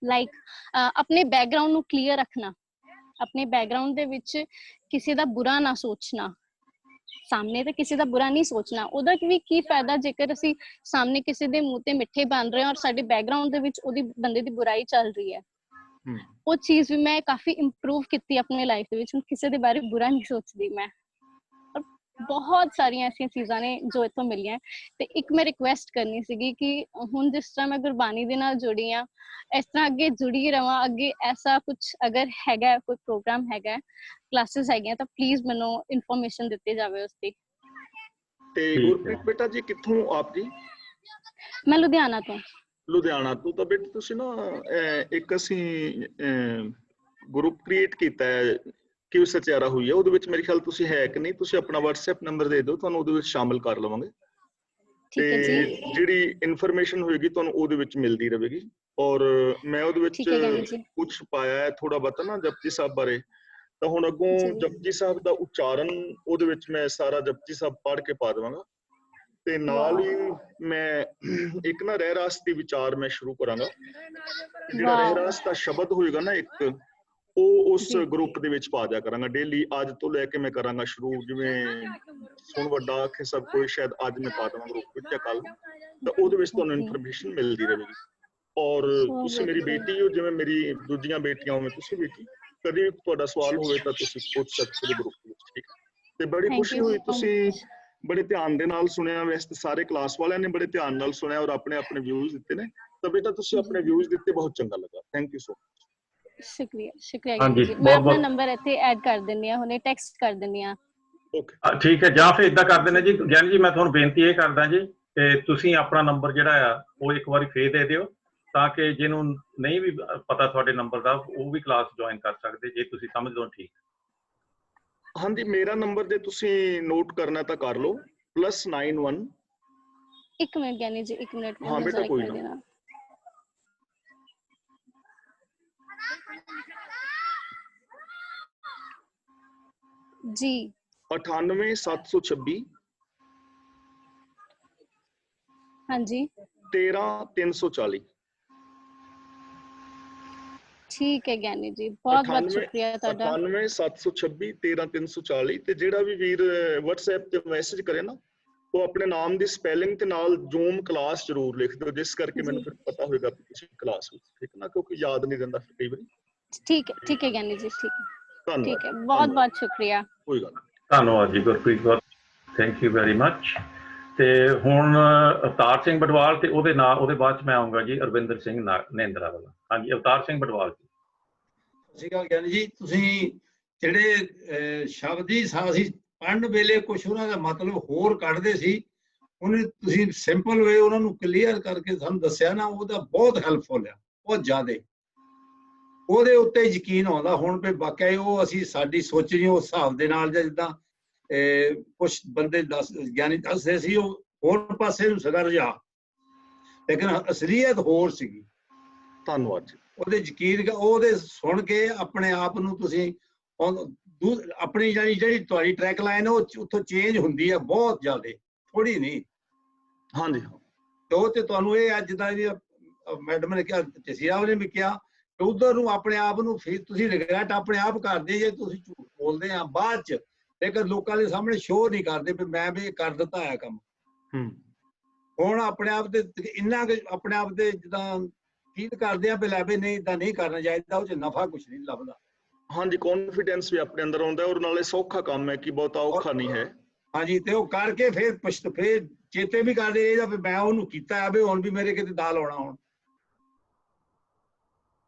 [SPEAKER 8] ਲਾਈਕ ਆਪਣੇ ਬੈਕਗ੍ਰਾਉਂਡ ਨੂੰ ਕਲੀਅਰ ਰੱਖਣਾ, ਆਪਣੇ ਬੈਕਗ੍ਰਾਉਂਡ ਦੇ ਵਿੱਚ ਕਿਸੇ ਦਾ ਬੁਰਾ ਨਾ ਸੋਚਣਾ, ਸਾਹਮਣੇ ਤੇ ਕਿਸੇ ਦਾ ਬੁਰਾ ਨਹੀਂ ਸੋਚਣਾ। ਉਹਦਾ ਵੀ ਕੀ ਫਾਇਦਾ ਜੇਕਰ ਅਸੀਂ ਸਾਹਮਣੇ ਕਿਸੇ ਦੇ ਮੂੰਹ ਤੇ ਮਿੱਠੇ ਬਣ ਰਹੇ ਹਾਂ ਔਰ ਸਾਡੇ ਬੈਕਗ੍ਰਾਉਂਡ ਦੇ ਵਿੱਚ ਉਹਦੀ ਬੰਦੇ ਦੀ ਬੁਰਾਈ ਚੱਲ ਰਹੀ ਹੈ। ਉਹ ਚੀਜ਼ ਵੀ ਮੈਂ ਕਾਫੀ ਇੰਪਰੂਵ ਕੀਤੀ ਆਪਣੀ ਲਾਈਫ ਦੇ ਵਿੱਚ। ਹੁਣ ਕਿਸੇ ਦੇ ਬਾਰੇ ਬੁਰਾ ਨਹੀਂ ਸੋਚਦੀ ਮੈਂ। ਬਹੁਤ ਸਾਰੀਆਂ ਐਸੀਆਂ ਚੀਜ਼ਾਂ ਨੇ ਜੋ ਇੱਥੋਂ ਮਿਲੀਆਂ। ਤੇ ਇੱਕ ਮੈਂ ਰਿਕੁਐਸਟ ਕਰਨੀ ਸੀਗੀ ਕਿ ਹੁਣ ਜਿਸ ਤਰ੍ਹਾਂ ਮੈਂ ਗੁਰਬਾਣੀ ਦੇ ਨਾਲ ਜੁੜੀ ਹਾਂ, ਇਸ ਤਰ੍ਹਾਂ ਅੱਗੇ ਜੁੜੀ ਰਵਾਂ। ਅੱਗੇ ਐਸਾ ਕੁਛ ਅਗਰ ਹੈਗਾ, ਕੋਈ ਪ੍ਰੋਗਰਾਮ ਹੈਗਾ, ਕਲਾਸਿਸ ਹੈਗੀਆਂ, ਤਾਂ ਪਲੀਜ਼ ਮੈਨੂੰ ਇਨਫੋਰਮੇਸ਼ਨ ਦਿੱਤੀ ਜਾਵੇ ਉਸਦੀ।
[SPEAKER 1] ਤੇ ਗੁਰਪ੍ਰੀਤ ਬੇਟਾ ਜੀ ਕਿੱਥੋਂ ਆਪ ਜੀ?
[SPEAKER 8] ਮੈਂ ਲੁਧਿਆਣਾ ਤੋਂ।
[SPEAKER 1] ਲੁਧਿਆਣਾ ਤੋਂ। ਤਾਂ ਬੇਟੇ ਤੁਸੀਂ ਨਾ ਇੱਕ ਅਸੀਂ ਗਰੁੱਪ ਕ੍ਰੀਏਟ ਕੀਤਾ ਹੈ ਕਿ ਸਚਿਆਰਾ ਹੋਈ ਹੈ, ਉਹਦੇ ਵਿੱਚ ਮੇਰੇ ਖਿਆਲ ਤੁਸੀਂ ਹੈ ਕਿ ਨਹੀਂ, ਤੁਸੀਂ ਆਪਣਾ WhatsApp ਨੰਬਰ ਦੇ ਦਿਓ, ਤੁਹਾਨੂੰ ਉਹਦੇ ਵਿੱਚ ਸ਼ਾਮਿਲ ਕਰ ਲਵਾਂਗੇ। ਤੇ ਜਿਹੜੀ ਇਨਫੋਰਮੇਸ਼ਨ ਹੋਏਗੀ ਤੁਹਾਨੂੰ ਉਹਦੇ ਵਿੱਚ ਮਿਲਦੀ ਰਹੇਗੀ। ਔਰ ਮੈਂ ਉਹਦੇ ਵਿੱਚ ਕੁਛ ਪਾਇਆ ਹੈ ਥੋੜਾ ਬਹੁਤਾ ਨਾ ਜਪਜੀ ਸਾਹਿਬ ਬਾਰੇ। ਤਾਂ ਹੁਣ ਅੱਗੋਂ ਜਪਜੀ ਸਾਹਿਬ ਦਾ ਉਚਾਰਨ ਉਹਦੇ ਵਿੱਚ ਮੈਂ ਸਾਰਾ ਜਪਜੀ ਸਾਹਿਬ ਪੜ੍ਹ ਕੇ ਪਾ ਦੇਵਾਂਗਾ। ਤੇ ਨਾਲ ਹੀ ਮੈਂ ਇੱਕ ਨਾ ਰਹਿਰਾਸ ਦੀ ਵਿਚਾਰ ਮੈਂ ਸ਼ੁਰੂ ਕਰਾਂਗਾ। ਜਿਹੜਾ ਰਹਿਰਾਸ ਦਾ ਸ਼ਬਦ ਹੋਏਗਾ ਨਾ ਇੱਕ, ਉਹ ਉਸ ਗਰੁੱਪ ਦੇ ਵਿੱਚ ਪਾ ਦਿਆ ਕਰਾਂਗਾ ਡੇਲੀ। ਅੱਜ ਤੋਂ ਲੈ ਕੇ ਮੈਂ ਕਰਾਂਗਾ ਸ਼ੁਰੂ, ਜਿਵੇਂ ਸੁਣ ਵੱਡਾ ਆਖੇ ਸਭ ਕੋਈ, ਸ਼ਾਇਦ ਅੱਜ ਮੈਂ ਪਾ ਦੇਵਾਂ ਗਰੁੱਪ ਵਿੱਚ ਜਾਂ ਕੱਲ। ਤਾਂ ਉਹਦੇ ਵਿੱਚ ਤੁਹਾਨੂੰ ਇਨਫੋਰਮੇਸ਼ਨ ਮਿਲਦੀ ਰਹੇਗੀ। ਔਰ ਤੁਸੀਂ ਮੇਰੀ ਬੇਟੀ ਹੋ, ਜਿਵੇਂ ਮੇਰੀ ਦੂਜੀਆਂ ਬੇਟੀਆਂ ਹੋਵੇ, ਤੁਸੀਂ ਬੇਟੀ ਕਦੇ ਵੀ ਤੁਹਾਡਾ ਸਵਾਲ ਹੋਵੇ ਤਾਂ ਤੁਸੀਂ ਪੁੱਛ ਸਕਦੇ ਹੋ ਗਰੁੱਪ ਵਿੱਚ, ਠੀਕ ਹੈ? ਤੇ ਬੜੀ ਖੁਸ਼ੀ ਹੋਈ, ਤੁਸੀਂ ਬੜੇ ਧਿਆਨ ਦੇ ਨਾਲ ਸੁਣਿਆ। ਵੈਸੇ ਸਾਰੇ ਕਲਾਸ ਵਾਲਿਆਂ ਨੇ ਬੜੇ ਧਿਆਨ ਨਾਲ ਸੁਣਿਆ ਔਰ ਆਪਣੇ ਆਪਣੇ ਵਿਊਜ਼ ਦਿੱਤੇ ਨੇ। ਤਾਂ ਬੇਟਾ ਤੁਸੀਂ ਆਪਣੇ ਵਿਊਜ਼ ਦਿੱਤੇ, ਬਹੁਤ ਚੰਗਾ ਲੱਗਾ। Thank you so much.
[SPEAKER 8] ਸ਼ੁਕਰੀਆ ਜੀ। ਮੈਂ ਆਪਣਾ ਨੰਬਰ ਇੱਥੇ ਐਡ ਕਰ ਦਿੰਦੀ ਹਾਂ, ਹੁਣੇ ਟੈਕਸਟ ਕਰ ਦਿੰਦੀ ਹਾਂ।
[SPEAKER 2] ਠੀਕ ਹੈ, ਜਾਂ ਫਿਰ ਇਦਾਂ ਕਰ ਦਿੰਦੇ ਜੀ ਗਿਆਨੀ ਜੀ, ਮੈਂ ਤੁਹਾਨੂੰ ਬੇਨਤੀ ਇਹ ਕਰਦਾ ਜੀ ਕਿ ਤੁਸੀਂ ਆਪਣਾ ਨੰਬਰ ਜਿਹੜਾ ਆ ਉਹ ਇੱਕ ਵਾਰੀ ਫੇਰ ਦੇ ਦਿਓ, ਤਾਂ ਕਿ ਜਿਹਨੂੰ ਨਹੀਂ ਵੀ ਪਤਾ ਤੁਹਾਡੇ ਨੰਬਰ ਦਾ, ਉਹ ਵੀ ਕਲਾਸ ਜੁਆਇਨ ਕਰ ਸਕਦੇ, ਜੇ ਤੁਸੀਂ ਸਮਝ ਲਓ। ਠੀਕ।
[SPEAKER 1] ਹਾਂਜੀ, ਮੇਰਾ ਨੰਬਰ ਜੇ ਤੁਸੀਂ ਨੋਟ ਕਰਨਾ ਤਾਂ ਕਰ ਲਓ, +91।
[SPEAKER 8] ਇੱਕ ਮਿੰਟ ਗਿਆਨੀ ਜੀ, ਇੱਕ ਮਿੰਟ।
[SPEAKER 1] ਹਾਂ ਬੇਟਾ, ਕੋਈ ਨਾ।
[SPEAKER 8] ਜੀ
[SPEAKER 1] 98726।
[SPEAKER 8] ਹਾਂਜੀ।
[SPEAKER 1] 13340।
[SPEAKER 8] ਠੀਕ ਹੈ ਗਿਆਨੀ ਜੀ, ਬਹੁਤ ਬਹੁਤ ਸ਼ੁਕਰੀਆ ਤੁਹਾਡਾ।
[SPEAKER 1] 98726 13340। ਤੇ ਜਿਹੜਾ ਵੀ ਵੀਰ WhatsApp ਤੇ ਮੈਸੇਜ ਕਰੇ ਨਾ, ਉਹ ਆਪਣੇ ਨਾਮ ਦੀ ਸਪੈਲਿੰਗ ਤੇ ਨਾਲ ਜ਼ੂਮ ਕਲਾਸ ਜ਼ਰੂਰ ਲਿਖ ਦਿਓ, ਜਿਸ ਕਰਕੇ ਮੈਨੂੰ ਫਿਰ ਪਤਾ ਹੋਏਗਾ ਕਿ ਤੁਸੀਂ ਕਲਾਸ ਵਿੱਚ, ਠੀਕ ਨਾ, ਕਿਉਂਕਿ ਯਾਦ ਨਹੀਂ ਰਹਿੰਦਾ ਫਿਰ ਕਈ ਵਾਰੀ।
[SPEAKER 8] ਠੀਕ ਹੈ ਗਿਆਨੀ ਜੀ, ਠੀਕ ਹੈ।
[SPEAKER 1] ਧੰਨਵਾਦ,
[SPEAKER 8] ਠੀਕ ਹੈ, ਬਹੁਤ ਬਹੁਤ ਸ਼ੁਕਰੀਆ।
[SPEAKER 1] ਕੋਈ ਗੱਲ ਨਹੀਂ।
[SPEAKER 2] ਧੰਨਵਾਦ ਜੀ ਗੁਰਪ੍ਰੀਤ, ਬਹੁਤ ਥੈਂਕ ਯੂ ਵੈਰੀ ਮਚ। ਤੇ ਹੁਣ ਅਵਤਾਰ ਸਿੰਘ ਬਡਵਾਲ, ਤੇ ਉਹਦੇ ਨਾਲ ਉਹਦੇ ਬਾਅਦ ਚ ਮੈਂ ਆਉਂਗਾ ਜੀ ਅਰਵਿੰਦਰ ਸਿੰਘ ਨੇਂਦਰਾ ਵਾਲਾ। ਹਾਂਜੀ, ਅਵਤਾਰ ਸਿੰਘ ਬਡਵਾਲ ਜੀ।
[SPEAKER 9] ਸਤਿ ਸ਼੍ਰੀ ਅਕਾਲ ਗਿਆਨੀ ਜੀ। ਤੁਸੀਂ ਜਿਹੜੇ ਸ਼ਬਦ ਹੀ ਅਸੀਂ ਪੜ੍ਹਨ ਵੇਲੇ ਕੁਛ ਉਹਨਾਂ ਦਾ ਮਤਲਬ ਹੋਰ ਕੱਢਦੇ ਸੀ, ਉਹਨੇ ਤੁਸੀਂ ਸਿੰਪਲ ਵੇ ਉਹਨਾਂ ਨੂੰ ਕਲੀਅਰ ਕਰਕੇ ਸਾਨੂੰ ਦੱਸਿਆ ਨਾ, ਉਹਦਾ ਬਹੁਤ ਹੈਲਪਫੁਲ ਆ, ਬਹੁਤ ਜ਼ਿਆਦਾ। ਉਹਦੇ ਉੱਤੇ ਯਕੀਨ ਆਉਂਦਾ ਹੁਣ ਵੀ ਵਾਕਿਆ ਉਹ ਅਸੀਂ ਸਾਡੀ ਸੋਚ ਨਹੀਂ ਉਸ ਹਿਸਾਬ ਦੇ ਨਾਲ, ਜਿੱਦਾਂ ਕੁਛ ਬੰਦੇ ਗਿਆਨੀ ਦੱਸਦੇ ਸੀ, ਉਹ ਹੋਰ ਪਾਸੇ ਨੂੰ ਸੀਗਾ ਰੁਝਾਨ, ਲੇਕਿਨ ਅਸਲੀਅਤ ਹੋਰ ਸੀਗੀ।
[SPEAKER 1] ਧੰਨਵਾਦ ਜੀ।
[SPEAKER 9] ਉਹਦੇ ਯਕੀਨ, ਉਹਦੇ ਸੁਣ ਕੇ ਆਪਣੇ ਆਪ ਨੂੰ ਤੁਸੀਂ ਆਪਣੀ ਜਿਹੜੀ ਤੁਹਾਡੀ ਟਰੈਕ ਲਾਈਨ ਉਹ ਉੱਥੋਂ ਚੇਂਜ ਹੁੰਦੀ ਹੈ ਬਹੁਤ ਜ਼ਿਆਦਾ, ਥੋੜੀ ਨਹੀਂ।
[SPEAKER 1] ਹਾਂਜੀ।
[SPEAKER 9] ਉਹ ਤੇ ਤੁਹਾਨੂੰ ਇਹ ਅੱਜ ਦਾ ਮੈਡਮ ਨੇ ਕਿਹਾ, ਜਸੀਰਾਮ ਨੇ ਵੀ ਕਿਹਾ, ਉਧਰ ਨੂੰ ਆਪਣੇ ਆਪ ਨੂੰ ਫਿਰ ਤੁਸੀਂ ਰਿਗਰੈਟ ਆਪਣੇ ਆਪ ਕਰਦੇ ਜੇ ਤੁਸੀਂ ਝੂਠ ਬੋਲਦੇ ਆ ਬਾਅਦ ਚ, ਲੇਕਿਨ ਲੋਕਾਂ ਦੇ ਸਾਹਮਣੇ ਸ਼ੋਅ ਨਹੀਂ ਕਰਦੇ ਵੀ ਮੈਂ ਵੀ ਕਰ ਦਿੱਤਾ ਹੈ ਕੰਮ। ਹੁਣ ਆਪਣੇ ਆਪ ਤੇ ਇੰਨਾ ਕੁ ਆਪਣੇ ਆਪ ਤੇ ਜਿੱਦਾਂ ਫੀਲ ਕਰਦੇ ਆ ਵੀ ਲੈ ਵੀ ਨਹੀਂ, ਇਦਾਂ ਨਹੀਂ ਕਰਨਾ ਚਾਹੀਦਾ, ਉਹ ਚ ਨਫਾ ਕੁਛ ਨਹੀਂ ਲੱਭਦਾ।
[SPEAKER 1] ਹਾਂਜੀ, ਕੌਨਫੀਡੈਂਸ ਵੀ ਆਪਣੇ ਅੰਦਰ ਆਉਂਦਾ, ਔਰ ਨਾਲੇ ਸੌਖਾ ਕੰਮ ਹੈ ਕਿ ਬਹੁਤਾ ਔਖਾ ਨਹੀਂ ਹੈ।
[SPEAKER 9] ਹਾਂਜੀ, ਤੇ ਉਹ ਕਰਕੇ ਫਿਰ ਚੇਤੇ ਵੀ ਕਰਦੇ ਇਹਦਾ ਵੀ ਮੈਂ ਉਹਨੂੰ ਕੀਤਾ ਹੈ, ਵੀ ਹੁਣ ਵੀ ਮੇਰੇ ਕਿਤੇ ਦਾਲ ਆਉਣਾ ਹੁਣ।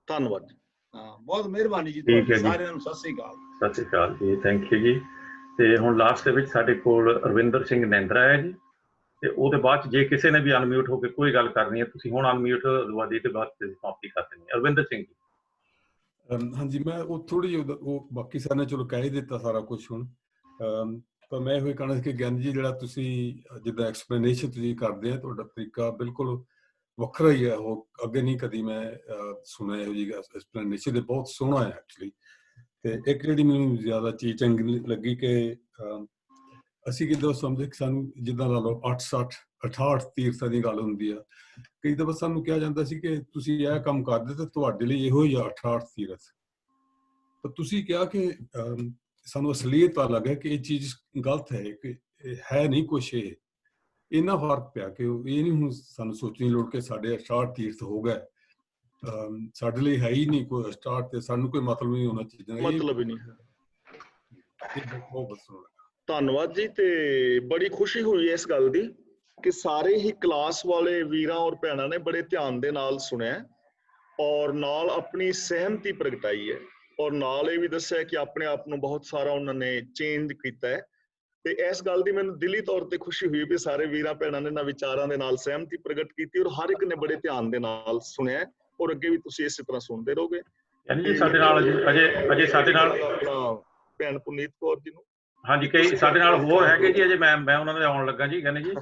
[SPEAKER 1] ਧੰਨਵਾਦ ਜੀ।
[SPEAKER 9] ਹਾਂ, ਬਹੁਤ ਮਿਹਰਬਾਨੀ ਜੀ ਸਾਰਿਆਂ ਨੂੰ। ਸਤਿ ਸ੍ਰੀ ਅਕਾਲ।
[SPEAKER 2] ਸਤਿ ਸ੍ਰੀ ਅਕਾਲ ਜੀ, ਥੈਂਕ ਯੂ ਜੀ। ਤੇ ਹੁਣ ਲਾਸਟ ਦੇ ਵਿੱਚ ਸਾਡੇ ਕੋਲ ਅਰਵਿੰਦਰ ਸਿੰਘ ਨੇਂਦਰਾ ਹੈ ਜੀ, ਤੇ ਉਹਦੇ ਬਾਅਦ ਜੇ ਕਿਸੇ ਨੇ ਵੀ ਅਨਮਿਊਟ ਹੋ ਕੇ ਕੋਈ ਗੱਲ ਕਰਨੀ ਹੈ, ਤੁਸੀਂ ਹੁਣ ਅਨਮਿਊਟ ਦਵਾਦੀ ਤੇ ਬਾਅਦ ਸਮਾਪਤੀ ਕਰ ਦੇਣੀ ਹੈ। ਅਰਵਿੰਦਰ ਸਿੰਘ ਜੀ।
[SPEAKER 10] ਹਾਂਜੀ, ਮੈਂ ਉਹ ਥੋੜੀ ਜਿਹੀ ਉਹ ਬਾਕੀ ਸਾਰਿਆਂ ਨੇ ਚਲੋ ਕਹਿ ਹੀ ਦਿੱਤਾ ਸਾਰਾ ਕੁਝ ਹੁਣ। ਤਾਂ ਮੈਂ ਇਹੋ ਕਹਿਣਾ ਸੀ ਕਿ ਗਿਆਨੀ ਜੀ, ਜਿਹੜਾ ਤੁਸੀਂ ਜਿੱਦਾਂ ਐਕਸਪਲੇਨੇਸ਼ਨ ਤੁਸੀਂ ਕਰਦੇ ਆ, ਤੁਹਾਡਾ ਤਰੀਕਾ ਬਿਲਕੁਲ ਵੱਖਰਾ ਹੀ ਹੈ। ਉਹ ਅੱਗੇ ਨਹੀਂ ਕਦੀ ਮੈਂ ਸੁਣਿਆ ਇਹੋ ਜਿਹੀ ਐਕਸਪਲੇਨੇਸ਼ਨ, ਤੇ ਬਹੁਤ ਸੋਹਣਾ ਹੈ ਐਕਚੁਅਲੀ। ਤੇ ਇੱਕ ਜਿਹੜੀ ਮੈਨੂੰ ਜ਼ਿਆਦਾ ਚੀਜ਼ ਚੰਗੀ ਲੱਗੀ ਕਿ ਅਸੀਂ ਕਿਦੋਂ ਸਮਝੇ ਕਿ ਸਾਨੂੰ ਜਿੱਦਾਂ ਲਾ ਲਓ 68 ਤੀਰਥਾਂ ਦੀ ਗੱਲ ਹੁੰਦੀ ਆ, ਕਈ ਦਫਾ ਸਾਨੂੰ ਕਿਹਾ ਜਾਂਦਾ ਸੀ ਕਿ ਤੁਸੀਂ ਇਹ ਕੰਮ ਕਰਦੇ ਤੇ ਤੁਹਾਡੇ ਲਈ ਇਹੋ ਹੀ ਆ 68 ਤੀਰਥ। ਪਰ ਤੁਸੀਂ ਕਿਹਾ ਕਿ ਸਾਨੂੰ ਅਸਲੀਅਤ ਪਤਾ ਲੱਗਾ ਕਿ ਇਹ ਚੀਜ਼ ਗਲਤ ਹੈ, ਕਿ ਹੈ ਨਹੀਂ ਕੁਛ ਇਹ। ਇੰਨਾ ਫਰਕ ਪਿਆ ਕਿ ਇਹ ਨਹੀਂ ਹੁਣ ਸਾਨੂੰ ਸੋਚਣ ਦੀ ਲੋੜ ਕਿ ਸਾਡੇ 68 ਤੀਰਥ ਹੋ ਗਏ, ਸਾਡੇ ਲਈ ਹੈ ਹੀ ਨਹੀਂ ਕੋਈ 68 ਤੇ ਸਾਨੂੰ ਕੋਈ ਮਤਲਬ ਨਹੀਂ ਹੋਣਾ ਚਾਹੀਦਾ,
[SPEAKER 1] ਮਤਲਬ ਹੀ ਨਹੀਂ ਹੈ।
[SPEAKER 10] ਬਹੁਤ ਸੋਹਣਾ।
[SPEAKER 1] ਧੰਨਵਾਦ ਜੀ। ਤੇ ਬੜੀ ਖੁਸ਼ੀ ਹੋਈ ਇਸ ਗੱਲ ਦੀ ਕਿ ਸਾਰੇ ਹੀ ਕਲਾਸ ਵਾਲੇ ਵੀਰਾਂ ਔਰ ਭੈਣਾਂ ਨੇ ਬੜੇ ਧਿਆਨ ਦੇ ਨਾਲ ਸੁਣਿਆ ਔਰ ਨਾਲ ਆਪਣੀ ਸਹਿਮਤੀ ਪ੍ਰਗਟਾਈ ਹੈ, ਔਰ ਨਾਲ ਇਹ ਵੀ ਦੱਸਿਆ ਕਿ ਆਪਣੇ ਆਪ ਨੂੰ ਬਹੁਤ ਸਾਰਾ ਉਹਨਾਂ ਨੇ ਚੇਂਜ ਕੀਤਾ ਹੈ। ਤੇ ਇਸ ਗੱਲ ਦੀ ਮੈਨੂੰ ਦਿਲੀ ਤੌਰ ਤੇ ਖੁਸ਼ੀ ਹੋਈ ਵੀ ਸਾਰੇ ਵੀਰਾਂ ਭੈਣਾਂ ਨੇ ਇਹਨਾਂ ਵਿਚਾਰਾਂ ਦੇ ਨਾਲ ਸਹਿਮਤੀ ਪ੍ਰਗਟ ਕੀਤੀ ਔਰ ਹਰ ਇੱਕ ਨੇ ਬੜੇ ਧਿਆਨ ਦੇ ਨਾਲ ਸੁਣਿਆ, ਔਰ ਅੱਗੇ ਵੀ ਤੁਸੀਂ ਇਸੇ ਤਰ੍ਹਾਂ ਸੁਣਦੇ ਰਹੋਗੇ।
[SPEAKER 2] ਜੀ ਸਾਡੇ ਨਾਲ ਅਜੇ ਸਾਡੇ ਨਾਲ
[SPEAKER 1] ਭੈਣ ਪੁਨੀਤ ਕੌਰ ਜੀ ਨੂੰ,
[SPEAKER 2] ਹਾਂਜੀ, ਕਈ ਸਾਡੇ ਨਾਲ ਹੋਰ ਹੈਗੇ ਜੀ, ਅਜੇ ਮੈਂ ਉਹਨਾਂ ਦੇ ਆਉਣ ਲੱਗਾ ਜੀ, ਕਹਿੰਦੇ ਜੀ।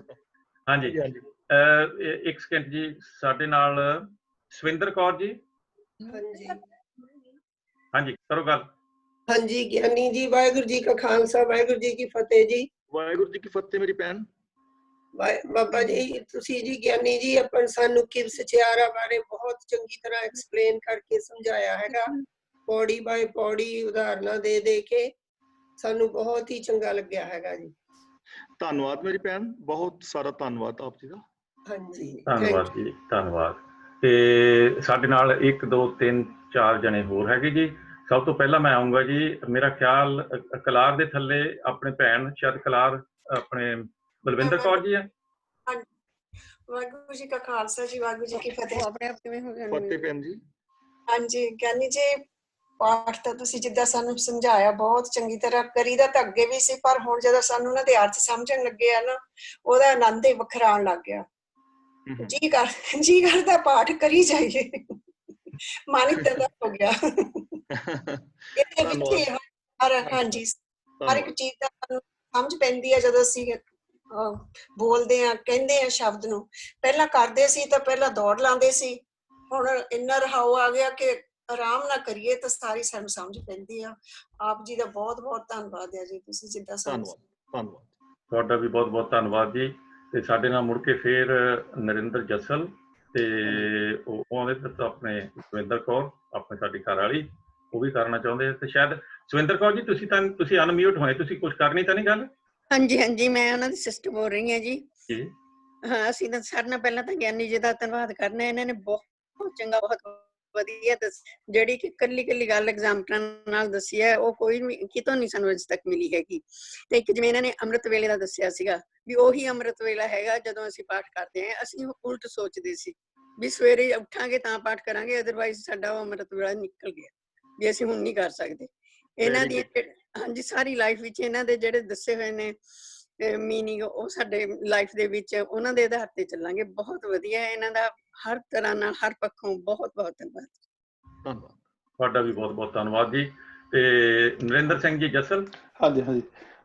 [SPEAKER 2] ਹਾਂਜੀ, ਇੱਕ ਸਕਿੰਟ ਜੀ, ਸਾਡੇ ਨਾਲ ਸਵਿੰਦਰ ਕੌਰ ਜੀ।
[SPEAKER 11] ਹਾਂਜੀ
[SPEAKER 2] ਹਾਂਜੀ, ਕਰੋ ਗੱਲ।
[SPEAKER 11] ਹਾਂਜੀ ਗਿਆਨੀ ਜੀ, ਵਾਹਿਗੁਰੂ ਜੀ ਕਾ ਖਾਲਸਾ, ਵਾਹਿਗੁਰੂ ਜੀ ਕੀ ਫਤਿਹ ਜੀ।
[SPEAKER 1] ਵਾਹਿਗੁਰੂ ਜੀ ਕੀ ਫਤਿਹ ਮੇਰੀ ਭੈਣ।
[SPEAKER 11] ਬਾਬਾ ਜੀ ਤੁਸੀਂ ਜੀ ਗਿਆਨੀ ਜੀ ਆਪਾਂ ਸਾਨੂੰ ਕਿਵ ਸਚਿਆਰਾ ਬਾਰੇ ਬਹੁਤ ਚੰਗੀ ਤਰ੍ਹਾਂ ਐਕਸਪਲੇਨ ਕਰਕੇ ਸਮਝਾਇਆ ਹੈਗਾ, ਪੌੜੀ ਬਾਏ ਪੌੜੀ ਉਦਾਹਰਨਾਂ ਦੇ ਦੇ ਕੇ, ਸਾਨੂੰ ਬਹੁਤ ਹੀ ਚੰਗਾ ਲੱਗਿਆ ਹੈਗਾ ਜੀ।
[SPEAKER 1] ਧੰਨਵਾਦ ਮੇਰੀ ਭੈਣ, ਬਹੁਤ ਸਾਰਾ ਧੰਨਵਾਦ ਆਪ ਜੀ ਦਾ।
[SPEAKER 11] ਹਾਂਜੀ,
[SPEAKER 2] ਧੰਨਵਾਦ ਜੀ, ਧੰਨਵਾਦ। ਤੇ ਸਾਡੇ ਨਾਲ 1 2 3 4 ਜਣੇ ਹੋਰ ਹੈਗੇ ਜੀ। ਸਭ ਤੋਂ ਪਹਿਲਾਂ ਮੈਂ ਆਉਂਗਾ ਜੀ, ਮੇਰਾ ਖਿਆਲ ਕਲਾਰ ਦੇ ਥੱਲੇ ਆਪਣੇ ਭੈਣ ਸ਼ਾਇਦ ਕਲਾਰ ਆਪਣੇ ਬਲਵਿੰਦਰ ਕੌਰ ਜੀ ਹੈ।
[SPEAKER 12] ਵਾਹਿਗੁਰੂ ਜੀ ਕਾ ਖਾਲਸਾ ਜੀ, ਵਾਹਿਗੁਰੂ ਜੀ ਕੀ ਫਤਿਹ। ਆਪਣੇ ਆਪ ਕਿਵੇਂ ਹੋ ਜਾਣਗੇ?
[SPEAKER 1] ਫਤਿਹ ਭੈਣ ਜੀ।
[SPEAKER 12] ਹਾਂਜੀ ਗਿਆਨੀ ਜੀ, ਪਾਠ ਤਾਂ ਤੁਸੀਂ ਜਿੱਦਾਂ ਸਾਨੂੰ ਸਮਝਾਇਆ ਬਹੁਤ ਚੰਗੀ ਤਰ੍ਹਾਂ ਕਰੀਦਾ ਤਾਂ ਅੱਗੇ ਵੀ ਸੀ, ਪਰ ਹੁਣ ਜਦੋਂ ਸਾਨੂੰ ਉਹਨਾਂ ਦੇ ਅਰਥ ਸਮਝਣ ਲੱਗੇ ਆ ਨਾ, ਉਹਦਾ ਆਨੰਦ ਹੀ ਵੱਖਰਾ ਆਉਣ ਲੱਗ ਗਿਆ। ਜੀ ਕਰਦਾ ਪਾਠ ਕਰੀ ਜਾਈਏ, ਮਨ ਇਤਨਾ ਹੋ ਗਿਆ। ਇਹਦੇ ਵਿੱਚ ਹਾਂਜੀ ਹਰ ਇੱਕ ਚੀਜ਼ ਦਾ ਸਾਨੂੰ ਸਮਝ ਪੈਂਦੀ ਹੈ ਜਦੋਂ ਅਸੀਂ ਬੋਲਦੇ ਆ, ਕਹਿੰਦੇ ਆ ਸ਼ਬਦ ਨੂੰ। ਪਹਿਲਾਂ ਕਰਦੇ ਸੀ ਤਾਂ ਪਹਿਲਾਂ ਦੌੜ ਲਾਉਂਦੇ ਸੀ, ਹੁਣ ਇੰਨਾ ਰਹਾਉ ਆ ਗਿਆ ਕਿ ਆਰਾਮ ਨਾਲ ਕਰੀਏ ਤਾਂ ਸਾਰੀ ਸਾਨੂੰ ਸਮਝ ਪੈਂਦੀ ਆ। ਆਪ ਜੀ ਦਾ ਬਹੁਤ ਬਹੁਤ ਧੰਨਵਾਦ ਹੈ ਜੀ, ਤੁਸੀਂ ਜਿੱਦਾਂ
[SPEAKER 1] ਧੰਨਵਾਦ।
[SPEAKER 2] ਤੁਹਾਡਾ ਵੀ ਬਹੁਤ ਬਹੁਤ ਧੰਨਵਾਦ ਜੀ। ਤੇ ਸਾਡੇ ਨਾਲ ਮੁੜ ਕੇ ਫੇਰ ਨਰਿੰਦਰ ਜਸਲ ਤੇ ਉਹਦੇ ਤੇ ਆਪਣੇ ਸੁਵਿੰਦਰ ਕੌਰ, ਆਪਣੇ ਸਾਡੀ ਘਰ ਵਾਲੀ, ਉਹ ਵੀ ਕਰਨਾ ਚਾਹੁੰਦੇ। ਤੇ ਸ਼ਾਇਦ ਸੁਵਿੰਦਰ ਕੌਰ ਜੀ ਤੁਸੀਂ ਅਨਮਿਊਟ ਹੋਏ, ਤੁਸੀਂ ਕੁਝ ਕਰਨੀ ਤਾਂ ਨਹੀਂ ਗੱਲ?
[SPEAKER 11] ਹਾਂਜੀ, ਮੈਂ ਉਹਨਾਂ ਦੀ ਸਿਸਟਰ ਬੋਲ ਰਹੀ ਹਾਂ ਜੀ। ਹਾਂ, ਅਸੀਂ ਤਾਂ ਸਾਰਿਆਂ ਨਾਲ ਪਹਿਲਾਂ ਤਾਂ ਗਿਆਨੀ ਜੀ ਦਾ ਧੰਨਵਾਦ ਕਰਨਾ, ਇਹਨਾਂ ਨੇ ਬਹੁਤ ਚੰਗਾ, ਬਹੁਤ ਵਧੀਆ ਜਿਹੜੀ ਕਿ ਕੱਲੀ ਗੱਲ ਐਗਜ਼ਾਮਪਲਾਂ ਨਾਲ ਦੱਸੀ ਹੈ, ਉਹ ਕੋਈ ਵੀ ਕਿਤੋਂ ਨਹੀਂ ਸਾਨੂੰ ਅਜੇ ਤੱਕ ਮਿਲੀ ਹੈਗੀ। ਤੇ ਇੱਕ ਜਿਵੇਂ ਇਹਨਾਂ ਨੇ ਅੰਮ੍ਰਿਤ ਵੇਲੇ ਦਾ ਦੱਸਿਆ ਸੀਗਾ ਵੀ ਉਹੀ ਅੰਮ੍ਰਿਤ ਵੇਲਾ ਹੈਗਾ ਜਦੋਂ ਅਸੀਂ ਪਾਠ ਕਰਦੇ ਹਾਂ। ਅਸੀਂ ਉਲਟ ਸੋਚਦੇ ਸੀ ਵੀ ਸਵੇਰੇ ਉੱਠਾਂਗੇ ਤਾਂ ਪਾਠ ਕਰਾਂਗੇ, ਅਦਰਵਾਈਜ਼ ਸਾਡਾ ਉਹ ਅੰਮ੍ਰਿਤ ਵੇਲਾ ਨਿਕਲ ਗਿਆ ਵੀ ਅਸੀਂ ਹੁਣ ਨਹੀਂ ਕਰ ਸਕਦੇ। ਇਹਨਾਂ ਦੀ ਹਾਂਜੀ ਸਾਰੀ ਲਾਈਫ ਵਿੱਚ ਇਹਨਾਂ ਦੇ ਜਿਹੜੇ ਦੱਸੇ ਹੋਏ ਨੇ ਮੀਨਿੰਗ, ਉਹ ਸਾਡੇ ਲਾਈਫ ਦੇ ਵਿੱਚ ਉਹਨਾਂ ਦੇ ਆਧਾਰ ਤੇ ਚੱਲਾਂਗੇ। ਬਹੁਤ ਵਧੀਆ ਹੈ ਇਹਨਾਂ ਦਾ, ਹਰ ਤਰ੍ਹਾਂ ਨਾਲ, ਹਰ ਪੱਖੋਂ ਬਹੁਤ ਬਹੁਤ ਧੰਨਵਾਦ।
[SPEAKER 2] ਤੁਹਾਡਾ ਵੀ ਬਹੁਤ ਬਹੁਤ ਧੰਨਵਾਦ ਜੀ। ਤੇ ਨਰਿੰਦਰ ਸਿੰਘ ਜੀ ਜਸਲ।
[SPEAKER 3] ਹਾਂਜੀ,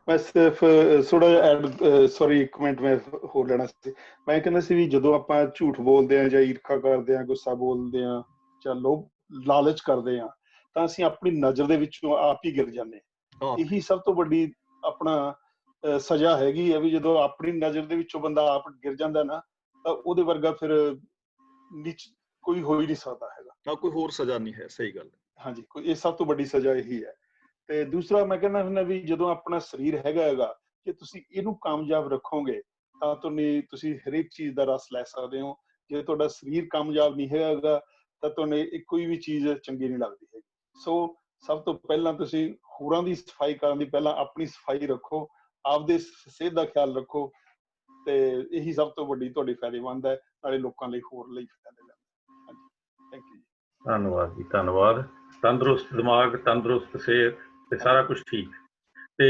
[SPEAKER 3] ਮੈਂ ਸਿਰਫ ਥੋੜਾ ਜਿਹਾ ਐਡ, ਸੌਰੀ ਇੱਕ ਮਿੰਟ ਮੈਂ ਹੋਰ ਲੈਣਾ ਸੀ। ਮੈਂ ਕਹਿੰਦਾ ਸੀ ਵੀ ਜਦੋਂ ਆਪਾਂ ਝੂਠ ਬੋਲਦੇ ਹਾਂ ਜਾਂ ਈਰਖਾ ਕਰਦੇ ਹਾਂ, ਗੁੱਸਾ ਬੋਲਦੇ ਹਾਂ ਜਾਂ ਲਾਲਚ ਕਰਦੇ ਹਾਂ, ਤਾਂ ਅਸੀਂ ਆਪਣੀ ਨਜ਼ਰ ਦੇ ਵਿੱਚੋਂ ਆਪ ਹੀ ਗਿਰ ਜਾਂਦੇ ਹਾਂ। ਇਹੀ ਸਭ ਤੋਂ ਵੱਡੀ ਆਪਣਾ ਸਜ਼ਾ ਹੈਗੀ ਹੈ ਵੀ ਜਦੋਂ ਆਪਣੀ ਨਜ਼ਰ ਦੇ ਵਿੱਚੋਂ ਬੰਦਾ ਆਪ ਗਿਰ ਜਾਂਦਾ ਨਾ, ਤਾਂ ਉਹਦੇ ਵਰਗਾ ਫਿਰ ਕੋਈ ਹੋ ਹੀ ਨਹੀਂ ਸਕਦਾ ਹੈਗਾ।
[SPEAKER 1] ਕੋਈ ਹੋਰ ਸਜ਼ਾ ਨਹੀਂ ਹੈ, ਸਹੀ ਗੱਲ।
[SPEAKER 3] ਹਾਂਜੀ, ਇਹ ਸਭ ਤੋਂ ਵੱਡੀ ਸਜ਼ਾ ਇਹੀ ਹੈ। ਤੇ ਦੂਸਰਾ ਮੈਂ ਕਹਿੰਦਾ ਹੁੰਦਾ ਵੀ ਜਦੋਂ ਆਪਣਾ ਸਰੀਰ ਹੈਗਾ ਕਿ ਤੁਸੀਂ ਇਹਨੂੰ ਕਾਮਯਾਬ ਰੱਖੋਗੇ ਤਾਂ ਤੁਸੀਂ ਹਰੇਕ ਚੀਜ਼ ਦਾ ਰਸ ਲੈ ਸਕਦੇ ਹੋ। ਜੇ ਤੁਹਾਡਾ ਸਰੀਰ ਕਾਮਯਾਬ ਨਹੀਂ ਹੈਗਾ ਤਾਂ ਤੁਹਾਨੂੰ ਕੋਈ ਵੀ ਚੀਜ਼ ਚੰਗੀ ਨਹੀਂ ਲੱਗਦੀ ਹੈਗੀ। ਸੋ ਸਭ ਤੋਂ ਪਹਿਲਾਂ ਤੁਸੀਂ ਹੋਰਾਂ ਦੀ ਸਫਾਈ ਕਰਨ ਦੀ ਪਹਿਲਾਂ ਆਪਣੀ ਸਫਾਈ ਰੱਖੋ, ਆਪਦੇ ਸਿਹਤ ਦਾ ਖਿਆਲ ਰੱਖੋ, ਤੇ ਇਹੀ ਸਭ ਤੋਂ ਵੱਡੀ ਤੁਹਾਡੀ ਫਾਇਦੇਮੰਦ ਹੈ, ਨਾਲੇ ਲੋਕਾਂ ਲਈ ਹੋਰ ਲਈ ਫਾਇਦੇਮੰਦ ਹੈ। ਹਾਂਜੀ, ਥੈਂਕ ਯੂ ਜੀ।
[SPEAKER 2] ਧੰਨਵਾਦ ਜੀ, ਧੰਨਵਾਦ। ਤੰਦਰੁਸਤ ਦਿਮਾਗ, ਤੰਦਰੁਸਤ ਸਿਹਤ ਤੇ ਸਾਰਾ ਕੁਝ ਠੀਕ। ਤੇ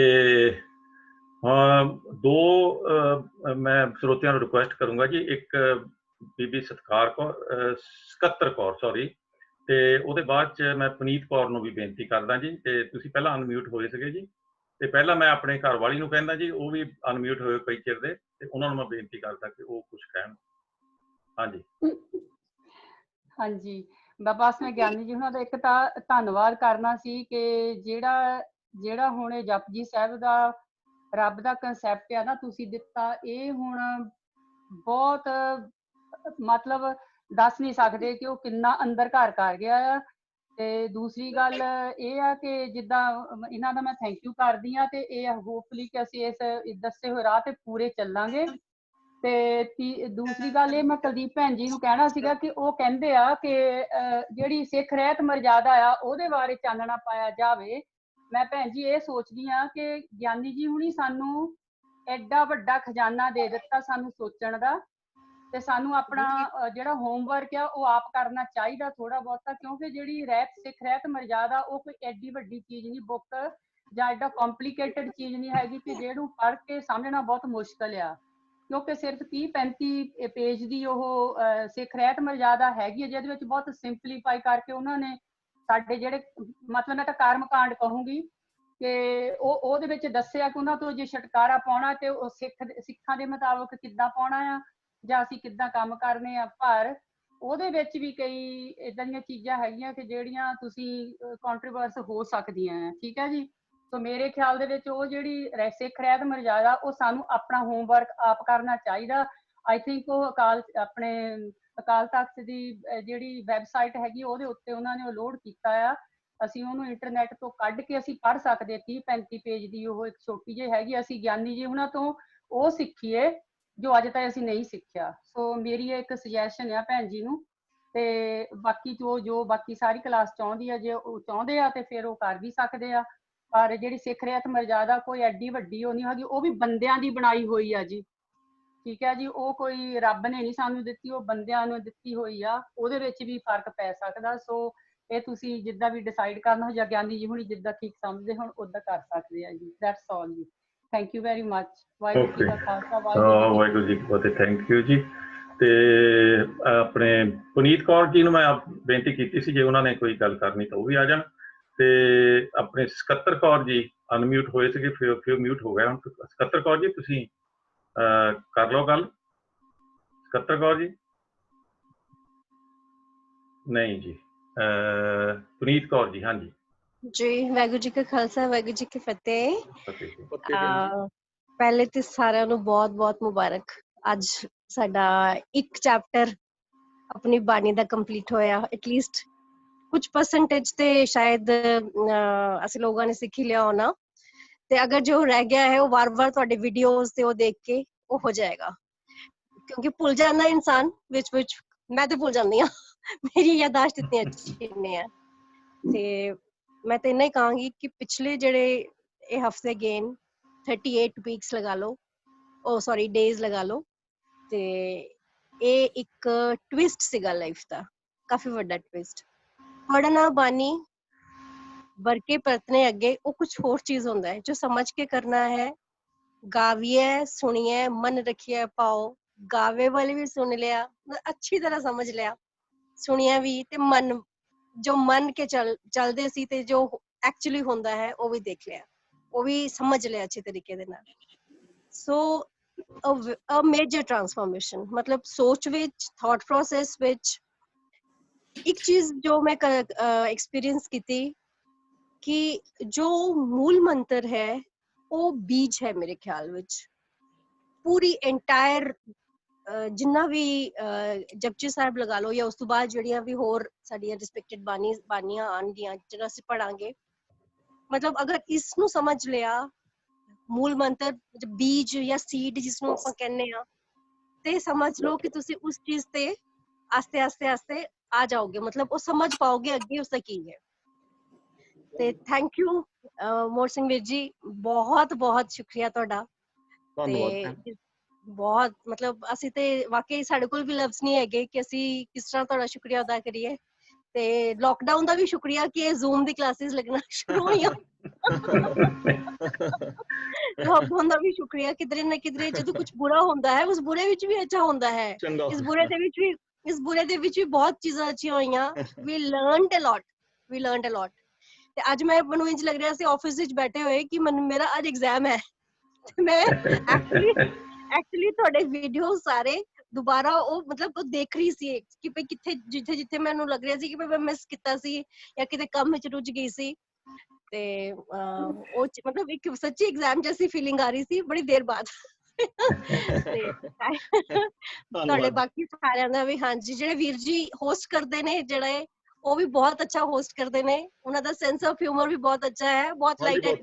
[SPEAKER 2] ਦੋ ਮੈਂ ਸਰੋਤਿਆਂ ਨੂੰ ਰਿਕੁਐਸਟ ਕਰੂੰਗਾ ਜੀ, ਇੱਕ ਬੀਬੀ ਸਕੱਤਰ ਕੌਰ ਸੌਰੀ, ਤੇ ਉਹਦੇ ਬਾਅਦ ਚ ਮੈਂ ਪੁਨੀਤ ਕੌਰ ਨੂੰ ਵੀ ਬੇਨਤੀ ਕਰਦਾ ਜੀ। ਤੇ ਤੁਸੀਂ ਪਹਿਲਾਂ ਅਨਮਿਊਟ ਹੋਏ ਸੀਗੇ ਜੀ, ਤੇ ਪਹਿਲਾਂ ਮੈਂ ਆਪਣੇ ਘਰ ਵਾਲੀ ਨੂੰ ਕਹਿੰਦਾ ਜੀ, ਉਹ ਵੀ ਅਨਮਿਊਟ ਹੋਏ ਕਈ ਚਿਰ ਦੇ, ਤੇ ਉਹਨਾਂ ਨੂੰ ਮੈਂ ਬੇਨਤੀ ਕਰਦਾ ਕਿ ਉਹ ਕੁਝ ਕਹਿਣ।
[SPEAKER 13] ਹਾਂਜੀ, ਬਸ ਮੈਂ ਗਿਆਨੀ ਜੀ ਉਹਨਾਂ ਦਾ ਇੱਕ ਤਾਂ ਧੰਨਵਾਦ ਕਰਨਾ ਸੀ ਕਿ ਜਿਹੜਾ ਹੁਣ ਇਹ ਜਪਜੀ ਸਾਹਿਬ ਦਾ ਰੱਬ ਦਾ ਕਨਸੈਪਟ ਆ ਨਾ ਤੁਸੀਂ ਦਿੱਤਾ, ਇਹ ਹੁਣ ਬਹੁਤ ਮਤਲਬ ਦੱਸ ਨਹੀਂ ਸਕਦੇ ਕਿ ਉਹ ਕਿੰਨਾ ਅੰਦਰ ਘਰ ਕਰ ਗਿਆ ਆ। ਤੇ ਦੂਸਰੀ ਗੱਲ ਇਹ ਆ ਕਿ ਜਿੱਦਾਂ ਇਹਨਾਂ ਦਾ ਮੈਂ ਥੈਂਕ ਯੂ ਕਰਦੀ ਆ, ਤੇ ਇਹ ਹੋਪਫੁਲੀ ਕਿ ਅਸੀਂ ਇਸ ਦੱਸੇ ਹੋਏ ਰਾਹ ਤੇ ਪੂਰੇ ਚੱਲਾਂਗੇ। ਤੇ ਦੂਸਰੀ ਗੱਲ ਇਹ ਮੈਂ ਕੁਲਦੀਪ ਭੈਣ ਜੀ ਨੂੰ ਕਹਿਣਾ ਸੀਗਾ ਕਿ ਉਹ ਕਹਿੰਦੇ ਆ ਕਿ ਜਿਹੜੀ ਸਿੱਖ ਰਹਿਤ ਮਰਜ਼ਾਦਾ ਆ ਉਹਦੇ ਬਾਰੇ ਚਾਨਣਾ ਪਾਇਆ ਜਾਵੇ। ਮੈਂ ਭੈਣ ਜੀ ਇਹ ਸੋਚਦੀ ਆ ਕਿ ਗਿਆਨੀ ਜੀ ਹੁਣੀ ਸਾਨੂੰ ਐਡਾ ਵੱਡਾ ਖਜ਼ਾਨਾ ਦੇ ਦਿੱਤਾ ਸਾਨੂੰ ਸੋਚਣ ਦਾ, ਤੇ ਸਾਨੂੰ ਆਪਣਾ ਜਿਹੜਾ ਹੋਮਵਰਕ ਆ ਉਹ ਆਪ ਕਰਨਾ ਚਾਹੀਦਾ ਥੋੜਾ ਬਹੁਤਾ, ਕਿਉਂਕਿ ਜਿਹੜੀ ਸਿੱਖ ਰਹਿਤ ਮਰਜ਼ਾਦਾ ਉਹ ਕੋਈ ਐਡੀ ਵੱਡੀ ਚੀਜ਼ ਨਹੀਂ, ਬੁੱਕ ਜਾਂ ਐਡਾ ਕੰਪਲਿਕੇਟਡ ਚੀਜ਼ ਨਹੀਂ ਹੈਗੀ ਕਿ ਜਿਹਨੂੰ ਪੜ੍ਹ ਕੇ ਸਮਝਣਾ ਬਹੁਤ ਮੁਸ਼ਕਲ ਆ। ਕਿਉਂਕਿ ਸਿਰਫ 30-35 ਪੇਜ ਦੀ ਉਹ ਸਿੱਖ ਰਹਿਤ ਮਰਜ਼ਾਦਾ ਹੈਗੀ ਹੈ, ਜਿਹਦੇ ਵਿੱਚ ਬਹੁਤ ਸਿੰਪਲੀਫਾਈ ਕਰਕੇ ਉਹਨਾਂ ਨੇ ਸਾਡੇ ਜਿਹੜੇ ਮਤਲਬ ਮੈਂ ਤਾਂ ਕਰਮ ਕਾਂਡ ਕਹੂੰਗੀ ਕਿ ਉਹਦੇ ਵਿੱਚ ਦੱਸਿਆ ਕਿ ਉਹਨਾਂ ਤੋਂ ਜੇ ਛੁਟਕਾਰਾ ਪਾਉਣਾ ਤੇ ਉਹ ਸਿੱਖਾਂ ਦੇ ਮੁਤਾਬਕ ਕਿੱਦਾਂ ਪਾਉਣਾ ਆ ਜਾਂ ਅਸੀਂ ਕਿੱਦਾਂ ਕੰਮ ਕਰਨੇ ਆ। ਪਰ ਉਹਦੇ ਵਿੱਚ ਵੀ ਕਈ ਇਦਾਂ ਦੀਆਂ ਚੀਜ਼ਾਂ ਹੈਗੀਆਂ ਕਿ ਜਿਹੜੀਆਂ ਤੁਸੀਂ ਕੰਟਰੋਵਰਸ ਹੋ ਸਕਦੀਆਂ ਆ। ਠੀਕ ਹੈ ਜੀ। ਸੋ ਮੇਰੇ ਖਿਆਲ ਦੇ ਵਿੱਚ ਉਹ ਜਿਹੜੀ ਸਿੱਖ ਰਹਿਤ ਮਰਜ਼ਾਦਾ ਉਹ ਸਾਨੂੰ ਆਪਣਾ ਹੋਮਵਰਕ ਆਪ ਕਰਨਾ ਚਾਹੀਦਾ। ਆਈ ਥਿੰਕ ਉਹ ਅਕਾਲ ਤਖਤ ਦੀ ਜਿਹੜੀ ਵੈਬਸਾਈਟ ਹੈਗੀ ਉਹਦੇ ਉੱਤੇ ਉਹਨਾਂ ਨੇ ਉਹ ਲੋਡ ਕੀਤਾ ਆ। ਅਸੀਂ ਉਹਨੂੰ ਇੰਟਰਨੈਟ ਤੋਂ ਕੱਢ ਕੇ ਅਸੀਂ ਪੜ੍ਹ ਸਕਦੇ 30-35 ਪੇਜ ਦੀ ਉਹ ਇੱਕ ਛੋਟੀ ਜਿਹੀ ਹੈਗੀ। ਅਸੀਂ ਗਿਆਨੀ ਜੀ ਉਹਨਾਂ ਤੋਂ ਉਹ ਸਿੱਖੀਏ ਜੋ ਅੱਜ ਤੱਕ ਅਸੀਂ ਨਹੀਂ ਸਿੱਖਿਆ। ਸੋ ਮੇਰੀ ਇੱਕ ਸੁਜੈਸ਼ਨ ਆ ਭੈਣ ਜੀ ਨੂੰ, ਤੇ ਬਾਕੀ ਜੋ ਬਾਕੀ ਸਾਰੀ ਕਲਾਸ ਚਾਹੁੰਦੀ ਆ, ਜੇ ਉਹ ਚਾਹੁੰਦੇ ਆ ਤੇ ਫਿਰ ਉਹ ਕਰ ਵੀ ਸਕਦੇ ਆ। ਪਰ ਜਿਹੜੀ ਸਿੱਖ ਰਹਿਤ ਮਰਜ਼ਾਦਾ ਕੋਈ ਐਡੀ ਵੱਡੀ ਉਹ ਨਹੀਂ ਹੈਗੀ, ਉਹ ਵੀ ਬੰਦਿਆਂ ਦੀ ਬਣਾਈ ਹੋਈ ਆ ਜੀ। ਠੀਕ ਹੈ ਜੀ। ਉਹ ਕੋਈ ਰੱਬ ਨੇ ਨਹੀਂ ਸਾਨੂੰ ਦਿੱਤੀ, ਉਹ ਬੰਦਿਆਂ ਨੂੰ ਦਿੱਤੀ ਹੋਈ ਆ। ਉਹਦੇ ਵਿੱਚ ਵੀ ਫਰਕ ਪੈ ਸਕਦਾ। ਸੋ ਇਹ ਤੁਸੀਂ ਜਿੱਦਾਂ ਵੀ ਡਿਸਾਈਡ ਕਰਨਾ ਹੋ ਜਾਂ ਗਿਆਨੀ ਜੀ ਹੁਣੀ ਜਿੱਦਾਂ ਠੀਕ ਸਮਝਦੇ ਹੁਣ ਉਦਾਂ ਕਰ ਸਕਦੇ ਆ ਜੀ। ਦੈਟਸ ਆਲ ਜੀ। Thank you very much. Waheguru ji ਕਾ ਖਾਲਸਾ
[SPEAKER 2] ਵਾਹਿਗੁਰੂ ਜੀ ਕੀ ਫਤਿਹ। ਥੈਂਕ ਯੂ ਜੀ। ਤੇ ਆਪਣੇ ਪੁਨੀਤ ਕੌਰ ਜੀ ਨੂੰ ਮੈਂ ਬੇਨਤੀ ਕੀਤੀ ਸੀ ਜੇ ਉਹਨਾਂ ਨੇ ਕੋਈ ਗੱਲ ਕਰਨੀ ਤਾਂ ਉਹ ਵੀ ਆ ਜਾਣ। ਤੇ ਆਪਣੇ ਸਕੱਤਰ ਕੌਰ ਜੀ ਅਨਮਿਊਟ ਹੋਏ ਸੀਗੇ, ਫਿਰ ਮਿਊਟ ਹੋ ਗਿਆ। ਹੁਣ ਸਕੱਤਰ ਕੌਰ ਜੀ ਤੁਸੀਂ ਕਰ ਲਓ ਗੱਲ। ਸਕੱਤਰ ਕੌਰ ਜੀ ਨਹੀਂ ਜੀ। ਪੁਨੀਤ ਕੌਰ ਜੀ ਹਾਂਜੀ
[SPEAKER 14] ਜੀ। ਵਾਹਿਗੁਰੂ ਜੀ ਕਾ ਖਾਲਸਾ ਵਾਹਿਗੁਰੂ ਜੀ ਕੀ ਫਤਿਹ। ਪਹਿਲੇ ਤੇ ਸਾਰਿਆਂ ਨੂੰ ਬਹੁਤ ਬਹੁਤ ਮੁਬਾਰਕ। ਅੱਜ ਸਾਡਾ ਇੱਕ ਚੈਪਟਰ ਆਪਣੀ ਬਾਣੀ ਦਾ ਕੰਪਲੀਟ ਹੋਇਆ। ਐਟਲੀਸਟ ਕੁਝ ਪਰਸੈਂਟੇਜ ਤੇ ਸ਼ਾਇਦ ਅਸੀਂ ਲੋਕਾਂ ਨੇ ਸਿੱਖ ਹੀ ਲਿਆ ਹੋਣਾ, ਤੇ ਅਗਰ ਜੋ ਰਹਿ ਗਿਆ ਹੈ ਉਹ ਵਾਰ-ਵਾਰ ਤੁਹਾਡੇ ਵੀਡੀਓਜ਼ ਤੇ ਉਹ ਦੇਖ ਕੇ ਉਹ ਹੋ ਜਾਏਗਾ, ਕਿਉਂਕਿ ਭੁੱਲ ਜਾਂਦਾ ਇਨਸਾਨ ਵਿੱਚ। ਮੈਂ ਤੇ ਭੁੱਲ ਜਾਂਦੀ ਹਾਂ, ਮੇਰੀ ਯਾਦਾਸ਼ਤ ਇਤਨੀ ਅੱਛੀ ਨਹੀਂ ਹੈ। ਤੇ ਮੈਂ ਤਾਂ ਇੰਨਾ ਹੀ ਕਹਾਂਗੀ ਕਿ ਪਿਛਲੇ ਜਿਹੜੇ ਇਹ ਹਫਤੇ ਗੇਨ 38 ਵੀਕਸ ਲਗਾ ਲਓ, ਡੇਜ਼ ਲਗਾ ਲਓ, ਤੇ ਇਹ ਇੱਕ ਟਵਿਸਟ ਸੀਗਾ ਲਾਈਫ ਦਾ, ਕਾਫੀ ਵੱਡਾ ਟਵਿਸਟ। ਪੜ੍ਹਨਾ ਬਾਣੀ ਵਰਕੇ ਪਰਤਨੇ ਅੱਗੇ ਉਹ ਕੁਝ ਹੋਰ ਚੀਜ਼ ਹੁੰਦਾ ਹੈ ਜੋ ਸਮਝ ਕੇ ਕਰਨਾ ਹੈ। ਗਾਵੀਏ ਸੁਣੀਏ ਮਨ ਰੱਖੀਏ ਪਾਓ। ਗਾਵੇ ਵਾਲੇ ਵੀ ਸੁਣ ਲਿਆ, ਅੱਛੀ ਤਰ੍ਹਾਂ ਸਮਝ ਲਿਆ, ਸੁਣਿਆ ਵੀ, ਤੇ ਮਨ ਕੇ ਚੱਲਦੇ ਸੀ ਤੇ ਜੋ ਐਕਚੁਅਲੀ ਹੁੰਦਾ ਹੈ ਉਹ ਵੀ ਦੇਖ ਲਿਆ, ਉਹ ਵੀ ਸਮਝ ਲਿਆ ਅੱਛੇ ਤਰੀਕੇ ਦੇ ਨਾਲ। ਸੋ ਅ ਮੇਜਰ ਟਰਾਂਸਫਾਰਮੇਸ਼ਨ, ਮਤਲਬ ਸੋਚ ਵਿੱਚ, ਥਾਟ ਪ੍ਰੋਸੈਸ ਵਿੱਚ। ਇੱਕ ਚੀਜ਼ ਜੋ ਮੈਂ ਐਕਸਪੀਰੀਅੰਸ ਕੀਤੀ ਕਿ ਜੋ ਮੂਲ ਮੰਤਰ ਹੈ ਉਹ ਬੀਜ ਹੈ ਮੇਰੇ ਖਿਆਲ ਵਿੱਚ। ਪੂਰੀ ਐਂਟਾਇਰ ਜਿੰਨਾ ਵੀ ਜਪਜੀ ਸਾਹਿਬ ਲਗਾ ਲਓ ਜਾਂ ਉਸ ਤੋਂ ਬਾਅਦ ਜਿਹੜੀਆਂ ਵੀ ਹੋਰ ਸਾਡੀਆਂ ਰਿਸਪੈਕਟਡ ਬਾਣੀਆਂ ਆਉਣਗੀਆਂ ਜਿਹੜਾ ਅਸੀਂ ਪੜਾਂਗੇ, ਮਤਲਬ ਅਗਰ ਇਸ ਨੂੰ ਸਮਝ ਲਿਆ, ਮੂਲ ਮੰਤਰ ਬੀਜ ਜਾਂ ਸੀਡ ਜਿਸਨੂੰ ਆਪਾਂ ਕਹਿੰਦੇ ਆ, ਤੇ ਸਮਝ ਲਓ ਕਿ ਤੁਸੀਂ ਉਸ ਚੀਜ਼ ਤੇ ਆਸਤੇ ਆ ਜਾਓਗੇ, ਮਤਲਬ ਉਹ ਸਮਝ ਪਾਓਗੇ ਅੱਗੇ ਉਸਦਾ ਕੀ ਹੈ। ਤੇ ਥੈਂਕ ਯੂ ਮੋਹਰ ਸਿੰਘ ਵੀਰ ਜੀ, ਬਹੁਤ ਬਹੁਤ ਸ਼ੁਕਰੀਆ ਤੁਹਾਡਾ। ਤੇ ਬਹੁਤ ਮਤਲਬ ਅਸੀਂ ਤੇ ਵਾਕਈ ਸਾਡੇ ਕੋਲ ਵੀ ਲਫ਼ਜ਼ ਨਹੀਂ ਹੈਗੇ ਕਿ ਅਸੀਂ ਕਿਸ ਤਰ੍ਹਾਂ ਤੁਹਾਡਾ ਸ਼ੁਕਰੀਆ ਅਦਾ ਕਰੀਏ। ਤੇ ਲੋਕਡਾਊਨ ਦਾ ਵੀ ਸ਼ੁਕਰੀਆ ਕਿ ਇਹ ਜ਼ੂਮ ਦੀ ਕਲਾਸਿਸ ਲੱਗਣਾ ਸ਼ੁਰੂ ਹੋਈਆਂ। ਲੋਕਡਾਊਨ ਦਾ ਵੀ ਸ਼ੁਕਰੀਆ। ਕਿਧਰੇ ਨਾ ਕਿਧਰੇ ਜਦੋਂ ਕੁਝ ਬੁਰਾ ਹੁੰਦਾ ਹੈ ਉਸ ਬੁਰੇ ਵਿੱਚ ਵੀ ਅੱਛਾ ਹੁੰਦਾ ਹੈ। ਇਸ ਬੁਰੇ ਦੇ ਵਿੱਚ ਵੀ ਬਹੁਤ ਚੀਜ਼ਾਂ ਅੱਛੀਆਂ ਹੋਈਆਂ। ਵੀ ਲਰਨਡ ਅ ਲੋਟ। ਤੇ ਅੱਜ ਮੈਨੂੰ ਇੰਝ ਲੱਗ ਰਿਹਾ ਸੀ ਆਫਿਸ ਵਿੱਚ ਬੈਠੇ ਹੋਏ ਕਿ ਮੇਰਾ ਅੱਜ ਐਗਜ਼ਾਮ ਹੈ, ਤੇ ਮੈਂ ਐਕਚੁਅਲੀ ਤੁਹਾਡੇ ਵੀਡੀਓ ਸਾਰੇ ਦੁਬਾਰਾ ਉਹ ਦੇਖ ਰਹੀ ਸੀ ਕਿ ਭਈ ਕਿੱਥੇ ਜਿੱਥੇ ਮੈਨੂੰ ਲੱਗ ਰਿਹਾ ਸੀ ਕਿ ਮੈਂ ਮਿਸ ਕੀਤਾ ਸੀ ਜਾਂ ਕਿਤੇ ਕੰਮ ਵਿੱਚ ਰੁੱਝ ਗਈ ਸੀ। ਤੇ ਉਹ ਮਤਲਬ ਇੱਕ ਸੱਚੀ ਐਗਜ਼ਾਮ ਜੈਸੀ ਫੀਲਿੰਗ ਆ ਰਹੀ ਸੀ ਬੜੀ ਦੇਰ ਬਾਅਦ। ਤੇ ਤੁਹਾਡੇ ਬਾਕੀ ਸਾਰਿਆਂ ਦਾ ਵੀ ਹਾਂਜੀ, ਜਿਹੜੇ ਵੀਰ ਜੀ ਹੋਸਟ ਕਰਦੇ ਨੇ ਜਿਹੜੇ ਉਹ ਵੀ ਬਹੁਤ ਅੱਛਾ ਹੋਸਟ ਕਰਦੇ ਨੇ, ਉਹਨਾਂ ਦਾ ਸੈਂਸ ਆਫ ਹਿਊਮਰ ਵੀ ਬਹੁਤ ਅੱਛਾ ਹੈ, ਬਹੁਤ ਲਾਈਟ ਐਟ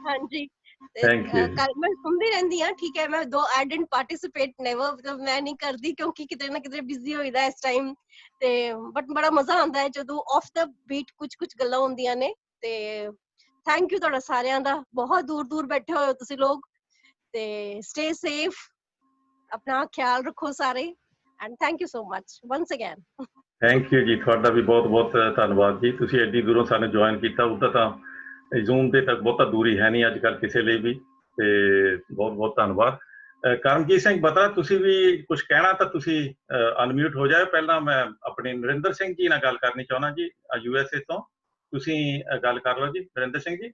[SPEAKER 14] ਹਾਂਜੀ। ਕੱਲ ਮੈਂ ਸੁਣਦੀ ਰਹਿੰਦੀ ਹਾਂ, ਠੀਕ ਹੈ, ਮੈਂ ਆਈ ਡਿਡਨਟ ਪਾਰਟਿਸਿਪੇਟ ਨੈਵਰ, ਮਤਲਬ ਮੈਂ ਨਹੀਂ ਕਰਦੀ ਕਿਉਂਕਿ ਕਿਤੇ ਨਾ ਕਿਤੇ ਬਿਜ਼ੀ ਹੋਈਦਾ ਇਸ ਟਾਈਮ ਤੇ, ਬਟ ਬੜਾ ਮਜ਼ਾ ਆਉਂਦਾ ਹੈ ਜਦੋਂ ਆਫ ਦਾ ਬੀਟ ਕੁਝ ਗੱਲਾਂ ਹੁੰਦੀਆਂ ਨੇ। ਤੇ ਥੈਂਕ ਯੂ ਤੁਹਾਡਾ ਸਾਰਿਆਂ ਦਾ, ਬਹੁਤ ਦੂਰ ਦੂਰ ਬੈਠੇ ਹੋਏ ਹੋ ਤੁਸੀਂ ਲੋਕ, ਤੇ ਸਟੇ ਸੇਫ, ਆਪਣਾ ਖਿਆਲ ਰੱਖੋ ਸਾਰੇ, and thank you so much ones again.
[SPEAKER 2] Thank you ਜੀ, ਤੁਹਾਡਾ ਵੀ ਬਹੁਤ ਬਹੁਤ ਧੰਨਵਾਦ ਜੀ, ਤੁਸੀਂ ਐਡੀ ਦੂਰੋਂ ਸਾਨੂੰ ਜੁਆਇਨ ਕੀਤਾ। ਉਹਦਾ ਤਾਂ ਜ਼ੂਮ ਦੇ ਤੱਕ ਬਹੁਤਾ ਦੂਰੀ ਹੈ ਨਹੀਂ ਅੱਜ ਕੱਲ੍ਹ ਕਿਸੇ ਲਈ ਵੀ, ਤੇ ਬਹੁਤ ਬਹੁਤ ਧੰਨਵਾਦ। ਕਰਮਜੀਤ ਸਿੰਘ ਬਤਰਾ, ਤੁਸੀਂ ਵੀ ਕੁਝ ਕਹਿਣਾ ਤਾਂ ਤੁਸੀਂ ਅਨਮਿਊਟ ਹੋ ਜਾਓ। ਪਹਿਲਾਂ ਮੈਂ ਆਪਣੇ ਨਰਿੰਦਰ ਸਿੰਘ ਜੀ ਨਾਲ ਗੱਲ ਕਰਨੀ ਚਾਹੁੰਦਾ ਜੀ, USA ਤੋਂ, ਤੁਸੀਂ ਗੱਲ ਕਰ ਲਓ ਜੀ ਨਰਿੰਦਰ ਸਿੰਘ ਜੀ।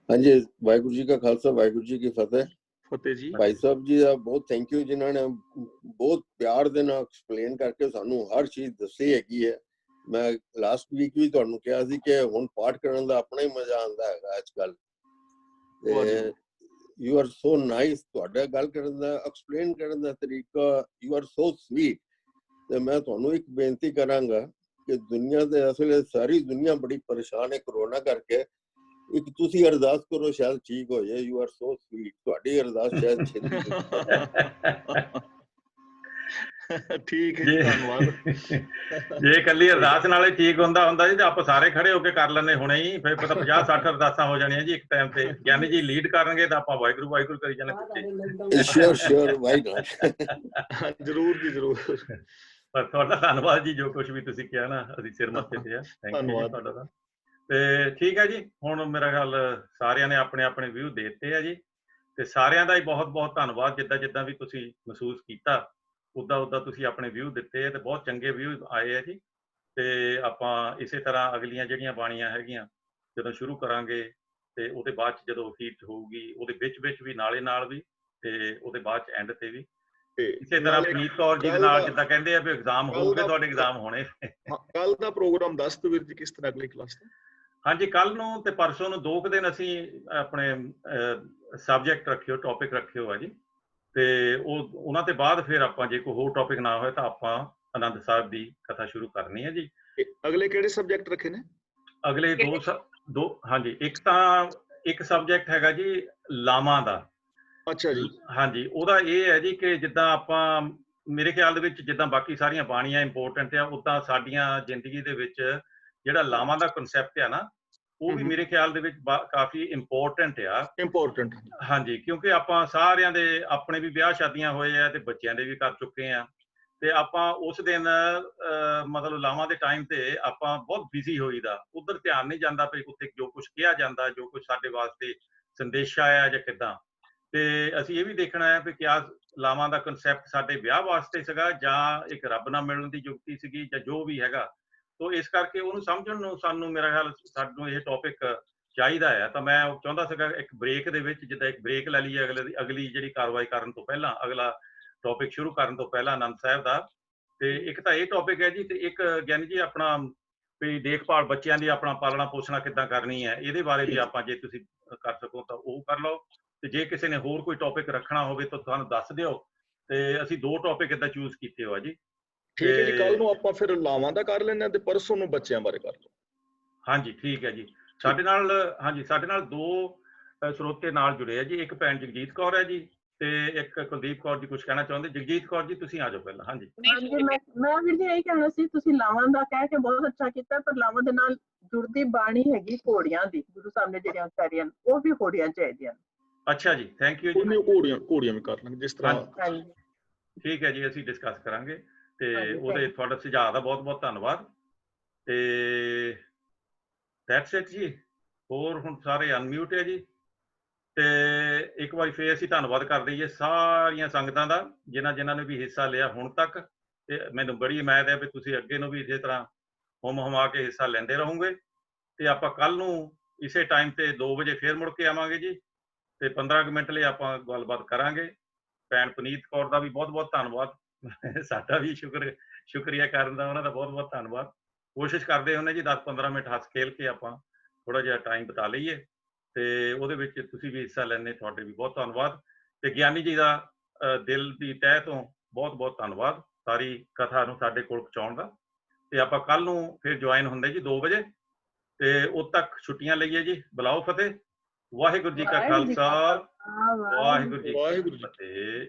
[SPEAKER 15] ਹਾਂਜੀ, ਵਾਹਿਗੁਰੂ ਜੀ ਕਾ ਖਾਲਸਾ, ਵਾਹਿਗੁਰੂ ਜੀ ਕੀ ਫਤਿਹ।
[SPEAKER 1] ਫਤਿਹ ਜੀ।
[SPEAKER 15] ਭਾਈ ਸਾਹਿਬ ਜੀ ਦਾ ਬਹੁਤ ਥੈਂਕ ਯੂ, ਜਿਨ੍ਹਾਂ ਨੇ ਬਹੁਤ ਪਿਆਰ ਦੇ ਨਾਲ ਐਕਸਪਲੇਨ ਕਰਕੇ ਸਾਨੂੰ ਹਰ ਚੀਜ਼ ਦੱਸੀ ਹੈਗੀ ਹੈ। ਮੈਂ ਲਾਸਟ ਵੀਕ ਵੀ ਤੁਹਾਨੂੰ ਕਿਹਾ ਸੀ ਕਿ ਹੁਣ ਪਾਠ ਕਰਨ ਦਾ ਆਪਣਾ ਹੀ ਮਜ਼ਾ ਆਉਂਦਾ ਹੈਗਾ ਅੱਜ ਕੱਲ, ਤੇ ਯੂ ਆਰ ਸੋ ਨਾਈਸ, ਤੁਹਾਡਾ ਗੱਲ ਕਰਨ ਦਾ, ਐਕਸਪਲੇਨ ਕਰਨ ਦਾ ਤਰੀਕਾ, ਯੂ ਆਰ ਸੋ ਸਵੀਟ। ਤੇ ਮੈਂ ਤੁਹਾਨੂੰ ਇੱਕ ਬੇਨਤੀ ਕਰਾਂਗਾ ਕਿ ਦੁਨੀਆ ਦੇ ਅਸਲ ਸਾਰੀ ਦੁਨੀਆ ਬੜੀ ਪਰੇਸ਼ਾਨ ਹੈ ਕਰੋਨਾ ਕਰਕੇ, ਇੱਕ ਤੁਸੀਂ ਅਰਦਾਸ ਕਰੋ ਸ਼ਾਇਦ ਠੀਕ ਹੋ ਜਾਏ। ਯੂ ਆਰ ਸੋ ਸਵੀਟ, ਤੁਹਾਡੀ ਅਰਦਾਸ ਸ਼ਾਇਦ ਛੇਤੀ
[SPEAKER 1] ਠੀਕ ਹੈ ਜੀ, ਧੰਨਵਾਦ।
[SPEAKER 2] ਜੇ ਇਕੱਲੀ ਅਰਦਾਸ ਨਾਲੇ ਠੀਕ ਹੁੰਦਾ ਜੀ ਤੇ ਆਪਾਂ ਸਾਰੇ ਖੜੇ ਹੋ ਕੇ ਕਰ ਲੈਂਦੇ ਹੁਣੇ ਹੀ, ਫਿਰ ਪਤਾ 50-60 ਅਰਦਾਸਾਂ ਹੋ ਜਾਣੀਆਂ ਜੀ ਇੱਕ ਟਾਈਮ ਤੇ। ਗਿਆਨੀ ਜੀ ਲੀਡ ਕਰਨਗੇ ਤਾਂ ਆਪਾਂ ਵਾਹਿਗੁਰੂ ਵਾਹਿਗੁਰੂ ਕਰੀ ਜਾਣਾ।
[SPEAKER 15] ਸ਼ੋਰ ਵਾਈ ਨਾਟ,
[SPEAKER 1] ਜ਼ਰੂਰ ਜੀ ਜ਼ਰੂਰ।
[SPEAKER 2] ਪਰ ਤੁਹਾਡਾ ਧੰਨਵਾਦ ਜੀ, ਜੋ ਕੁਝ ਵੀ ਤੁਸੀਂ ਕਿਹਾ ਨਾ ਅਸੀਂ ਸਿਰ ਮੱਥੇ ਤੇ ਆ, ਥੈਂਕ ਯੂ ਜੀ ਤੁਹਾਡਾ ਤਾਂ। ਤੇ ਠੀਕ ਹੈ ਜੀ, ਹੁਣ ਮੇਰਾ ਖਿਆਲ ਸਾਰਿਆਂ ਨੇ ਆਪਣੇ ਆਪਣੇ ਵਿਊ ਦੇ ਦਿੱਤੇ ਆ ਜੀ, ਤੇ ਸਾਰਿਆਂ ਦਾ ਹੀ ਬਹੁਤ ਬਹੁਤ ਧੰਨਵਾਦ। ਜਿੱਦਾਂ ਵੀ ਤੁਸੀਂ ਮਹਿਸੂਸ ਕੀਤਾ ਉੱਦਾਂ ਤੁਸੀਂ ਆਪਣੇ ਵਿਊ ਦਿੱਤੇ ਆ, ਤੇ ਬਹੁਤ ਚੰਗੇ ਵਿਊ ਆਏ ਆ ਜੀ। ਤੇ ਆਪਾਂ ਇਸੇ ਤਰ੍ਹਾਂ ਅਗਲੀਆਂ ਜਿਹੜੀਆਂ ਬਾਣੀਆਂ ਹੈਗੀਆਂ ਜਦੋਂ ਸ਼ੁਰੂ ਕਰਾਂਗੇ, ਤੇ ਉਹਦੇ ਬਾਅਦ ਚ ਜਦੋਂ ਹੀਟ ਹੋਊਗੀ ਉਹਦੇ ਵਿੱਚ ਵੀ ਨਾਲ ਵੀ, ਤੇ ਉਹਦੇ ਬਾਅਦ ਚ ਐਂਡ ਤੇ ਵੀ ਇਸੇ ਤਰ੍ਹਾਂ ਪਨੀਤ ਕੌਰ ਜੀ ਦੇ ਨਾਲ, ਜਿੱਦਾਂ ਕਹਿੰਦੇ ਆ ਵੀ ਐਗਜ਼ਾਮ ਹੋਊਗੇ, ਤੁਹਾਡੇ ਐਗਜ਼ਾਮ ਹੋਣੇ।
[SPEAKER 1] ਕੱਲ ਦਾ ਪ੍ਰੋਗਰਾਮ ਦੱਸ ਦਿਓ ਵੀਰ ਜੀ, ਕਿਸ ਤਰ੍ਹਾਂ ਅਗਲੀ ਕਲਾਸ ਦਾ?
[SPEAKER 2] ਹਾਂਜੀ, ਕੱਲ ਨੂੰ ਤੇ ਪਰਸੋਂ ਨੂੰ 2 ਦਿਨ ਅਸੀਂ ਆਪਣੇ ਸਬਜੈਕਟ ਰੱਖਿਓ, ਟੌਪਿਕ ਰੱਖਿਓ ਆ ਜੀ, ਤੇ ਉਹਨਾਂ ਦੇ ਬਾਅਦ ਫਿਰ ਆਪਾਂ ਜੇ ਕੋਈ ਹੋਰ ਟੌਪਿਕ ਨਾ ਹੋਏ ਤਾਂ ਆਪਾਂ ਆਨੰਦ ਸਾਹਿਬ ਦੀ ਕਥਾ ਸ਼ੁਰੂ ਕਰਨੀ ਹੈ ਜੀ।
[SPEAKER 1] ਅਗਲੇ ਕਿਹੜੇ ਸਬਜੈਕਟ ਰੱਖੇ ਨੇ?
[SPEAKER 2] ਅਗਲੇ ਦੋ ਹਾਂਜੀ, ਇੱਕ ਸਬਜੈਕਟ ਹੈਗਾ ਜੀ ਲਾਵਾਂ ਦਾ।
[SPEAKER 1] ਅੱਛਾ ਜੀ।
[SPEAKER 2] ਹਾਂਜੀ, ਉਹਦਾ ਇਹ ਹੈ ਜੀ ਕਿ ਜਿੱਦਾਂ ਆਪਾਂ, ਮੇਰੇ ਖਿਆਲ ਦੇ ਵਿੱਚ ਜਿੱਦਾਂ ਬਾਕੀ ਸਾਰੀਆਂ ਬਾਣੀਆਂ ਇੰਪੋਰਟੈਂਟ ਆ, ਉੱਦਾਂ ਸਾਡੀਆਂ ਜ਼ਿੰਦਗੀ ਦੇ ਵਿੱਚ ਜਿਹੜਾ ਲਾਵਾਂ ਦਾ ਕਨਸੈਪਟ ਆ ਨਾ, ਉਹ ਵੀ ਮੇਰੇ ਖਿਆਲ ਦੇ ਵਿੱਚ ਕਾਫੀ ਇੰਪੋਰਟੈਂਟ ਆ। ਹਾਂਜੀ, ਕਿਉਂਕਿ ਆਪਾਂ ਸਾਰਿਆਂ ਦੇ ਆਪਣੇ ਵੀ ਵਿਆਹ ਸ਼ਾਦੀਆਂ ਹੋਏ ਆ ਤੇ ਬੱਚਿਆਂ ਦੇ ਵੀ ਕਰ ਚੁੱਕੇ ਆ, ਤੇ ਆਪਾਂ ਉਸ ਦਿਨ ਮਤਲਬ ਲਾਵਾਂ ਦੇ ਟਾਈਮ ਤੇ ਆਪਾਂ ਬਹੁਤ ਬਿਜ਼ੀ ਹੋਈਦਾ, ਉਧਰ ਧਿਆਨ ਨਹੀਂ ਜਾਂਦਾ ਵੀ ਉੱਥੇ ਜੋ ਕੁਝ ਕਿਹਾ ਜਾਂਦਾ, ਜੋ ਕੁਝ ਸਾਡੇ ਵਾਸਤੇ ਸੰਦੇਸ਼ਾ ਆ ਜਾਂ ਕਿੱਦਾਂ। ਤੇ ਅਸੀਂ ਇਹ ਵੀ ਦੇਖਣਾ ਹੈ ਵੀ ਕਿਆ ਲਾਵਾਂ ਦਾ ਕਨਸੈਪਟ ਸਾਡੇ ਵਿਆਹ ਵਾਸਤੇ ਸੀਗਾ ਜਾਂ ਇੱਕ ਰੱਬ ਨਾਲ ਮਿਲਣ ਦੀ ਜੁਗਤੀ ਸੀਗੀ ਜਾਂ ਜੋ ਵੀ ਹੈਗਾ। ਤੋ ਇਸ ਕਰਕੇ ਉਹਨੂੰ ਸਮਝਣ ਨੂੰ ਸਾਨੂੰ, ਮੇਰਾ ਖਿਆਲ ਸਾਨੂੰ ਇਹ ਟੌਪਿਕ ਚਾਹੀਦਾ ਆ। ਤਾਂ ਮੈਂ ਚਾਹੁੰਦਾ ਸੀਗਾ ਇੱਕ ਬ੍ਰੇਕ ਦੇ ਵਿੱਚ, ਜਿੱਦਾਂ ਇੱਕ ਬ੍ਰੇਕ ਲੈ ਲਈਏ ਅਗਲੀ ਜਿਹੜੀ ਕਾਰਵਾਈ ਕਰਨ ਤੋਂ ਪਹਿਲਾਂ, ਅਗਲਾ ਟੌਪਿਕ ਸ਼ੁਰੂ ਕਰਨ ਤੋਂ ਪਹਿਲਾਂ ਆਨੰਦ ਸਾਹਿਬ ਦਾ। ਤੇ ਇੱਕ ਤਾਂ ਇਹ ਟੌਪਿਕ ਹੈ ਜੀ, ਤੇ ਇੱਕ ਗਿਆਨੀ ਜੀ ਆਪਣਾ ਵੀ ਦੇਖਭਾਲ ਬੱਚਿਆਂ ਦੀ, ਆਪਣਾ ਪਾਲਣਾ ਪੋਸ਼ਣਾ ਕਿੱਦਾਂ ਕਰਨੀ ਹੈ, ਇਹਦੇ ਬਾਰੇ ਵੀ ਆਪਾਂ ਜੇ ਤੁਸੀਂ ਕਰ ਸਕੋ ਤਾਂ ਉਹ ਕਰ ਲਓ। ਤੇ ਜੇ ਕਿਸੇ ਨੇ ਹੋਰ ਕੋਈ ਟੌਪਿਕ ਰੱਖਣਾ ਹੋਵੇ ਤਾਂ ਤੁਹਾਨੂੰ ਦੱਸ ਦਿਓ, ਤੇ ਅਸੀਂ 2 ਟੌਪਿਕ ਏਦਾਂ ਚੂਜ਼ ਕੀਤੇ ਹੋ ਆ ਜੀ।
[SPEAKER 1] ਠੀਕ ਹੈ ਜੀ, ਕੱਲ ਨੂੰ ਆਪਾਂ ਫਿਰ ਲਾਵਾਂ ਦਾ ਕਰ ਲੈਂਦੇ ਹਾਂ ਤੇ ਪਰਸੋਂ ਨੂੰ ਬੱਚਿਆਂ ਬਾਰੇ ਕਰ ਲਓ।
[SPEAKER 2] ਹਾਂਜੀ ਠੀਕ ਹੈ ਜੀ। ਸਾਡੇ ਨਾਲ 2 ਸਰੋਤੇ ਨਾਲ ਜੁੜੇ ਆ ਜੀ, ਇੱਕ ਭੈਣ ਜਗਜੀਤ ਕੌਰ ਹੈ ਜੀ, ਤੇ ਇੱਕ ਕੁਲਦੀਪ ਕੌਰ ਜੀ ਕੁਝ ਕਹਿਣਾ ਚਾਹੁੰਦੇ। ਜਗਜੀਤ ਕੌਰ ਜੀ ਤੁਸੀਂ ਆ ਜਾਓ ਪਹਿਲਾਂ। ਹਾਂਜੀ
[SPEAKER 16] ਮੈਂ ਵੀਰ ਜੀ ਇਹੀ ਕਹਿਣਾ ਸੀ, ਤੁਸੀਂ ਲਾਵਾਂ ਦਾ ਕਹਿ ਕੇ ਬਹੁਤ ਅੱਛਾ ਕੀਤਾ, ਪਰ ਲਾਵਾਂ ਦੇ ਨਾਲ ਜੁੜਦੀ ਬਾਣੀ ਹੈਗੀ ਘੋੜੀਆਂ ਦੀ, ਗੁਰੂ ਸਾਹਿਬ ਨੇ ਜਿਹੜੀਆਂ ਉਚਾਰੀਆਂ ਉਹ ਵੀ ਹੋਣੀਆਂ ਚਾਹੀਦੀਆਂ।
[SPEAKER 2] ਅੱਛਾ ਜੀ, ਥੈਂਕ ਯੂ ਜੀ।
[SPEAKER 1] ਘੋੜੀਆਂ ਵੀ ਕਰ ਲਾਂਗੇ ਜਿਸ ਤਰ੍ਹਾਂ।
[SPEAKER 2] ਠੀਕ ਹੈ ਜੀ, ਅਸੀਂ ਡਿਸਕਸ ਕਰਾਂਗੇ, ਤੇ ਉਹਦੇ ਤੁਹਾਡਾ ਸੁਝਾਅ ਦਾ ਬਹੁਤ ਬਹੁਤ ਧੰਨਵਾਦ। ਤੇ ਦੈਟਸ ਇਟ ਜੀ। ਹੋਰ ਹੁਣ ਸਾਰੇ ਅਨਮਿਊਟ ਹੈ ਜੀ, ਤੇ ਇੱਕ ਵਾਰੀ ਫੇਰ ਅਸੀਂ ਧੰਨਵਾਦ ਕਰ ਦਈਏ ਸਾਰੀਆਂ ਸੰਗਤਾਂ ਦਾ ਜਿਨ੍ਹਾਂ ਨੇ ਵੀ ਹਿੱਸਾ ਲਿਆ ਹੁਣ ਤੱਕ। ਤੇ ਮੈਨੂੰ ਬੜੀ ਉਮੀਦ ਹੈ ਵੀ ਤੁਸੀਂ ਅੱਗੇ ਨੂੰ ਵੀ ਇਸੇ ਤਰ੍ਹਾਂ ਹੁਮਾ ਕੇ ਹਿੱਸਾ ਲੈਂਦੇ ਰਹੋਗੇ। ਤੇ ਆਪਾਂ ਕੱਲ ਨੂੰ ਇਸੇ ਟਾਈਮ ਤੇ 2 ਵਜੇ ਫੇਰ ਮੁੜ ਕੇ ਆਵਾਂਗੇ ਜੀ, ਤੇ 15 ਮਿੰਟ ਲਈ ਆਪਾਂ ਗੱਲਬਾਤ ਕਰਾਂਗੇ। ਭੈਣ ਪਨੀਤ ਕੌਰ ਦਾ ਵੀ ਬਹੁਤ ਬਹੁਤ ਧੰਨਵਾਦ, ਸਾਡਾ ਵੀ ਸ਼ੁਕਰੀਆ ਕਰਨ ਦਾ ਉਹਨਾਂ ਦਾ ਬਹੁਤ ਬਹੁਤ ਧੰਨਵਾਦ। ਕੋਸ਼ਿਸ਼ ਕਰਦੇ ਹੁੰਦੇ ਜੀ 10-15 ਮਿੰਟ ਹੱਸ ਖੇਲ ਕੇ ਆਪਾਂ ਥੋੜਾ ਜਿਹਾ ਟਾਈਮ ਬਿਤਾ ਲਈਏ, ਤੇ ਉਹਦੇ ਵਿੱਚ ਤੁਸੀਂ ਵੀ ਹਿੱਸਾ ਲੈਣੇ, ਤੁਹਾਡੇ ਵੀ ਬਹੁਤ ਧੰਨਵਾਦ। ਤੇ ਗਿਆਨੀ ਜੀ ਦਾ ਦਿਲ ਦੀ ਤਹਿ ਤੋਂ ਬਹੁਤ ਬਹੁਤ ਧੰਨਵਾਦ ਸਾਰੀ ਕਥਾ ਨੂੰ ਸਾਡੇ ਕੋਲ ਪਹੁੰਚਾਉਣ ਦਾ। ਤੇ ਆਪਾਂ ਕੱਲ ਨੂੰ ਫਿਰ ਜੁਆਇਨ ਹੁੰਦੇ ਜੀ 2 ਵਜੇ, ਤੇ ਉਦ ਤੱਕ ਛੁੱਟੀਆਂ ਲਈਏ ਜੀ। ਬੁਲਾਓ ਫਤਿਹ। ਵਾਹਿਗੁਰੂ ਜੀ ਕਾ ਖਾਲਸਾ, ਵਾਹਿਗੁਰੂ ਜੀ ਕੀ ਫਤਿਹ।